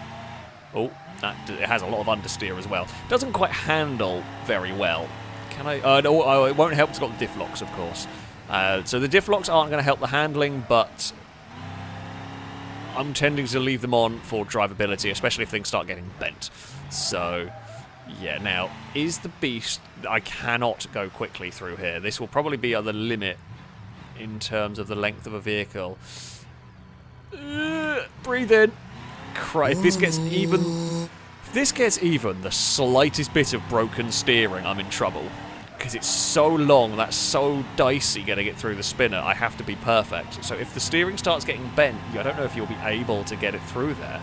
it has a lot of understeer as well. Doesn't quite handle very well. Can I? No, it won't help. It's got the diff locks, of course. So the diff locks aren't going to help the handling, but I'm tending to leave them on for drivability, especially if things start getting bent. So, yeah, now, is the beast... I cannot go quickly through here. This will probably be at the limit in terms of the length of a vehicle. Breathe in. If this gets even the slightest bit of broken steering, I'm in trouble. Because it's so long, that's so dicey getting it through the spinner, I have to be perfect. So if the steering starts getting bent, I don't know if you'll be able to get it through there.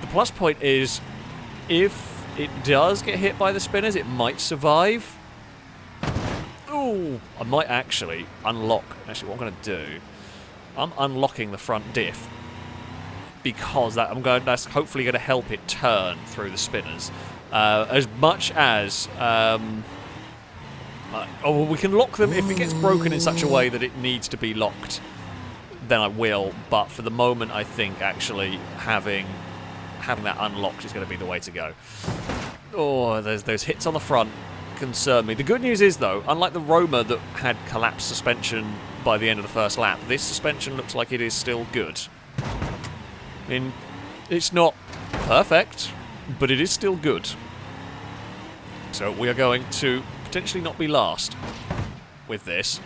The plus point is, if it does get hit by the spinners, it might survive. Ooh, I might actually unlock. Actually, what I'm going to do, I'm unlocking the front diff. Because that's hopefully going to help it turn through the spinners. As much as... Oh, we can lock them if it gets broken in such a way that it needs to be locked. Then I will. But for the moment, I think actually having that unlocked is going to be the way to go. Oh, there's those hits on the front concern me. The good news is though, unlike the Roma that had collapsed suspension by the end of the first lap, this suspension looks like it is still good. I mean, it's not perfect, but it is still good. So we are going to potentially not be last with this.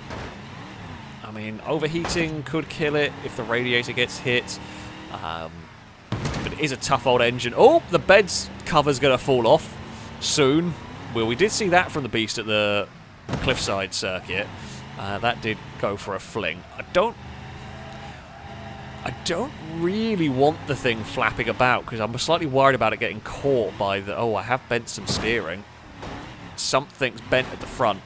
I mean, overheating could kill it if the radiator gets hit. But it is a tough old engine. Oh, the bed's cover's going to fall off soon. Well, we did see that from the Beast at the Cliffside circuit. That did go for a fling. I don't really want the thing flapping about because I'm slightly worried about it getting caught by the... Oh, I have bent some steering. Something's bent at the front.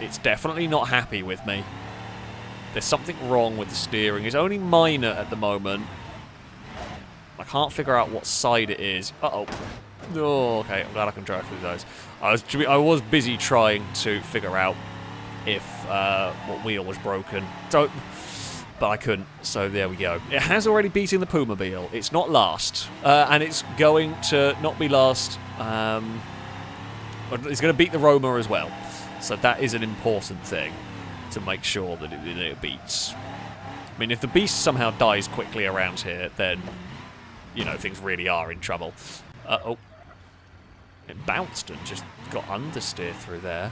It's definitely not happy with me. There's something wrong with the steering. It's only minor at the moment. I can't figure out what side it is. Uh-oh. Oh, okay. I'm glad I can drive through those. I was busy trying to figure out if what wheel was broken. So, but I couldn't. So there we go. It has already beaten the Pumobile. It's not last. And it's going to not be last. It's going to beat the Roma as well. So that is an important thing to make sure that it beats. I mean, if the Beast somehow dies quickly around here, then, you know, things really are in trouble. Oh. It bounced and just got understeer through there.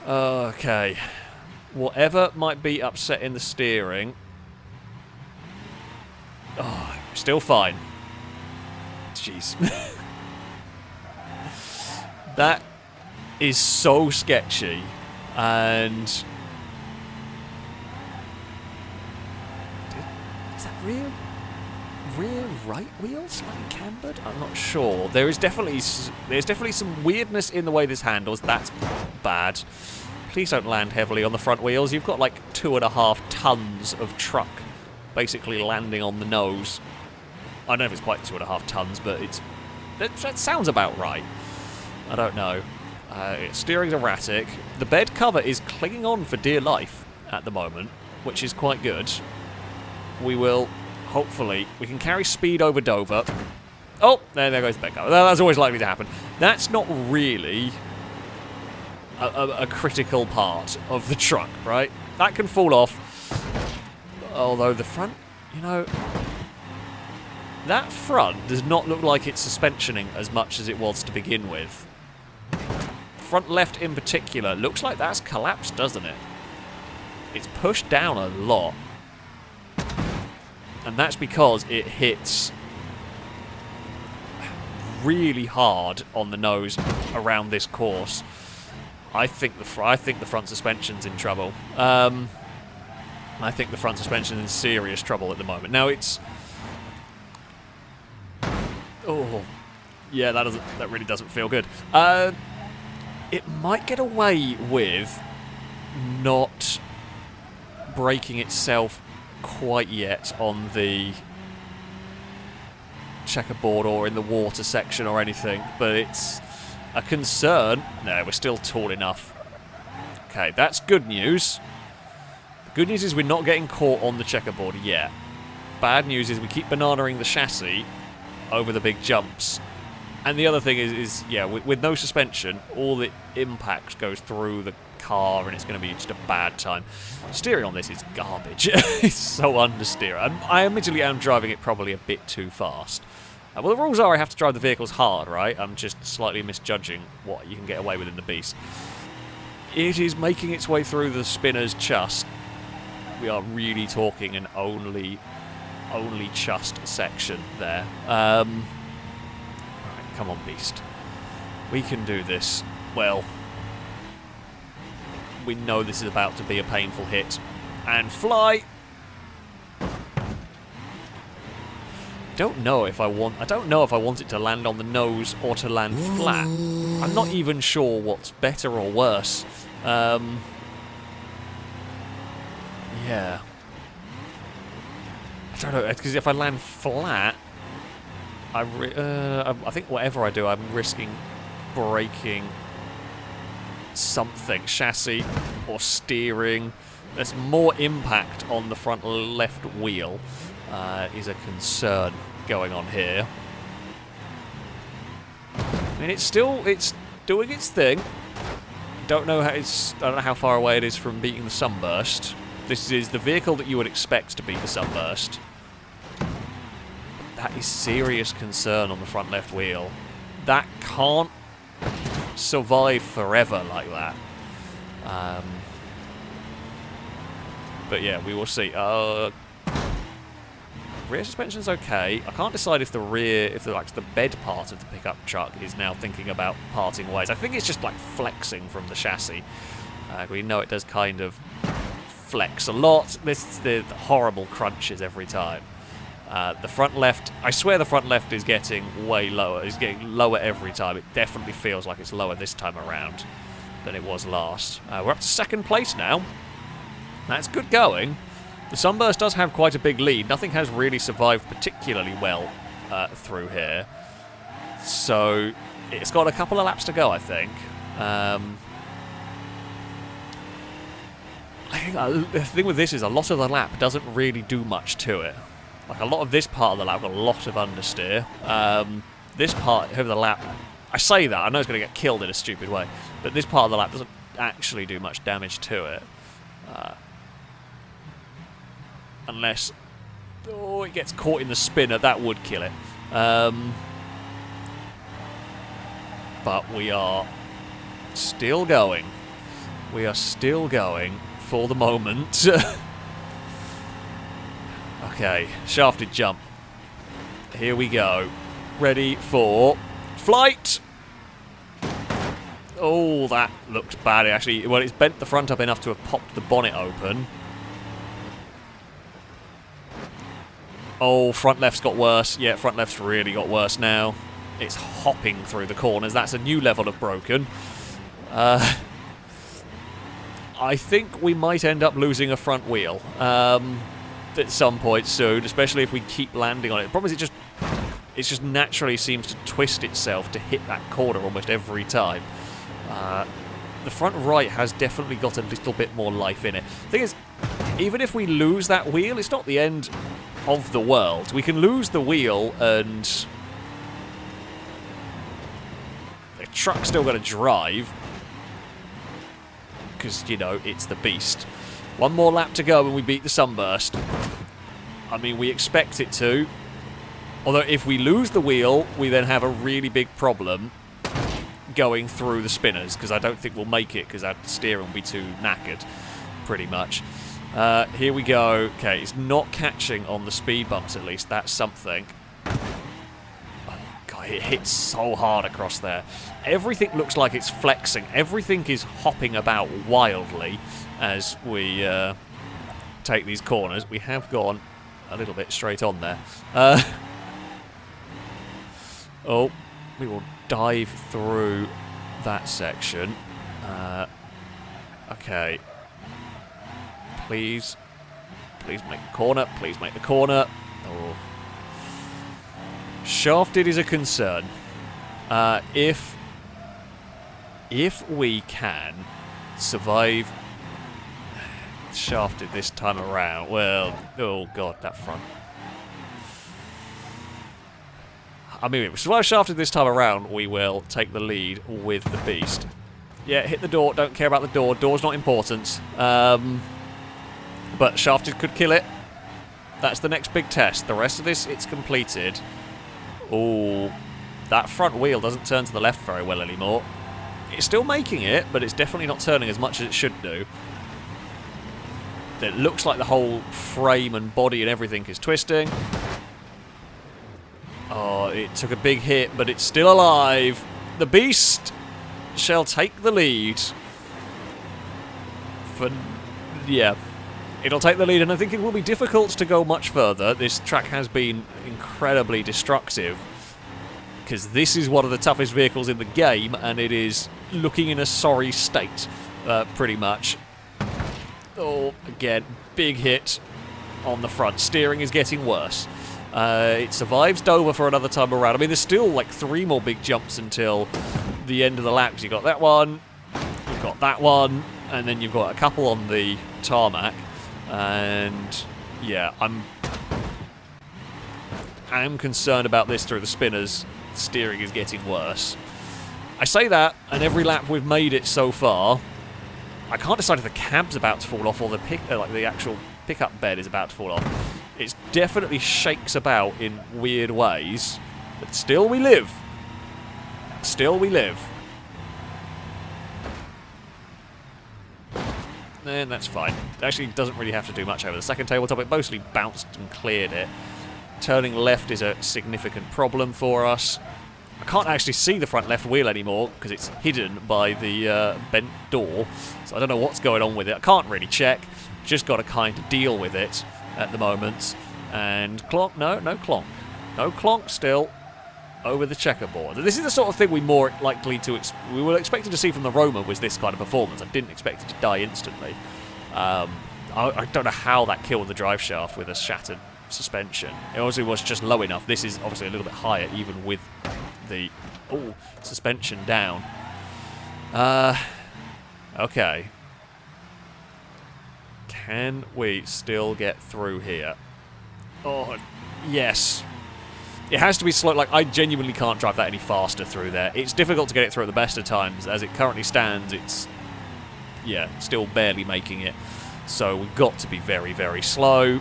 Okay. Whatever might be upsetting the steering. Oh, still fine. Jeez. That is so sketchy. And... Is that rear right wheel slightly cambered? I'm not sure. There's definitely some weirdness in the way this handles. That's bad. Please don't land heavily on the front wheels. You've got like 2.5 tons of truck basically landing on the nose. I don't know if it's quite 2.5 tons, but that sounds about right. I don't know. Steering's erratic. The bed cover is clinging on for dear life at the moment, which is quite good. We will, hopefully, we can carry speed over Dover. Oh, there goes the bed cover. That's always likely to happen. That's not really a critical part of the truck, right? That can fall off. Although the front, you know, that front does not look like it's suspensioning as much as it was to begin with. Front left in particular looks like that's collapsed, doesn't it? It's pushed down a lot. And that's because it hits really hard on the nose around this course. I think the front suspension's in trouble. I think the front suspension is in serious trouble at the moment. Now it's... Oh, yeah, that really doesn't feel good. It might get away with not braking itself quite yet on the checkerboard or in the water section or anything, but it's a concern. No, we're still tall enough. Okay, that's good news. The good news is we're not getting caught on the checkerboard yet. Bad news is we keep bananaing the chassis over the big jumps. And the other thing is yeah, with no suspension, all the impact goes through the car and it's going to be just a bad time. Steering on this is garbage. It's so understeer. I admittedly am driving it probably a bit too fast. Well, the rules are I have to drive the vehicles hard, right? I'm just slightly misjudging what you can get away with in the Beast. It is making its way through the spinner's chust. We are really talking an only chust section there. Right, come on, Beast. We can do this. Well, we know this is about to be a painful hit. And fly! I don't know if I want it to land on the nose or to land flat. I'm not even sure what's better or worse. Yeah. I don't know, because if I land flat, I think whatever I do, I'm risking braking something, chassis or steering. There's more impact on the front left wheel is a concern going on here. I mean, it's doing its thing. I don't know how far away it is from beating the sunburst. This is the vehicle that you would expect to beat the sunburst. But that is serious concern on the front left wheel. That can't survive forever like that. But yeah, we will see. Rear suspension's okay. I can't decide if the bed part of the pickup truck is now thinking about parting ways. I think it's just like flexing from the chassis. We know it does kind of flex a lot. The horrible crunches every time. The front left, I swear the front left is getting way lower. It's getting lower every time. It definitely feels like it's lower this time around than it was last. We're up to second place now. That's good going. The sunburst does have quite a big lead. Nothing has really survived particularly well through here. So it's got a couple of laps to go, I think. I think the thing with this is a lot of the lap doesn't really do much to it. Like a lot of this part of the lap got a lot of understeer. This part of the lap, I say that, I know it's going to get killed in a stupid way, but this part of the lap doesn't actually do much damage to it. Unless, it gets caught in the spinner, that would kill it. But we are still going. We are still going for the moment. Okay, shafted jump. Here we go. Ready for flight. Oh, that looked bad. Actually, well, it's bent the front up enough to have popped the bonnet open. Oh, front left's got worse. Yeah, front left's really got worse now. It's hopping through the corners. That's a new level of broken. I think we might end up losing a front wheel at some point soon, especially if we keep landing on it. The problem is it just naturally seems to twist itself to hit that corner almost every time. The front right has definitely got a little bit more life in it. The thing is, even if we lose that wheel, it's not the end of the world. We can lose the wheel and the truck's still going to drive because, you know, it's the beast. One more lap to go and we beat the sunburst. I mean, we expect it to. Although if we lose the wheel, we then have a really big problem going through the spinners, because I don't think we'll make it because our steering will be too knackered, pretty much. Here we go. Okay, it's not catching on the speed bumps at least. That's something. Oh, God, it hits so hard across there. Everything looks like it's flexing. Everything is hopping about wildly as we take these corners. We have gone a little bit straight on there. Oh, we will dive through that section. Okay. Please make the corner. Please make the corner. Oh. Shafted is a concern. If we can survive shafted this time around, well, oh God, that front. I mean, if we survive shafted this time around, we will take the lead with the beast. Yeah, hit the door. Don't care about the door. Door's not important. But shafted could kill it. That's the next big test. The rest of this, it's completed. Oh, that front wheel doesn't turn to the left very well anymore. It's still making it, but it's definitely not turning as much as it should do. It looks like the whole frame and body and everything is twisting. Oh, it took a big hit, but it's still alive. The beast shall take the lead. Yeah. It'll take the lead, and I think it will be difficult to go much further. This track has been incredibly destructive, because this is one of the toughest vehicles in the game, and it is looking in a sorry state, pretty much. Oh, again, big hit on the front. Steering is getting worse. It survives Dover for another time around. I mean, there's still like 3 more big jumps until the end of the lap, because you've got that one, you've got that one, and then you've got a couple on the tarmac. And yeah, I'm concerned about this through the spinners. The steering is getting worse. I say that, and every lap we've made it so far, I can't decide if the cab's about to fall off or the actual pickup bed is about to fall off. It definitely shakes about in weird ways, but still we live. Still we live. And that's fine. It actually doesn't really have to do much over the second tabletop. It mostly bounced and cleared it. Turning left is a significant problem for us. I can't actually see the front left wheel anymore because it's hidden by the bent door. So I don't know what's going on with it. I can't really check. Just got to kind of deal with it at the moment. And clonk, no clonk. No clonk still over the checkerboard. This is the sort of thing we more likely to we were expecting to see from the Roma was this kind of performance. I didn't expect it to die instantly. I don't know how that killed the drive shaft with a shattered suspension. It obviously was just low enough. This is obviously a little bit higher even with the suspension down. Okay. Can we still get through here? Oh, yes. It has to be slow. Like, I genuinely can't drive that any faster through there. It's difficult to get it through at the best of times. As it currently stands, it's, yeah, still barely making it. So we've got to be very, very slow.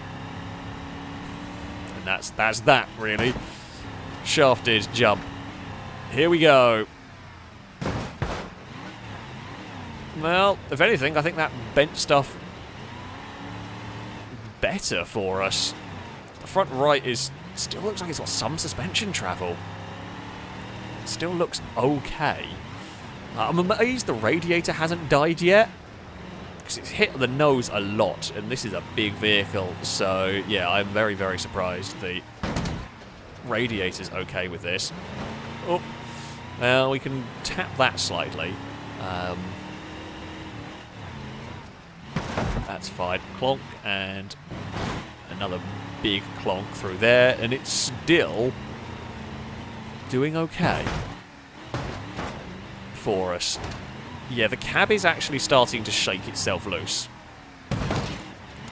And that's that, really. Shafted jump. Here we go. Well, if anything, I think that bent stuff better for us. The front right is still looks like it's got some suspension travel. It still looks okay. I'm amazed the radiator hasn't died yet, because it's hit the nose a lot, and this is a big vehicle. So yeah, I'm very, very surprised the radiator's okay with this. Oh, well, we can tap that slightly. That's fine. Clonk, and another big clonk through there, and it's still doing okay for us. Yeah, the cab is actually starting to shake itself loose.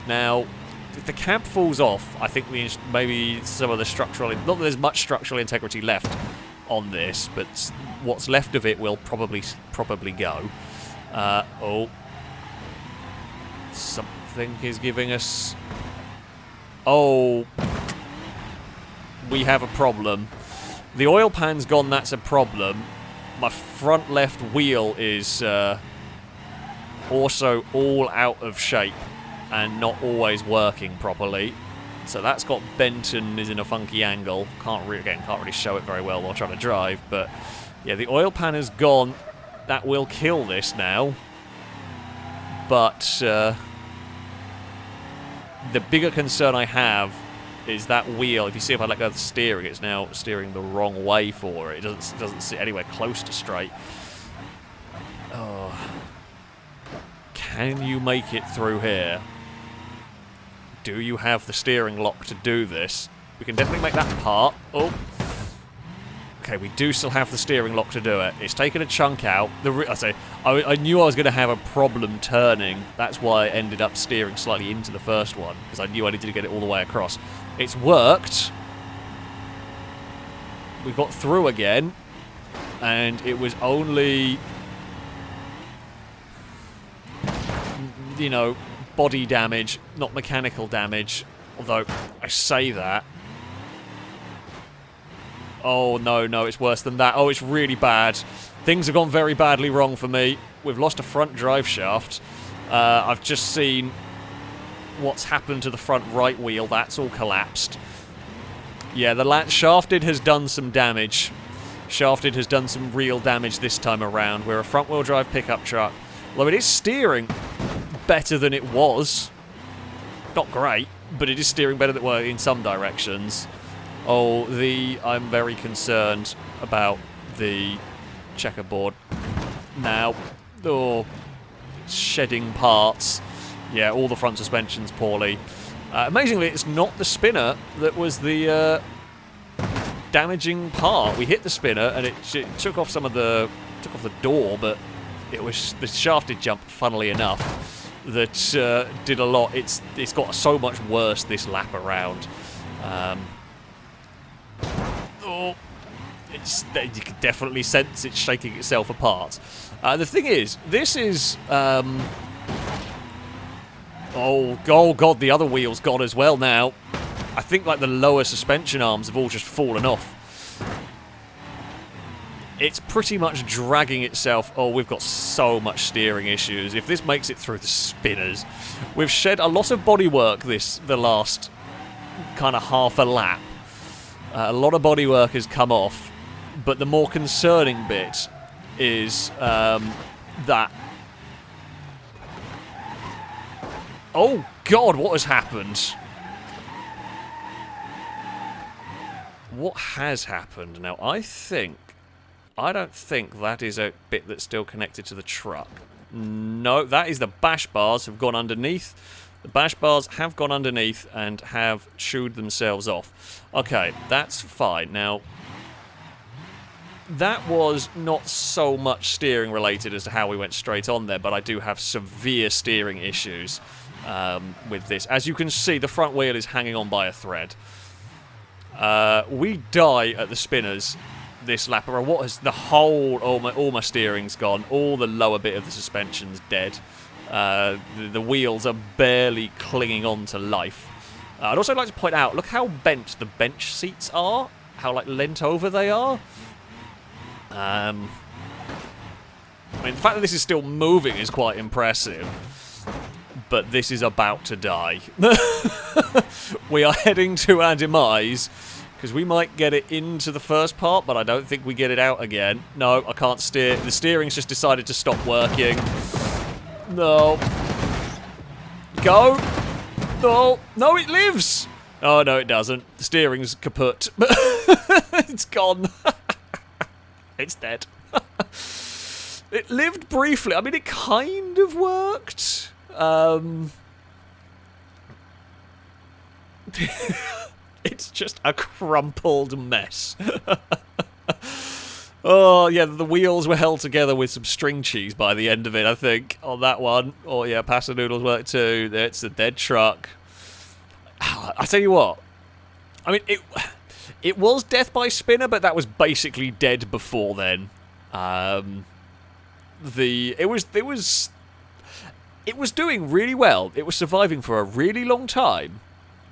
Now, if the cab falls off, I think maybe some of the structural... Not that there's much structural integrity left on this, but what's left of it will probably go. Oh. Something is giving us... Oh. We have a problem. The oil pan's gone, that's a problem. My front left wheel is also all out of shape and not always working properly. So that's got bent and is in a funky angle. Can't really show it very well while trying to drive, but yeah, the oil pan is gone. That will kill this now. But the bigger concern I have is that wheel. If you see, if I let go of the steering, it's now steering the wrong way for it. It doesn't sit anywhere close to straight. Oh. Can you make it through here? Do you have the steering lock to do this? We can definitely make that part. Oh. Okay, we do still have the steering lock to do it. It's taken a chunk out. I knew I was going to have a problem turning. That's why I ended up steering slightly into the first one, because I knew I needed to get it all the way across. It's worked. We got through again, and it was only, you know, body damage, not mechanical damage. Although I say that. Oh, no, it's worse than that. Oh, it's really bad. Things have gone very badly wrong for me. We've lost a front drive shaft. I've just seen what's happened to the front right wheel. That's all collapsed. Yeah, the shafted has done some damage. Shafted has done some real damage this time around. We're a front-wheel drive pickup truck. Although it is steering better than it was. Not great, but it is steering better than it was in some directions. Oh, I'm very concerned about the checkerboard now. Oh, shedding parts. Yeah, all the front suspension's poorly. Amazingly, it's not the spinner that was the damaging part. We hit the spinner, and it took off some of the door, but it was the shafted jump, funnily enough, that did a lot. It's got so much worse this lap around. You can definitely sense it's shaking itself apart. The thing is, this is oh god, the other wheel's gone as well now. I think like the lower suspension arms have all just fallen off. It's pretty much dragging itself. Oh, we've got so much steering issues. If this makes it through the spinners, we've shed a lot of bodywork the last kind of half a lap. A lot of bodywork has come off, but the more concerning bit is that. Oh god, what has happened? What has happened? Now, I don't think that is a bit that's still connected to the truck. No, that is the bash bars have gone underneath. The bash bars have gone underneath and have chewed themselves off. Okay, that's fine. Now, that was not so much steering related as to how we went straight on there, but I do have severe steering issues with this. As you can see, the front wheel is hanging on by a thread. We die at the spinners this lap around. What is the whole... all my steering's gone. All the lower bit of the suspension's dead. The wheels are barely clinging on to life. I'd also like to point out, look how bent the bench seats are. How, like, leant over they are. I mean, the fact that this is still moving is quite impressive. But this is about to die. We are heading to our demise, because we might get it into the first part, but I don't think we get it out again. No, I can't steer. The steering's just decided to stop working. No. Go. No. No, it lives. Oh, no, it doesn't. The steering's kaput. It's gone. It's dead. It lived briefly. I mean, it kind of worked. It's just a crumpled mess. Oh, yeah, the wheels were held together with some string cheese by the end of it, I think, on that one. Oh, yeah, pasta noodles work too. It's a dead truck. I tell you what. I mean, it was death by spinner, but that was basically dead before then. It was doing really well. It was surviving for a really long time.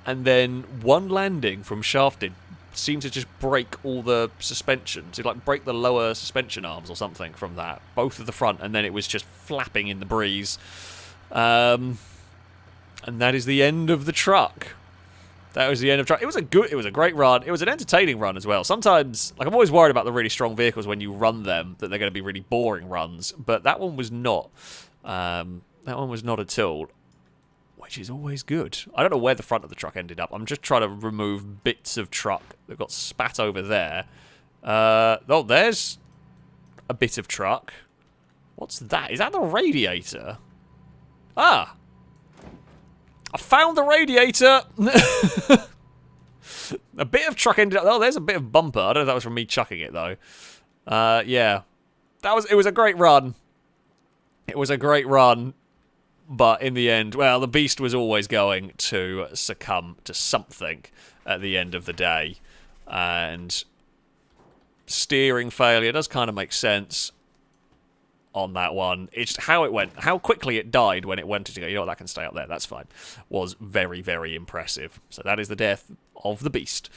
And then one landing from shafted seemed to just break all the suspension. To like break the lower suspension arms or something from that. Both of the front, and then it was just flapping in the breeze. And that is the end of the truck. That was the end of truck. It was a great run. It was an entertaining run as well. Sometimes, like, I'm always worried about the really strong vehicles when you run them, that they're going to be really boring runs. But that one was not. That one was not at all. Which is always good. I don't know where the front of the truck ended up. I'm just trying to remove bits of truck that got spat over there. Oh, there's a bit of truck. What's that? Is that the radiator? Ah! I found the radiator! A bit of truck ended up... Oh, there's a bit of bumper. I don't know if that was from me chucking it, though. Yeah. It was a great run. It was a great run. But in the end, well, the beast was always going to succumb to something at the end of the day. And steering failure does kind of make sense on that one. It's how it went, how quickly it died when it went to go, you know what, that can stay up there, that's fine, was very, very impressive. So that is the death of the beast.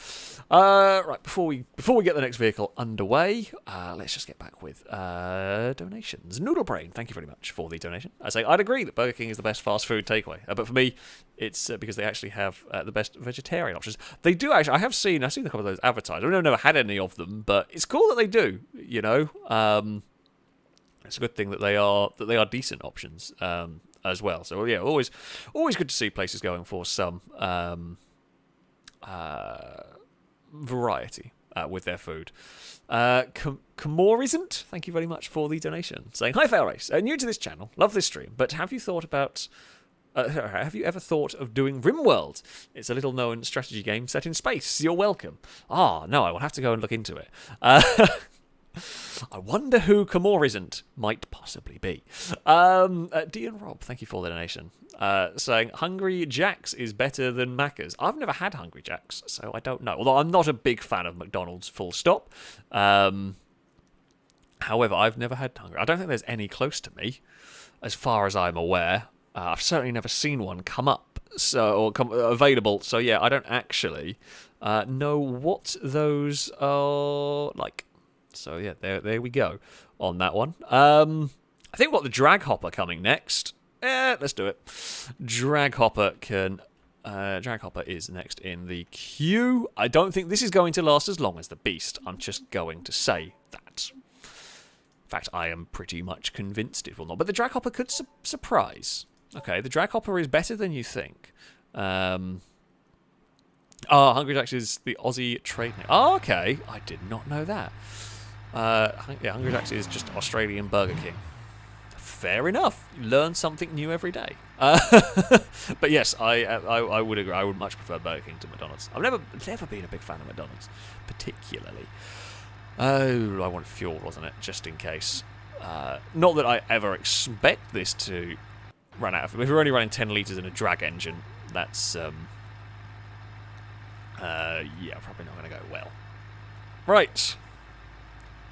Right, before we get the next vehicle underway, let's just get back with donations. Noodle Brain, thank you very much for the donation. I say I'd agree that Burger King is the best fast food takeaway, but for me, it's because they actually have the best vegetarian options. They do actually. I've seen a couple of those advertised. I've never had any of them, but it's cool that they do. You know, it's a good thing that they are decent options as well. So yeah, always good to see places going for some variety with their food. Kamor isn't. Thank you very much for the donation. Saying, hi FailRace, new to this channel, love this stream, but have you thought about Have you ever thought of doing RimWorld? It's a little-known strategy game set in space. You're welcome. No, I will have to go and look into it. I wonder who Kamor isn't. Might possibly be. D and Rob, thank you for the donation. Saying Hungry Jack's is better than Macca's. I've never had Hungry Jack's, so I don't know. Although I'm not a big fan of McDonald's, full stop. However, I've never had Hungry. I don't think there's any close to me, as far as I'm aware. I've certainly never seen one come up, available. So yeah, I don't actually know what those are like. So yeah, there we go on that one. I think we've got the Drag Hopper coming next. Let's do it. Drag Hopper is next in the queue. I don't think this is going to last as long as the Beast. I'm just going to say that. In fact, I am pretty much convinced it will not. But the Drag Hopper could surprise. Okay, the Drag Hopper is better than you think. Hungry Jack's is the Aussie trade name. Okay. I did not know that. Hungry Jack's is just Australian Burger King. Fair enough. You learn something new every day. But yes, I would agree. I would much prefer Burger King to McDonald's. I've never been a big fan of McDonald's, particularly. Oh, I want fuel, wasn't it? Just in case. Not that I ever expect this to run out of. If we're only running 10 litres in a drag engine, that's probably not going to go well. Right.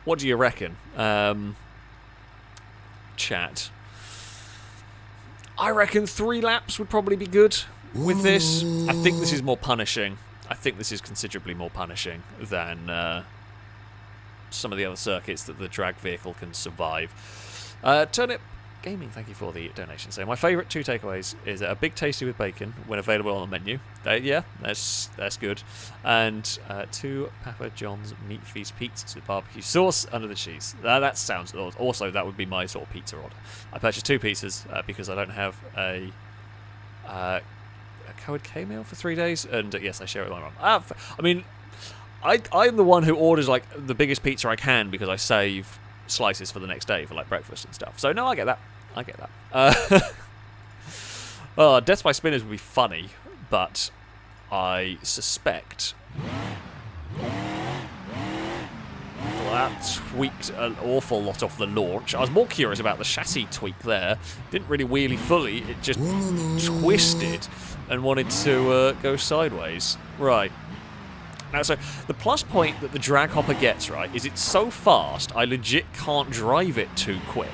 What do you reckon? Chat. I reckon 3 laps would probably be good with this. I think this is more punishing. I think this is considerably more punishing than some of the other circuits that the drag vehicle can survive. Turnip Gaming, thank you for the donation. So my favourite 2 takeaways is a big tasty with bacon when available on the menu. That's good. And 2 Papa John's Meat Feast pizzas with barbecue sauce under the cheese. That sounds also that would be my sort of pizza order. I purchased 2 pizzas because I don't have a Code K meal for 3 days, and yes, I share it with my mum. I mean, I'm the one who orders like the biggest pizza I can because I save slices for the next day for like breakfast and stuff. So no, I get that. Death by Spinners would be funny, but I suspect that tweaked an awful lot off the launch. I was more curious about the chassis tweak there. Didn't really wheelie fully, it just twisted and wanted to go sideways. Right. Now, so the plus point that the Drag Hopper gets, right, is it's so fast, I legit can't drive it too quick.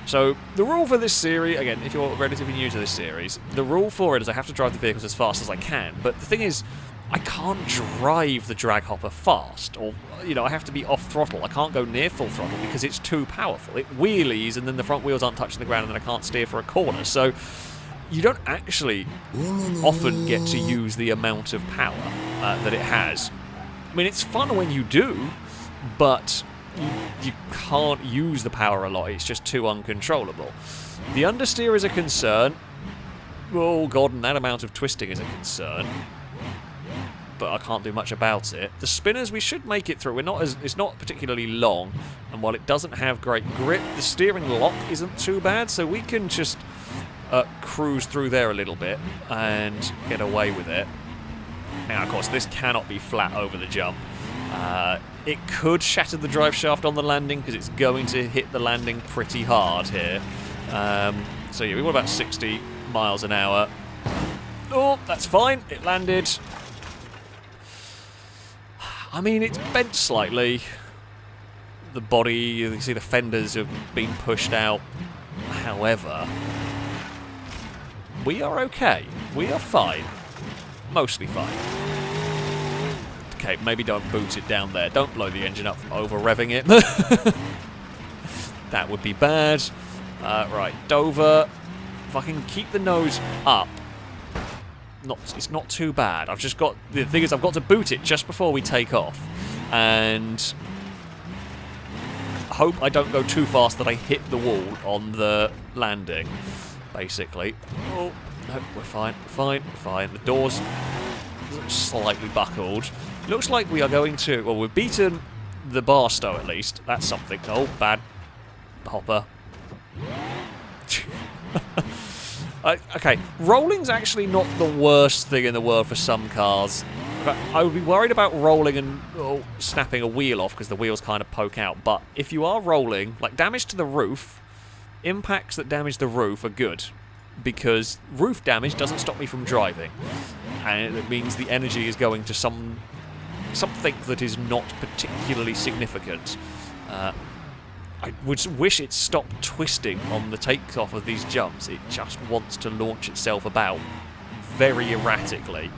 So the rule for this series, again, if you're relatively new to this series, the rule for it is I have to drive the vehicles as fast as I can. But the thing is, I can't drive the Drag Hopper fast, or, I have to be off throttle. I can't go near full throttle because it's too powerful. It wheelies, and then the front wheels aren't touching the ground, and then I can't steer for a corner. So you don't actually often get to use the amount of power that it has. I mean, it's fun when you do, but you can't use the power a lot. It's just too uncontrollable. The understeer is a concern. Oh god, and that amount of twisting is a concern. But I can't do much about it. The spinners, we should make it through. It's not particularly long, and while it doesn't have great grip, the steering lock isn't too bad, so we can just cruise through there a little bit and get away with it. Now, of course, this cannot be flat over the jump. It could shatter the drive shaft on the landing because it's going to hit the landing pretty hard here. So yeah, we want about 60 miles an hour. Oh, that's fine. It landed. I mean, it's bent slightly. The body, you can see the fenders have been pushed out. However, we are okay. We are fine. Mostly fine. Okay, maybe don't boot it down there. Don't blow the engine up from over-revving it. That would be bad. Right, Dover. If I can keep the nose up, it's not too bad. I've just got... The thing is, I've got to boot it just before we take off. And I hope I don't go too fast that I hit the wall on the landing, basically. Oh, no, we're fine. The door's slightly buckled. Looks like we are going to... Well, we've beaten the bar stow at least. That's something. Oh, bad hopper. Okay, rolling's actually not the worst thing in the world for some cars. In fact, I would be worried about rolling and snapping a wheel off because the wheels kind of poke out. But if you are rolling, like damage to the roof, impacts that damage the roof are good. Because roof damage doesn't stop me from driving. And it means the energy is going to something that is not particularly significant. I would wish it stopped twisting on the takeoff of these jumps. It just wants to launch itself about very erratically,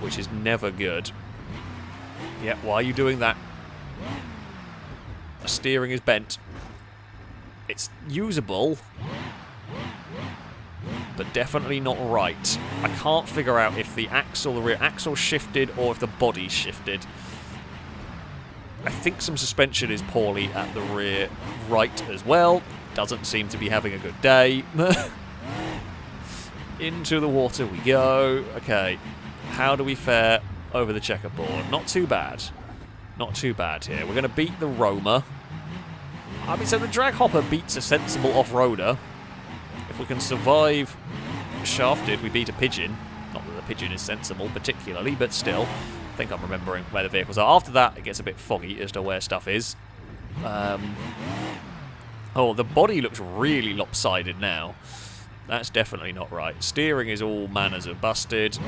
which is never good. Yeah, why are you doing that? The steering is bent. It's usable, but definitely not right. I can't figure out if the rear axle shifted or if the body shifted. I think some suspension is poorly at the rear right as well. Doesn't seem to be having a good day. Into the water we go. Okay, how do we fare over the checkerboard? Not too bad. Not too bad here. We're going to beat the Roma. I mean, so the drag hopper beats a sensible off-roader. If we can survive shafted, we beat a Pigeon. Not that the Pigeon is sensible particularly, but still. I think I'm remembering where the vehicles are. After that, it gets a bit foggy as to where stuff is. Oh, the body looks really lopsided now. That's definitely not right. Steering is all manners of busted.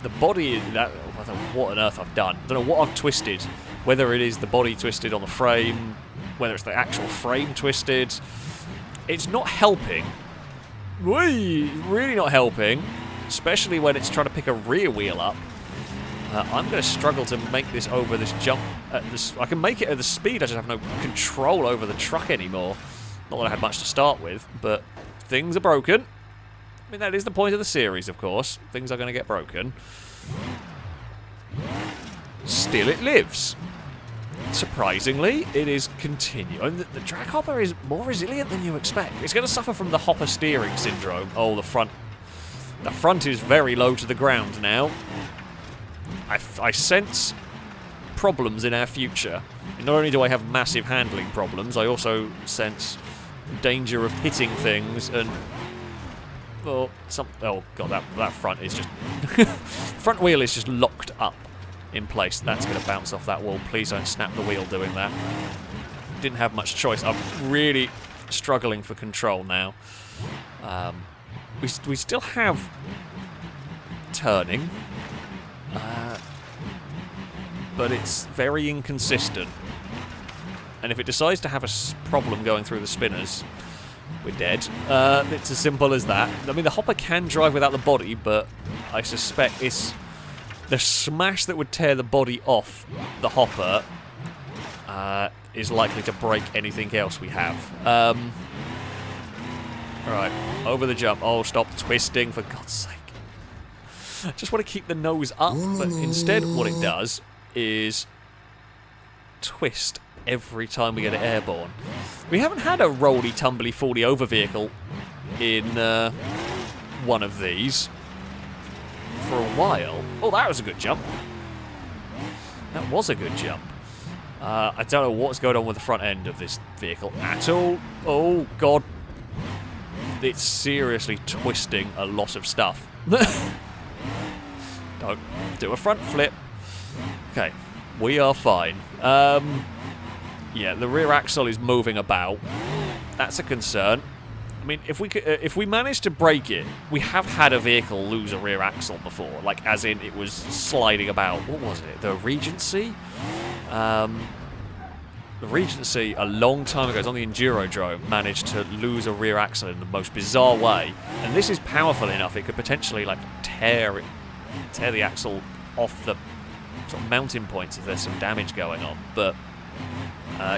The body, I don't know what on earth I've done. I don't know what I've twisted. Whether it is the body twisted on the frame, whether it's the actual frame twisted. It's not helping. Really not helping. Especially when it's trying to pick a rear wheel up. I'm going to struggle to make this over this jump. I can make it at the speed, I just have no control over the truck anymore. Not that I had much to start with, but things are broken. I mean, that is the point of the series, of course. Things are going to get broken. Still it lives. Surprisingly, it is continuing. The drag hopper is more resilient than you expect. It's going to suffer from the hopper steering syndrome. Oh, the front. The front is very low to the ground now. I sense problems in our future. Not only do I have massive handling problems, I also sense danger of hitting things and... Oh god, that front is just... front wheel is just locked up in place. That's going to bounce off that wall. Please don't snap the wheel doing that. Didn't have much choice. I'm really struggling for control now. We still have turning, but it's very inconsistent. And if it decides to have a problem going through the spinners, we're dead. It's as simple as that. I mean, the hopper can drive without the body, but I suspect it's the smash that would tear the body off the hopper is likely to break anything else we have. Alright, over the jump. Oh, stop twisting, for God's sake. I just want to keep the nose up, but instead what it does is twist every time we get it airborne. We haven't had a roly, tumbly, fally over vehicle in one of these for a while. Oh, that was a good jump. That was a good jump. I don't know what's going on with the front end of this vehicle at all. Oh, God. It's seriously twisting a lot of stuff. Don't do a front flip. Okay, we are fine. Yeah, the rear axle is moving about. That's a concern. I mean, if we manage to break it, we have had a vehicle lose a rear axle before. Like, as in, it was sliding about. What was it? The Regency? The Regency, a long time ago, it was on the Endurodrome, managed to lose a rear axle in the most bizarre way. And this is powerful enough, it could potentially, like, tear the axle off the sort of mounting points if there's some damage going on. But,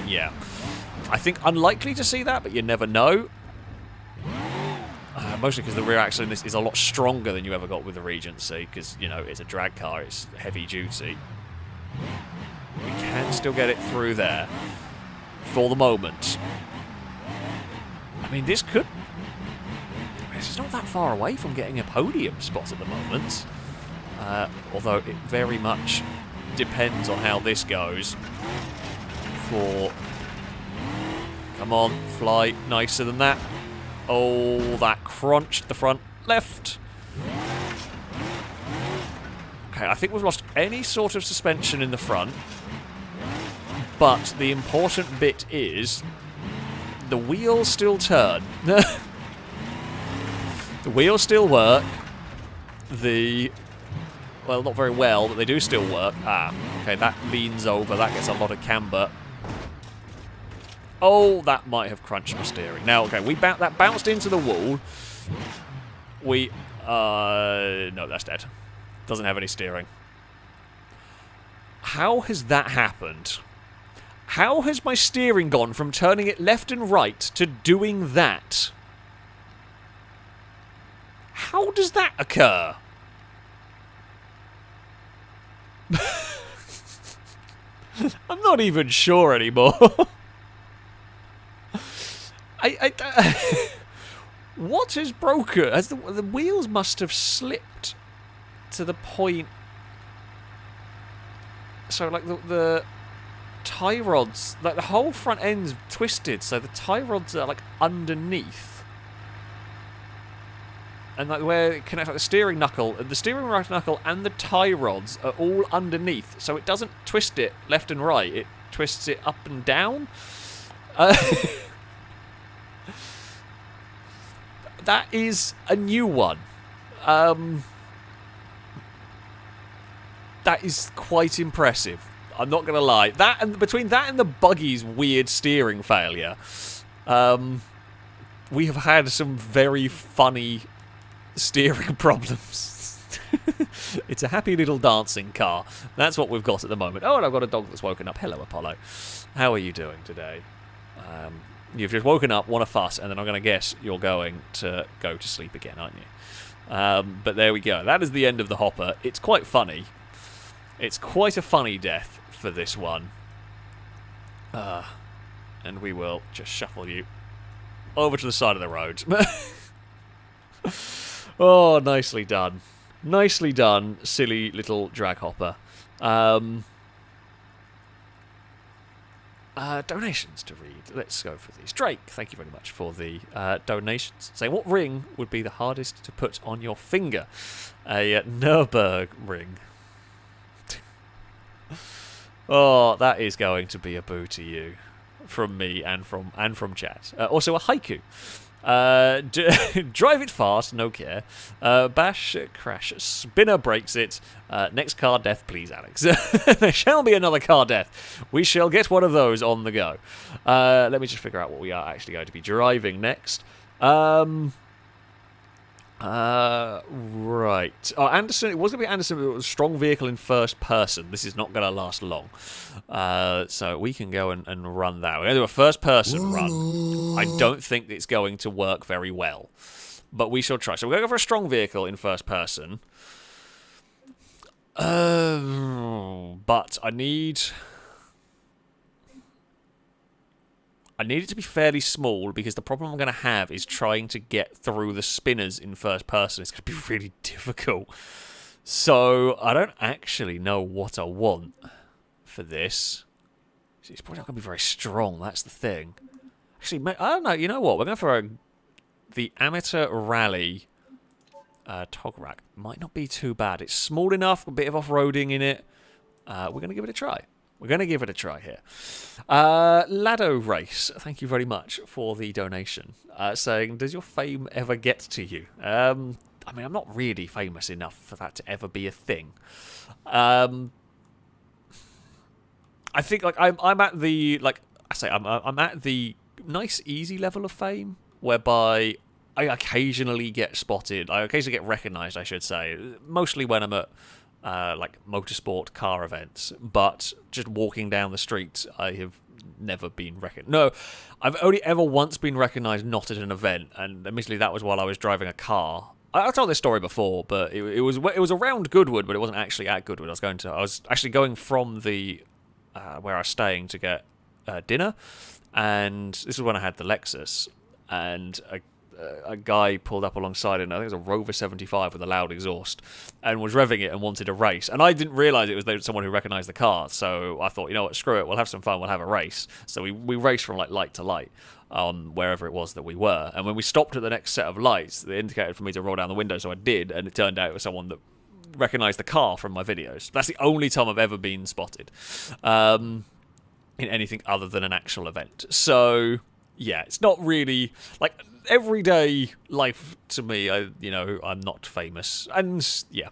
yeah. I think unlikely to see that, but you never know. Mostly because the rear axle in this is a lot stronger than you ever got with the Regency, because, you know, it's a drag car, it's heavy duty. We can still get it through there for the moment. I mean, this could... This is not that far away from getting a podium spot at the moment. Although it very much depends on how this goes. Come on, fly nicer than that. Oh, that crunched the front left. Okay, I think we've lost any sort of suspension in the front. But the important bit is the wheels still turn. The wheels still work. Well, not very well, but they do still work. Ah, okay, that leans over. That gets a lot of camber. Oh, that might have crunched my steering. Now, okay, that bounced into the wall. No, that's dead. Doesn't have any steering. How has that happened? How has my steering gone from turning it left and right to doing that? How does that occur? I'm not even sure anymore. What is broken? As the wheels must have slipped to the point. So, like the tie rods, like the whole front end's twisted, so the tie rods are like underneath, and like where it connects, like the steering right knuckle, and the tie rods are all underneath, so it doesn't twist it left and right; it twists it up and down. That is a new one. That is quite impressive. I'm not going to lie. Between that and the Buggy's weird steering failure, we have had some very funny steering problems. It's a happy little dancing car. That's what we've got at the moment. Oh, and I've got a dog that's woken up. Hello, Apollo. How are you doing today? You've just woken up, want to fuss, and then I'm going to guess you're going to go to sleep again, aren't you? But there we go. That is the end of the hopper. It's quite funny. It's quite a funny death for this one. And we will just shuffle you over to the side of the road. Oh, nicely done. Nicely done, silly little drag hopper. Donations to read. Let's go for these. Drake, thank you very much for the donations. Saying, what ring would be the hardest to put on your finger? A Nürburgring ring. Oh, that is going to be a boo to you, from me and from chat. Also a haiku. Drive it fast, no care. Bash, crash, spinner breaks it. Next car death, please, Alex. There shall be another car death. We shall get one of those on the go. Let me just figure out what we are actually going to be driving next. Right. Oh, Anderson. It was going to be Anderson, but it was a strong vehicle in first person. This is not going to last long. So we can go and run that. We're going to do a first person run. I don't think it's going to work very well, but we shall try. So we're going to go for a strong vehicle in first person. But I need it to be fairly small, because the problem I'm going to have is trying to get through the spinners in first person. It's going to be really difficult. So I don't actually know what I want for this. It's probably not going to be very strong. That's the thing. Actually, I don't know. You know what? We're going for the amateur rally tog rack. Might not be too bad. It's small enough, a bit of off-roading in it. We're going to give it a try. We're going to give it a try here. Lado Race, thank you very much for the donation. Saying, does your fame ever get to you? I mean, I'm not really famous enough for that to ever be a thing. I think, like, I'm at the, like I say, I'm at the nice, easy level of fame, whereby I occasionally get spotted. I occasionally get recognised, I should say. Mostly when I'm at like motorsport car events, but just walking down the street, I have never been recognized. No, I've only ever once been recognized not at an event, and admittedly that was while I was driving a car. I've told this story before, but it was around Goodwood, but it wasn't actually at Goodwood. I was actually going from the where I was staying to get dinner, and this was when I had the Lexus, and a guy pulled up alongside it, and I think it was a Rover 75 with a loud exhaust, and was revving it and wanted a race. And I didn't realise it was someone who recognised the car, so I thought, you know what, screw it, we'll have some fun, we'll have a race. So we raced from like light to light, wherever it was that we were. And when we stopped at the next set of lights, they indicated for me to roll down the window, so I did, and it turned out it was someone that recognised the car from my videos. That's the only time I've ever been spotted in anything other than an actual event. So yeah, it's not really like everyday life to me. I'm not famous, and yeah,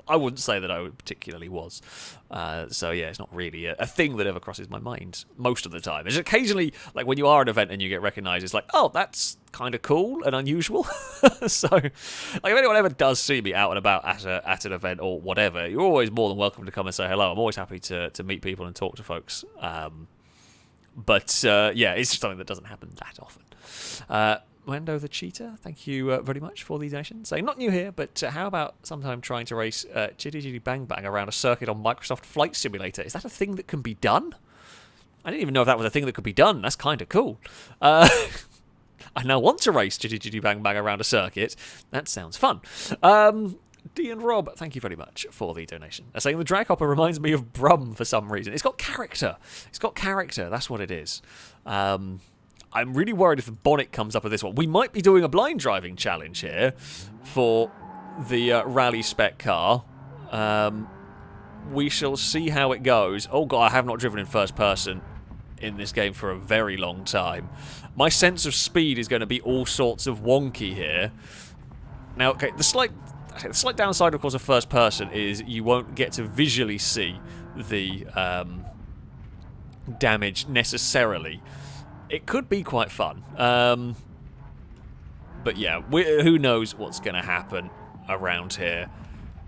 I wouldn't say that I particularly was. So yeah, it's not really a thing that ever crosses my mind most of the time. It's occasionally, like when you are at an event and you get recognised, it's like, oh, that's kind of cool and unusual. So, like if anyone ever does see me out and about at an event or whatever, you're always more than welcome to come and say hello. I'm always happy to meet people and talk to folks. But yeah, it's just something that doesn't happen that often. Wendo the Cheetah, thank you very much for the donation. Saying, not new here, but how about sometime trying to race Chitty Chitty Bang Bang around a circuit on Microsoft Flight Simulator? Is that a thing that can be done? I didn't even know if that was a thing that could be done. That's kind of cool. I now want to race Chitty Chitty Bang Bang around a circuit. That sounds fun. D and Rob, thank you very much for the donation. They're saying the drag hopper reminds me of Brum for some reason. It's got character. It's got character. That's what it is. I'm really worried if the bonnet comes up with this one. We might be doing a blind driving challenge here for the rally spec car. We shall see how it goes. Oh god, I have not driven in first person in this game for a very long time. My sense of speed is going to be all sorts of wonky here. Now, okay, the slight downside, of course, of first person is you won't get to visually see the damage necessarily. It could be quite fun. But yeah, who knows what's going to happen around here.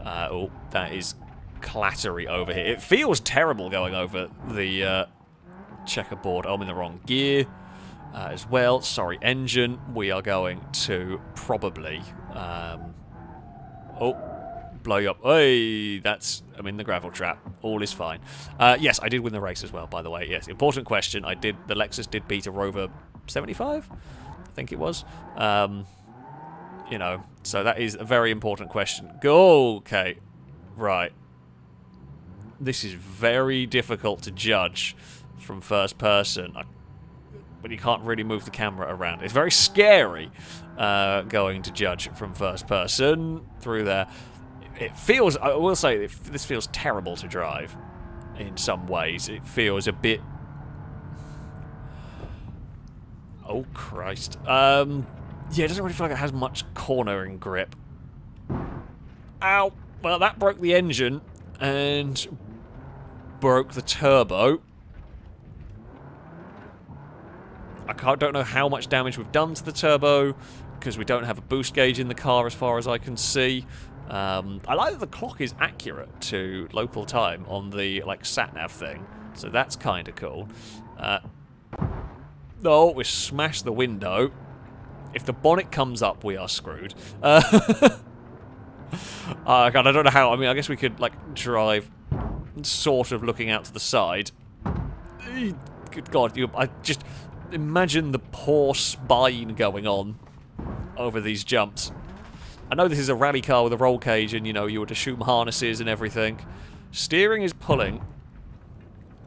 Oh, that is clattery over here. It feels terrible going over the checkerboard. Oh, I'm in the wrong gear as well. Sorry, engine. We are going to probably... blow you up. Hey, I'm in the gravel trap. All is fine. Yes, I did win the race as well, by the way. Yes, important question. The Lexus did beat a Rover 75, I think it was. You know, so that is a very important question. Go, okay, right. This is very difficult to judge from first person, but you can't really move the camera around. It's very scary going to judge from first person through there. It feels, I will say, this feels terrible to drive in some ways. It feels a bit... Oh, Christ. Yeah, it doesn't really feel like it has much cornering grip. Ow! Well, that broke the engine and broke the turbo. I don't know how much damage we've done to the turbo because we don't have a boost gauge in the car as far as I can see. I like that the clock is accurate to local time on the sat-nav thing, so that's kind of cool. No, we smashed the window. If the bonnet comes up, we are screwed. God, I don't know how. I mean, I guess we could drive sort of looking out to the side. Good God, I just imagine the poor spine going on over these jumps. I know this is a rally car with a roll cage and, you would assume harnesses and everything. Steering is pulling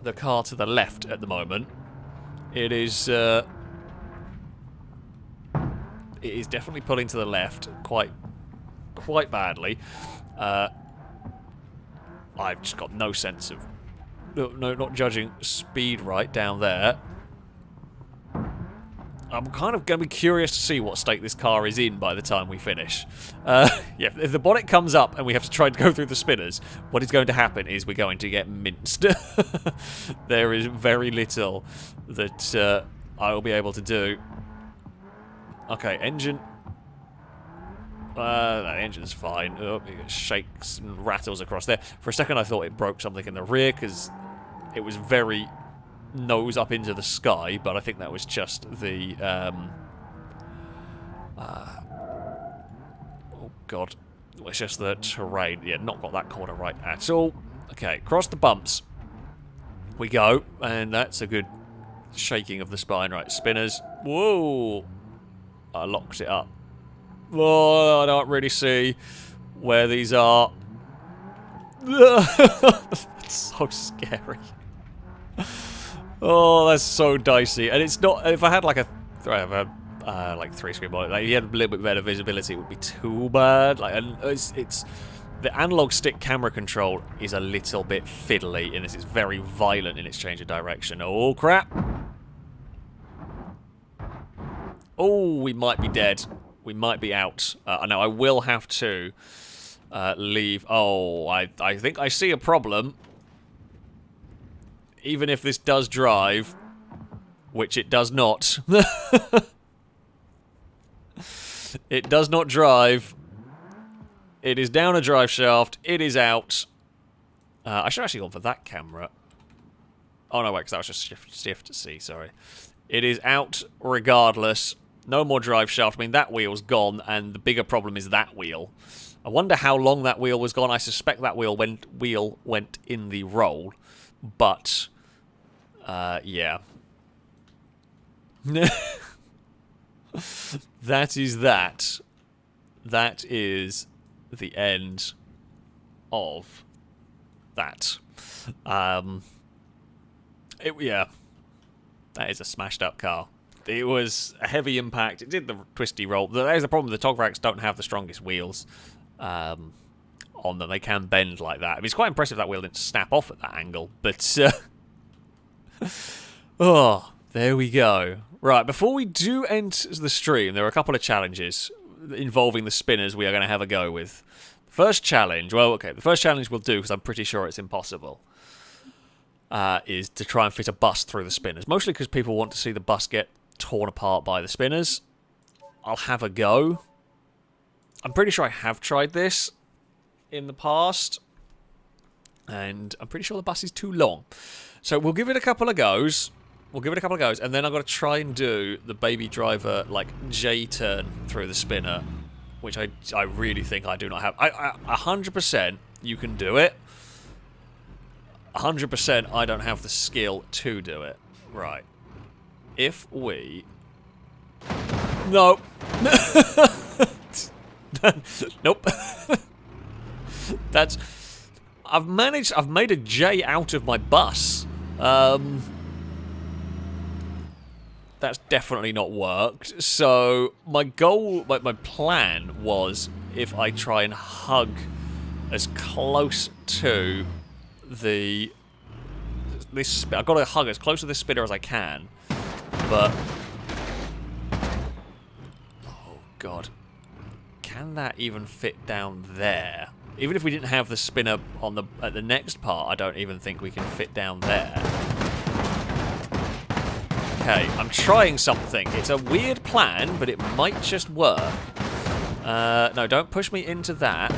the car to the left at the moment. It is definitely pulling to the left quite badly. I've just got no sense of... No, not judging speed right down there. I'm kind of going to be curious to see what state this car is in by the time we finish. Yeah, if the bonnet comes up and we have to try to go through the spinners, what is going to happen is we're going to get minced. There is very little that I will be able to do. Okay, engine. That engine's fine. Oh, it shakes and rattles across there. For a second I thought it broke something in the rear because it was very... nose up into the sky, but I think that was just the oh god, it's just the terrain. Yeah, not got that corner right at all. Okay, across the bumps we go, and that's a good shaking of the spine. Right, spinners. Whoa, locks it up. Oh, I don't really see where these are. That's so scary. Oh, that's so dicey. And it's not... If I had like like 3-screen monitor, like, if you had a little bit better visibility, it would be too bad. Like, it's the analog stick camera control is a little bit fiddly in this. It's very violent in its change of direction. Oh, crap. Oh, we might be dead. We might be out. No, I will have to leave. Oh, I think I see a problem. Even if this does drive, which it does not. It does not drive. It is down a drive shaft. It is out. I should have actually gone for that camera. Oh, no, wait, because that was just shift to C, sorry. It is out regardless. No more drive shaft. I mean, that wheel's gone, and the bigger problem is that wheel. I wonder how long that wheel was gone. I suspect that wheel went in the roll. But, yeah. That is that. That is the end of that. Yeah. That is a smashed up car. It was a heavy impact. It did the twisty roll. There's the problem. The Tograks don't have the strongest wheels on them. They can bend like that. I mean, it's quite impressive that wheel didn't snap off at that angle. But, oh, there we go. Right, before we do end the stream, there are a couple of challenges involving the spinners we are going to have a go with. First challenge, well, okay, the first challenge we'll do, because I'm pretty sure it's impossible, is to try and fit a bus through the spinners. Mostly because people want to see the bus get torn apart by the spinners. I'll have a go. I'm pretty sure I have tried this in the past, and I'm pretty sure the bus is too long. So we'll give it a couple of goes. And then I've got to try and do the Baby Driver, like, J-turn through the spinner, which I really think I do not have. 100% you can do it. 100% I don't have the skill to do it. Right. If we... No. Nope. That's... I've made a J out of my bus. That's definitely not worked. So my goal, my plan was, if I try and hug as close to this, I've got to hug as close to this spinner as I can. But oh god, can that even fit down there? Even if we didn't have the spinner on at the next part, I don't even think we can fit down there. Okay, I'm trying something. It's a weird plan, but it might just work. No, don't push me into that.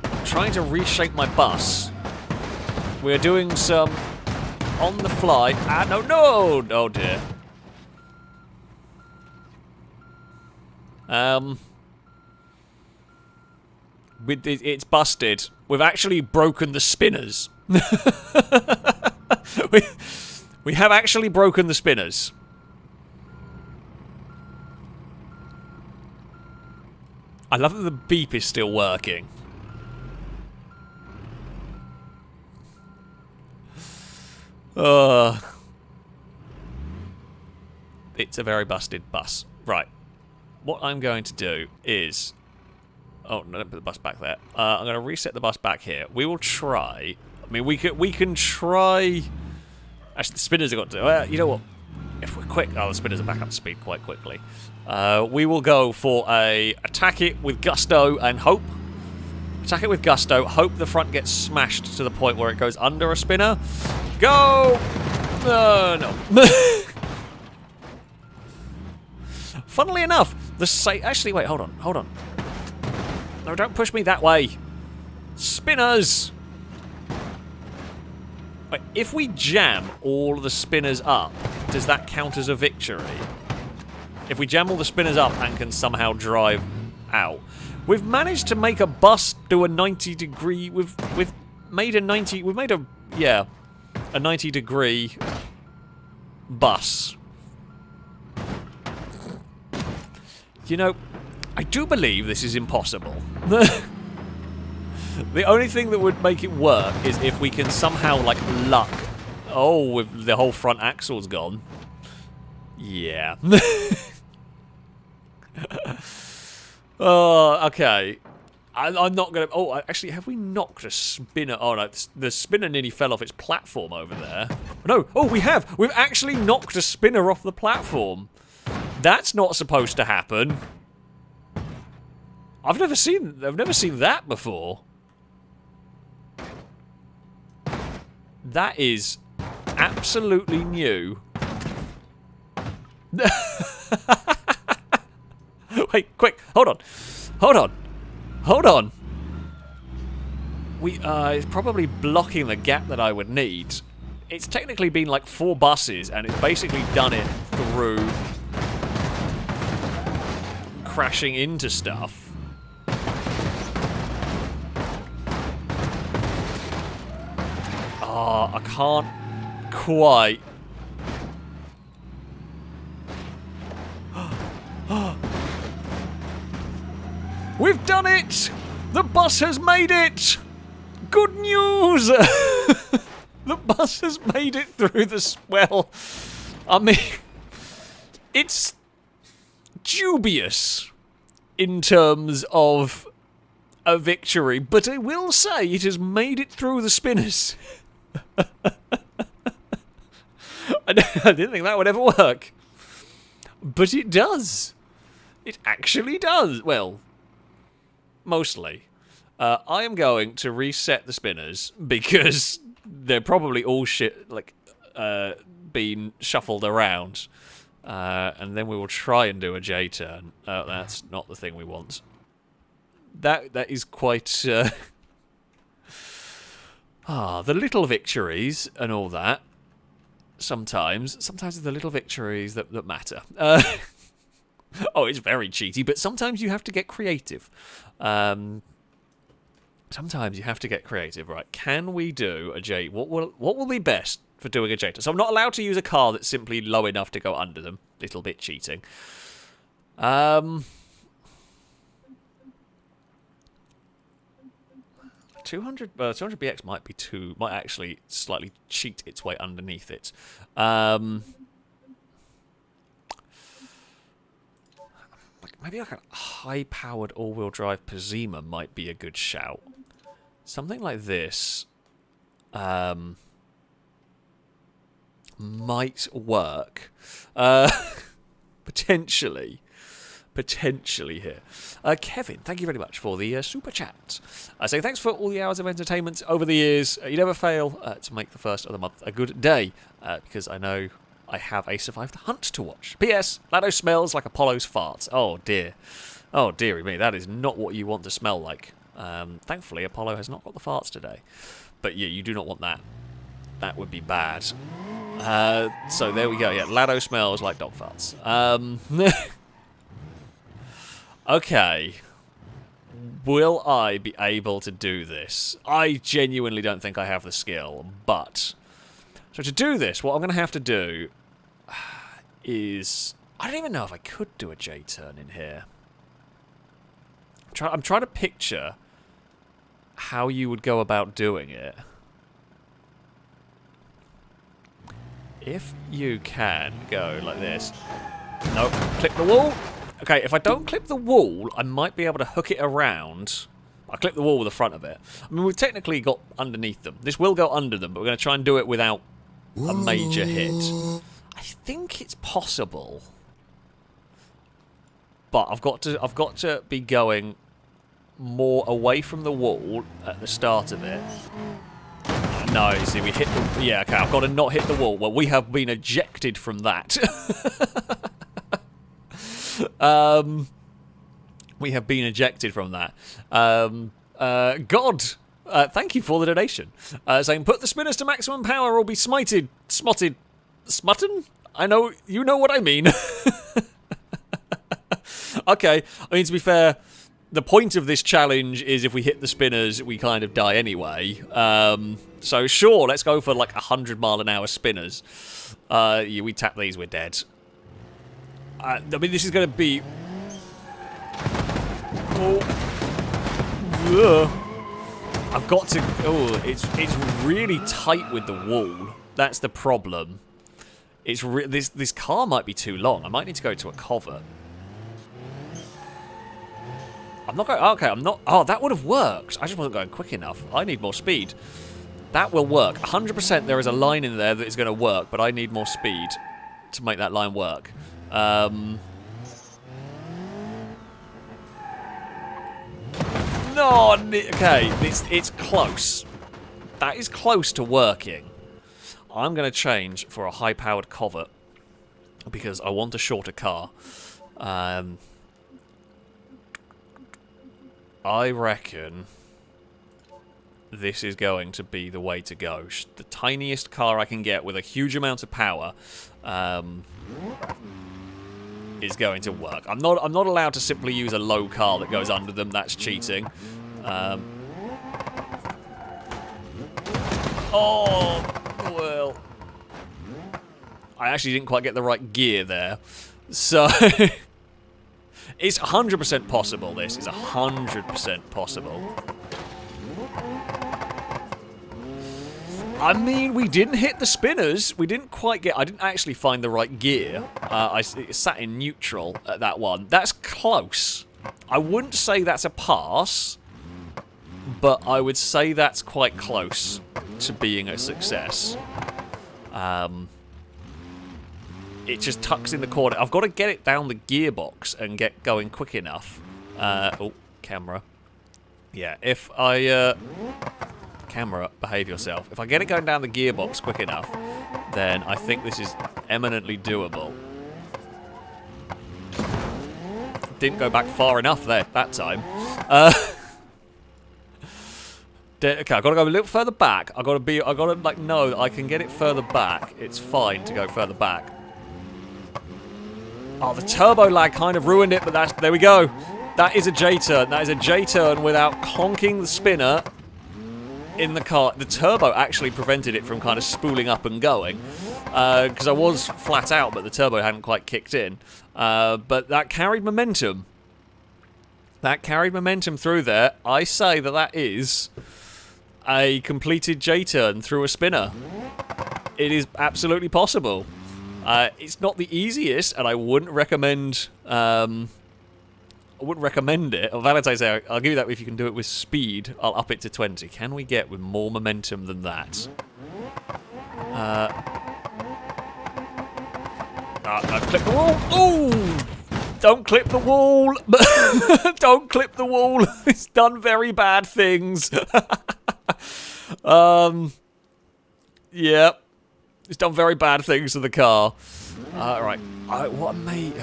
I'm trying to reshape my bus. We're doing some on the fly. Ah, no, no! Oh dear. It's busted. We've actually broken the spinners. We have actually broken the spinners. I love that the beep is still working. It's a very busted bus. Right. What I'm going to do is... Oh, no, don't put the bus back there. I'm going to reset the bus back here. We will try... I mean, we can try... Actually, the spinners have got to... you know what? If we're quick... Oh, the spinners are back up to speed quite quickly. We will go for a attack it with gusto and hope. Attack it with gusto. Hope the front gets smashed to the point where it goes under a spinner. Go! No. Funnily enough, actually, wait, hold on. No, don't push me that way. Spinners! Wait, if we jam all the spinners up, does that count as a victory? If we jam all the spinners up and can somehow drive out. We've managed to make a bus do a 90 degree... We've made a 90... We've made a... Yeah. A 90 degree bus. You know, I do believe this is impossible. The only thing that would make it work is if we can somehow, like, luck. Oh, with the whole front axle's gone. Yeah. Oh, okay. I'm not going to... Oh, actually, have we knocked a spinner? Oh, no, the spinner nearly fell off its platform over there. No, oh, we have. We've actually knocked a spinner off the platform. That's not supposed to happen. I've never seen that before. That is absolutely new. Wait, quick, hold on. It's probably blocking the gap that I would need. It's technically been like 4 buses, and it's basically done it through crashing into stuff. Oh, I can't quite. We've done it! The bus has made it! Good news! The bus has made it through the swell. I mean, it's dubious in terms of a victory, but I will say it has made it through the spinners. I didn't think that would ever work. But it does. It actually does. Well, mostly. I am going to reset the spinners because they're probably all being shuffled around. And then we will try and do a J-turn. That's not the thing we want. That is quite... the little victories and all that. Sometimes it's the little victories that matter. Oh, it's very cheaty, but sometimes you have to get creative. Sometimes you have to get creative, right? Can we do a J? What will be best for doing a J? So I'm not allowed to use a car that's simply low enough to go under them. Little bit cheating. 200 BX might actually slightly cheat its way underneath it. Maybe like a high-powered all-wheel drive Pazima might be a good shout. Something like this might work. Potentially here. Kevin, thank you very much for the super chat. So thanks for all the hours of entertainment over the years. You never fail to make the first of the month a good day, because I know I have a Survive the Hunt to watch. P.S. Lado smells like Apollo's farts. Oh dear. Oh dearie me, that is not what you want to smell like. Thankfully, Apollo has not got the farts today. But yeah, you do not want that. That would be bad. So there we go. Yeah, Lado smells like dog farts. Okay. Will I be able to do this? I genuinely don't think I have the skill, but... So to do this, what I'm going to have to do is... I don't even know if I could do a J-turn in here. I'm trying to picture how you would go about doing it. If you can go like this... Nope, clip the wall. Okay, if I don't clip the wall, I might be able to hook it around. I clip the wall with the front of it. I mean, we've technically got underneath them. This will go under them, but we're going to try and do it without a major hit. I think it's possible. But I've got to be going more away from the wall at the start of it. No, you see, we hit the... Yeah, okay, I've got to not hit the wall. Well, we have been ejected from that. We have been ejected from that. God, thank you for the donation. Saying, put the spinners to maximum power or be smited. Smutted. Smutton? I know, you know what I mean. Okay, I mean, to be fair, the point of this challenge is if we hit the spinners, we kind of die anyway. So sure, let's go for like 100-mile-an-hour spinners. Yeah, we tap these, we're dead. I mean, this is going to be Oh. I've got to... Oh, it's really tight with the wall. That's the problem. It's this car might be too long. I might need to go to a covert. I'm not going... Okay, I'm not... Oh, that would have worked. I just wasn't going quick enough. I need more speed. That will work. 100% there is a line in there that is going to work, but I need more speed to make that line work. No, okay, it's close. That is close to working. I'm going to change for a high-powered covert because I want a shorter car. I reckon this is going to be the way to go. The tiniest car I can get with a huge amount of power is going to work. I'm not allowed to simply use a low car that goes under them. That's cheating. Oh, well. I actually didn't quite get the right gear there. So, it's 100% possible, this. It's 100% possible. I mean, we didn't hit the spinners. We didn't quite get... I didn't actually find the right gear. I sat in neutral at that one. That's close. I wouldn't say that's a pass, but I would say that's quite close to being a success. It just tucks in the corner. I've got to get it down the gearbox and get going quick enough. Oh, camera. Yeah, if I... Camera, behave yourself. If I get it going down the gearbox quick enough, then I think this is eminently doable. Didn't go back far enough there that time. Okay, I've got to go a little further back. I've got to like know that I can get it further back. It's fine to go further back. Oh, the turbo lag kind of ruined it, but there we go. That is a J-turn. That is a J-turn without clonking the spinner in the car. The turbo actually prevented it from kind of spooling up and going. Because I was flat out, but the turbo hadn't quite kicked in. But that carried momentum. That carried momentum through there. I say that is a completed J-turn through a spinner. It is absolutely possible. It's not the easiest, and I wouldn't recommend... I wouldn't recommend it. On Valentine's Day, I'll give you that if you can do it with speed. I'll up it to 20. Can we get with more momentum than that? Clip the wall. Ooh! Don't clip the wall. Don't clip the wall. It's done very bad things. Yeah. It's done very bad things to the car. Right. What I may...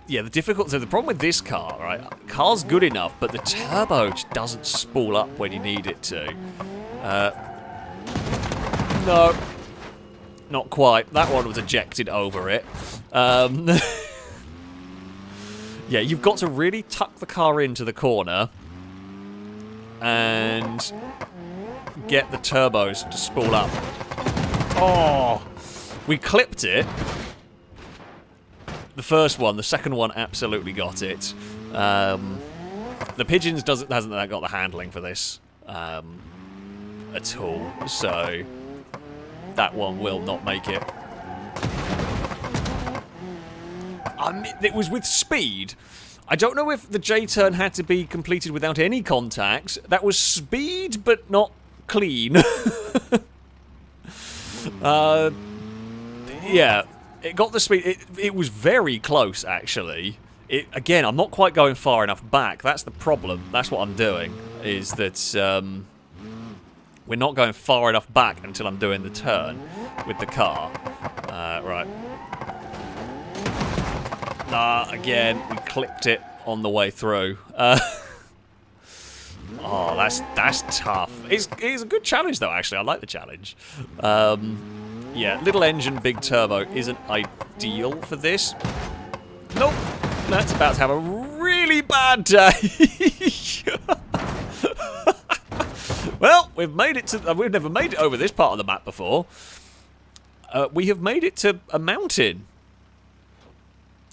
Yeah, the difficulty, so the problem with this car, right, car's good enough, but the turbo just doesn't spool up when you need it to. No. Not quite. That one was ejected over it. Yeah, you've got to really tuck the car into the corner and get the turbos to spool up. Oh! We clipped it. The first one, the second one absolutely got it. The Pigeons hasn't got the handling for this at all, so that one will not make it. It was with speed. I don't know if the J-turn had to be completed without any contact. That was speed, but not clean. Yeah. It got the speed. It was very close, actually. Again, I'm not quite going far enough back. That's the problem. That's what I'm doing, is that we're not going far enough back until I'm doing the turn with the car. Right. Again, we clipped it on the way through. Oh, that's tough. It's a good challenge, though, actually. I like the challenge. Yeah, little engine, big turbo isn't ideal for this. Nope. That's about to have a really bad day. Well, we've made it to... We've never made it over this part of the map before. We have made it to a mountain.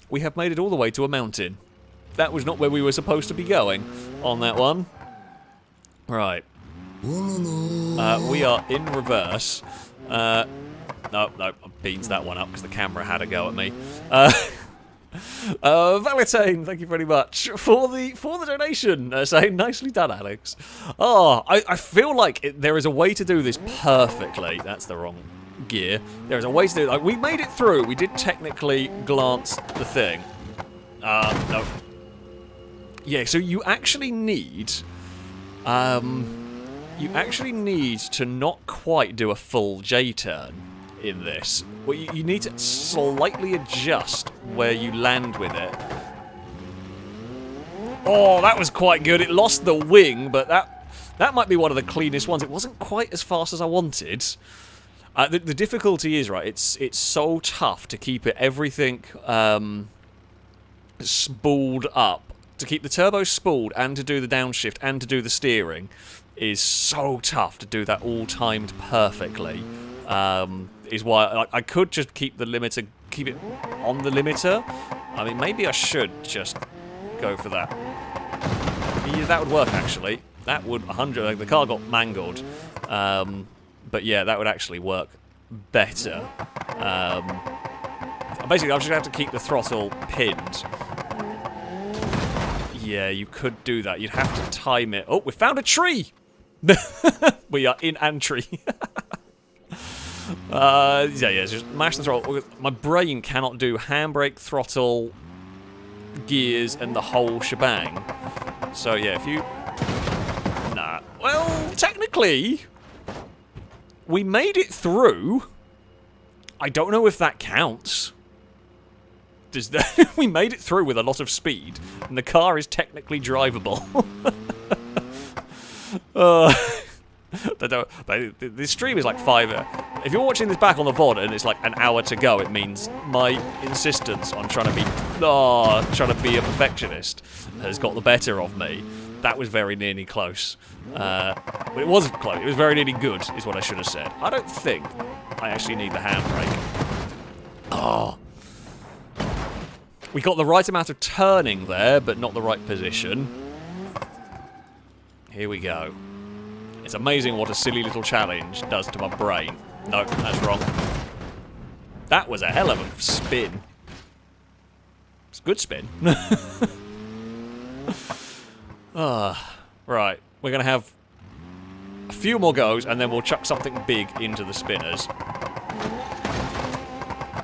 We have made it all the way to a mountain. That was not where we were supposed to be going on that one. Right. We are in reverse. No, I beans that one up because the camera had a go at me. Valentine, thank you very much for the donation. Saying nicely done, Alex. Oh, I feel like there is a way to do this perfectly. That's the wrong gear. There is a way to do it. Like, we made it through. We did technically glance the thing. No. Yeah, so you actually need to not quite do a full J-turn in this. Well, you need to slightly adjust where you land with it. Oh, that was quite good. It lost the wing, but that might be one of the cleanest ones. It wasn't quite as fast as I wanted. The difficulty is, right, it's so tough to keep everything spooled up. To keep the turbo spooled and to do the downshift and to do the steering is so tough to do that all timed perfectly. Is why I could just keep the limiter, keep it on the limiter. I mean, maybe I should just go for that. Yeah, that would work actually. That would 100. Like, the car got mangled, but yeah, that would actually work better. Basically, I'm just gonna have to keep the throttle pinned. Yeah, you could do that. You'd have to time it. Oh, we found a tree! We are in an tree. Yeah, just mash the throttle. My brain cannot do handbrake, throttle, gears, and the whole shebang. So, yeah, if you... Nah. Well, technically, we made it through. I don't know if that counts. We made it through with a lot of speed, and the car is technically drivable. This stream is like 5 If you're watching this back on the VOD and it's like an hour to go, it means my insistence on trying to be a perfectionist has got the better of me. That was very nearly close. But it wasn't close. It was very nearly good, is what I should have said. I don't think I actually need the handbrake. Oh. We got the right amount of turning there, but not the right position. Here we go. It's amazing what a silly little challenge does to my brain. No, that's wrong. That was a hell of a spin. It's a good spin. Right, we're going to have a few more goes, and then we'll chuck something big into the spinners.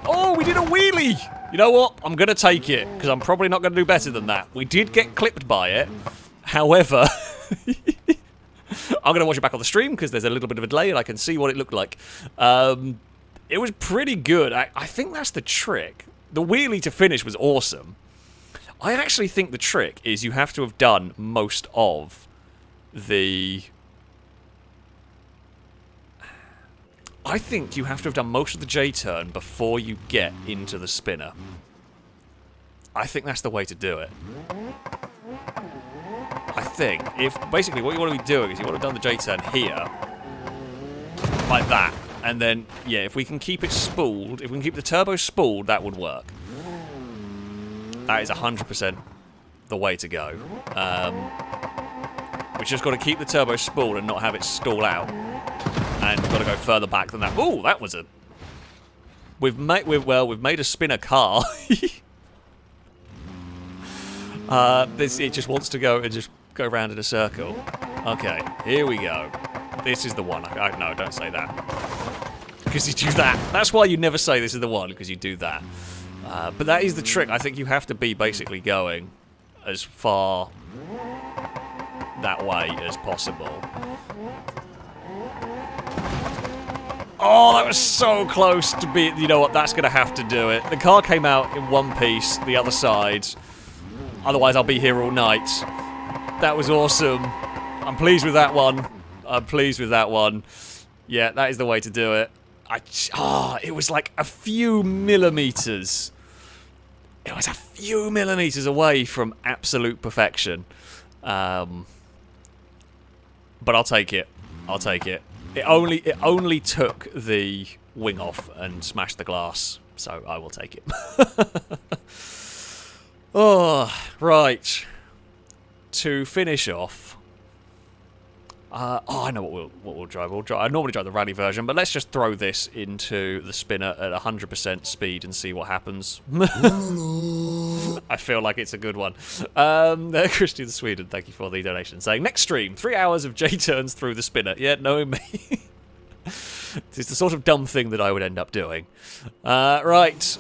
Oh, we did a wheelie! You know what? I'm going to take it, because I'm probably not going to do better than that. We did get clipped by it. However, I'm going to watch it back on the stream, because there's a little bit of a delay, and I can see what it looked like. It was pretty good. I think that's the trick. The wheelie to finish was awesome. I actually think the trick is you have to have done most of the... I think you have to have done most of the J-turn before you get into the spinner. I think that's the way to do it. I think, if basically what you want to be doing is you want to have done the J-turn here, like that, and then, yeah, if we can keep it spooled, if we can keep the turbo spooled, that would work. That is 100% the way to go. We've just got to keep the turbo spooled and not have it stall out. And we've got to go further back than that. Ooh, that was a... We've made a spinner car. It just wants to go and just go round in a circle. Okay, here we go. This is the one. No, don't say that. Because you do that. That's why you never say this is the one, because you do that. But that is the trick. I think you have to be basically going as far that way as possible. Oh, that was so close to be... You know what? That's going to have to do it. The car came out in one piece, the other side. Otherwise, I'll be here all night. That was awesome. I'm pleased with that one. I'm pleased with that one. Yeah, that is the way to do it. It was like a few millimeters. It was a few millimeters away from absolute perfection. But I'll take it. I'll take it. It only took the wing off and smashed the glass, so I will take it. Oh, right. To finish off. I know what we'll drive. I normally drive the rally version, but let's just throw this into the spinner at 100% speed and see what happens. I feel like it's a good one. Christian Sweden, thank you for the donation. Saying, next stream, 3 hours of J-turns through the spinner. Yeah, knowing me. It's the sort of dumb thing that I would end up doing. Right.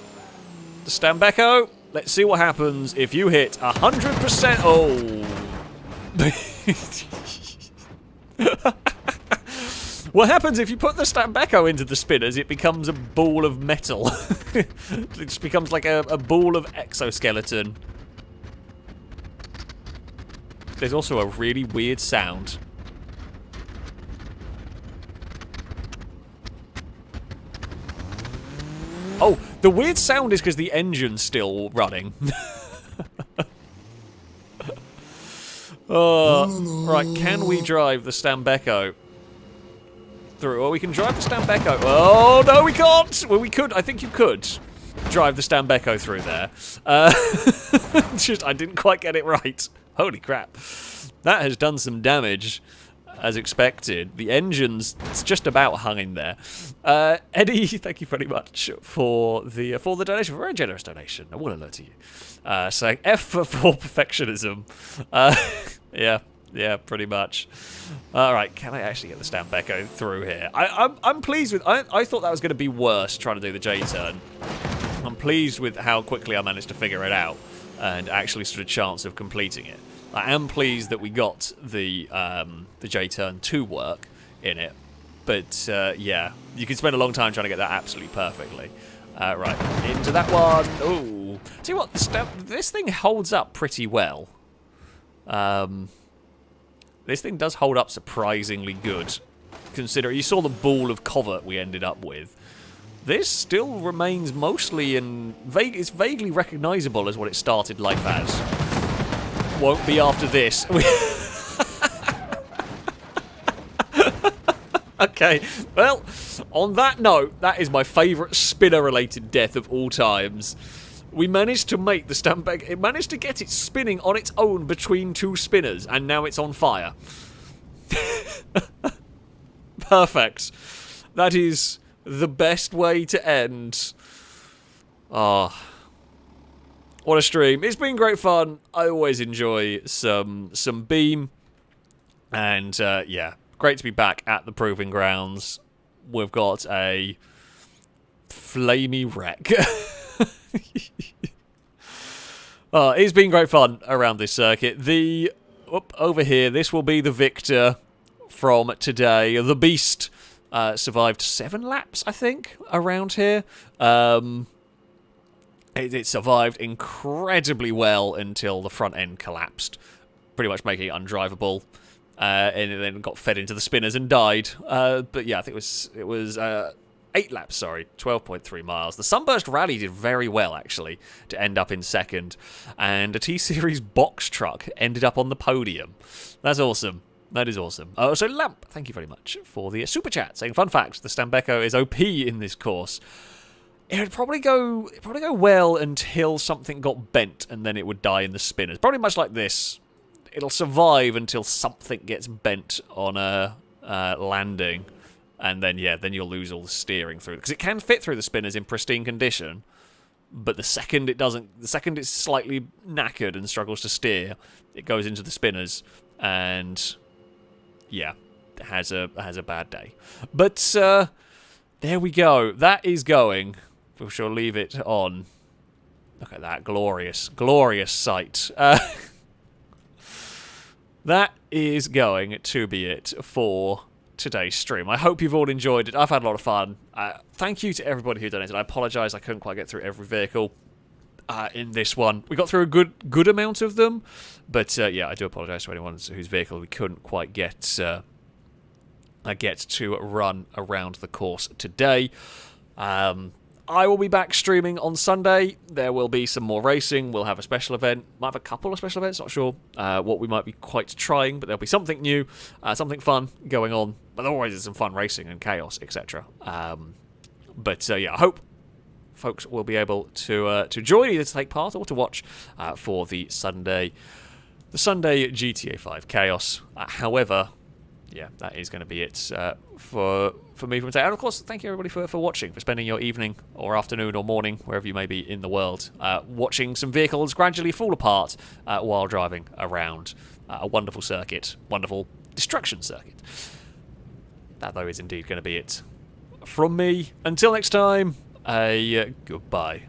Stambecco, let's see what happens if you hit 100%. Oh. What happens if you put the Stambecco into the spinners? It becomes a ball of metal. It just becomes like a ball of exoskeleton. There's also a really weird sound. Oh, the weird sound is because the engine's still running. Right, can we drive the Stambecco through? Well, we can drive the Stambecco. Oh, no, we can't! Well, we could. I think you could drive the Stambecco through there. Just, I didn't quite get it right. Holy crap. That has done some damage, as expected. The engine's just about hung in there. Eddie, thank you very much for the donation, for a very generous donation. I will alert to you. Saying F for perfectionism. Yeah, pretty much. Alright, can I actually get the Stambecco through here? I'm pleased with... I thought that was going to be worse, trying to do the J-turn. I'm pleased with how quickly I managed to figure it out and actually stood a chance of completing it. I am pleased that we got the J-turn to work in it, but yeah, you can spend a long time trying to get that absolutely perfectly. Right, into that one. Ooh, see what? This thing holds up pretty well. This thing does hold up surprisingly good. Consider you saw the ball of covert we ended up with. This still remains mostly in it's vaguely recognisable as what it started life as. Won't be after this. Okay, well, on that note, that is my favourite spinner-related death of all times. We managed to make the Stambecco... It managed to get it spinning on its own between two spinners, and now it's on fire. Perfect. That is the best way to end. Ah... What a stream. It's been great fun. I always enjoy some Beam. And, yeah, great to be back at the Proving Grounds. We've got a flamey wreck. It's been great fun around this circuit. Over here, this will be the victor from today. The Beast survived 7 laps, I think, around here. It survived incredibly well until the front end collapsed, pretty much making it undrivable, and it then got fed into the spinners and died. But yeah, I think it was 8 laps, sorry, 12.3 miles. The Sunburst Rally did very well, actually, to end up in second, and a T-Series box truck ended up on the podium. That's awesome. That is awesome. So Lamp, thank you very much for the super chat, saying, fun fact, the Stambecco is OP in this course. It would probably go well until something got bent, and then it would die in the spinners. Probably much like this. It'll survive until something gets bent on a landing, and then yeah, then you'll lose all the steering through, because it can fit through the spinners in pristine condition, but the second it doesn't, the second it's slightly knackered and struggles to steer, it goes into the spinners, and yeah, it has a bad day. But there we go. That is going. We shall leave it on. Look at that glorious, glorious sight. That is going to be it for today's stream. I hope you've all enjoyed it. I've had a lot of fun. Thank you to everybody who donated. I apologise I couldn't quite get through every vehicle in this one. We got through a good amount of them, but yeah, I do apologise to anyone whose vehicle we couldn't quite get to run around the course today. I will be back streaming on Sunday. There will be some more racing. We'll have a special event. Might have a couple of special events, not sure what we might be quite trying, but there'll be something new, something fun going on. But there always is some fun racing and chaos, etc. But yeah, I hope folks will be able to join, either to take part or to watch for the Sunday GTA 5 Chaos. However, yeah, that is going to be it for me from today. And of course, thank you everybody for watching, for spending your evening or afternoon or morning, wherever you may be in the world, watching some vehicles gradually fall apart while driving around a wonderful circuit, wonderful destruction circuit. That, though, is indeed going to be it from me. Until next time, goodbye.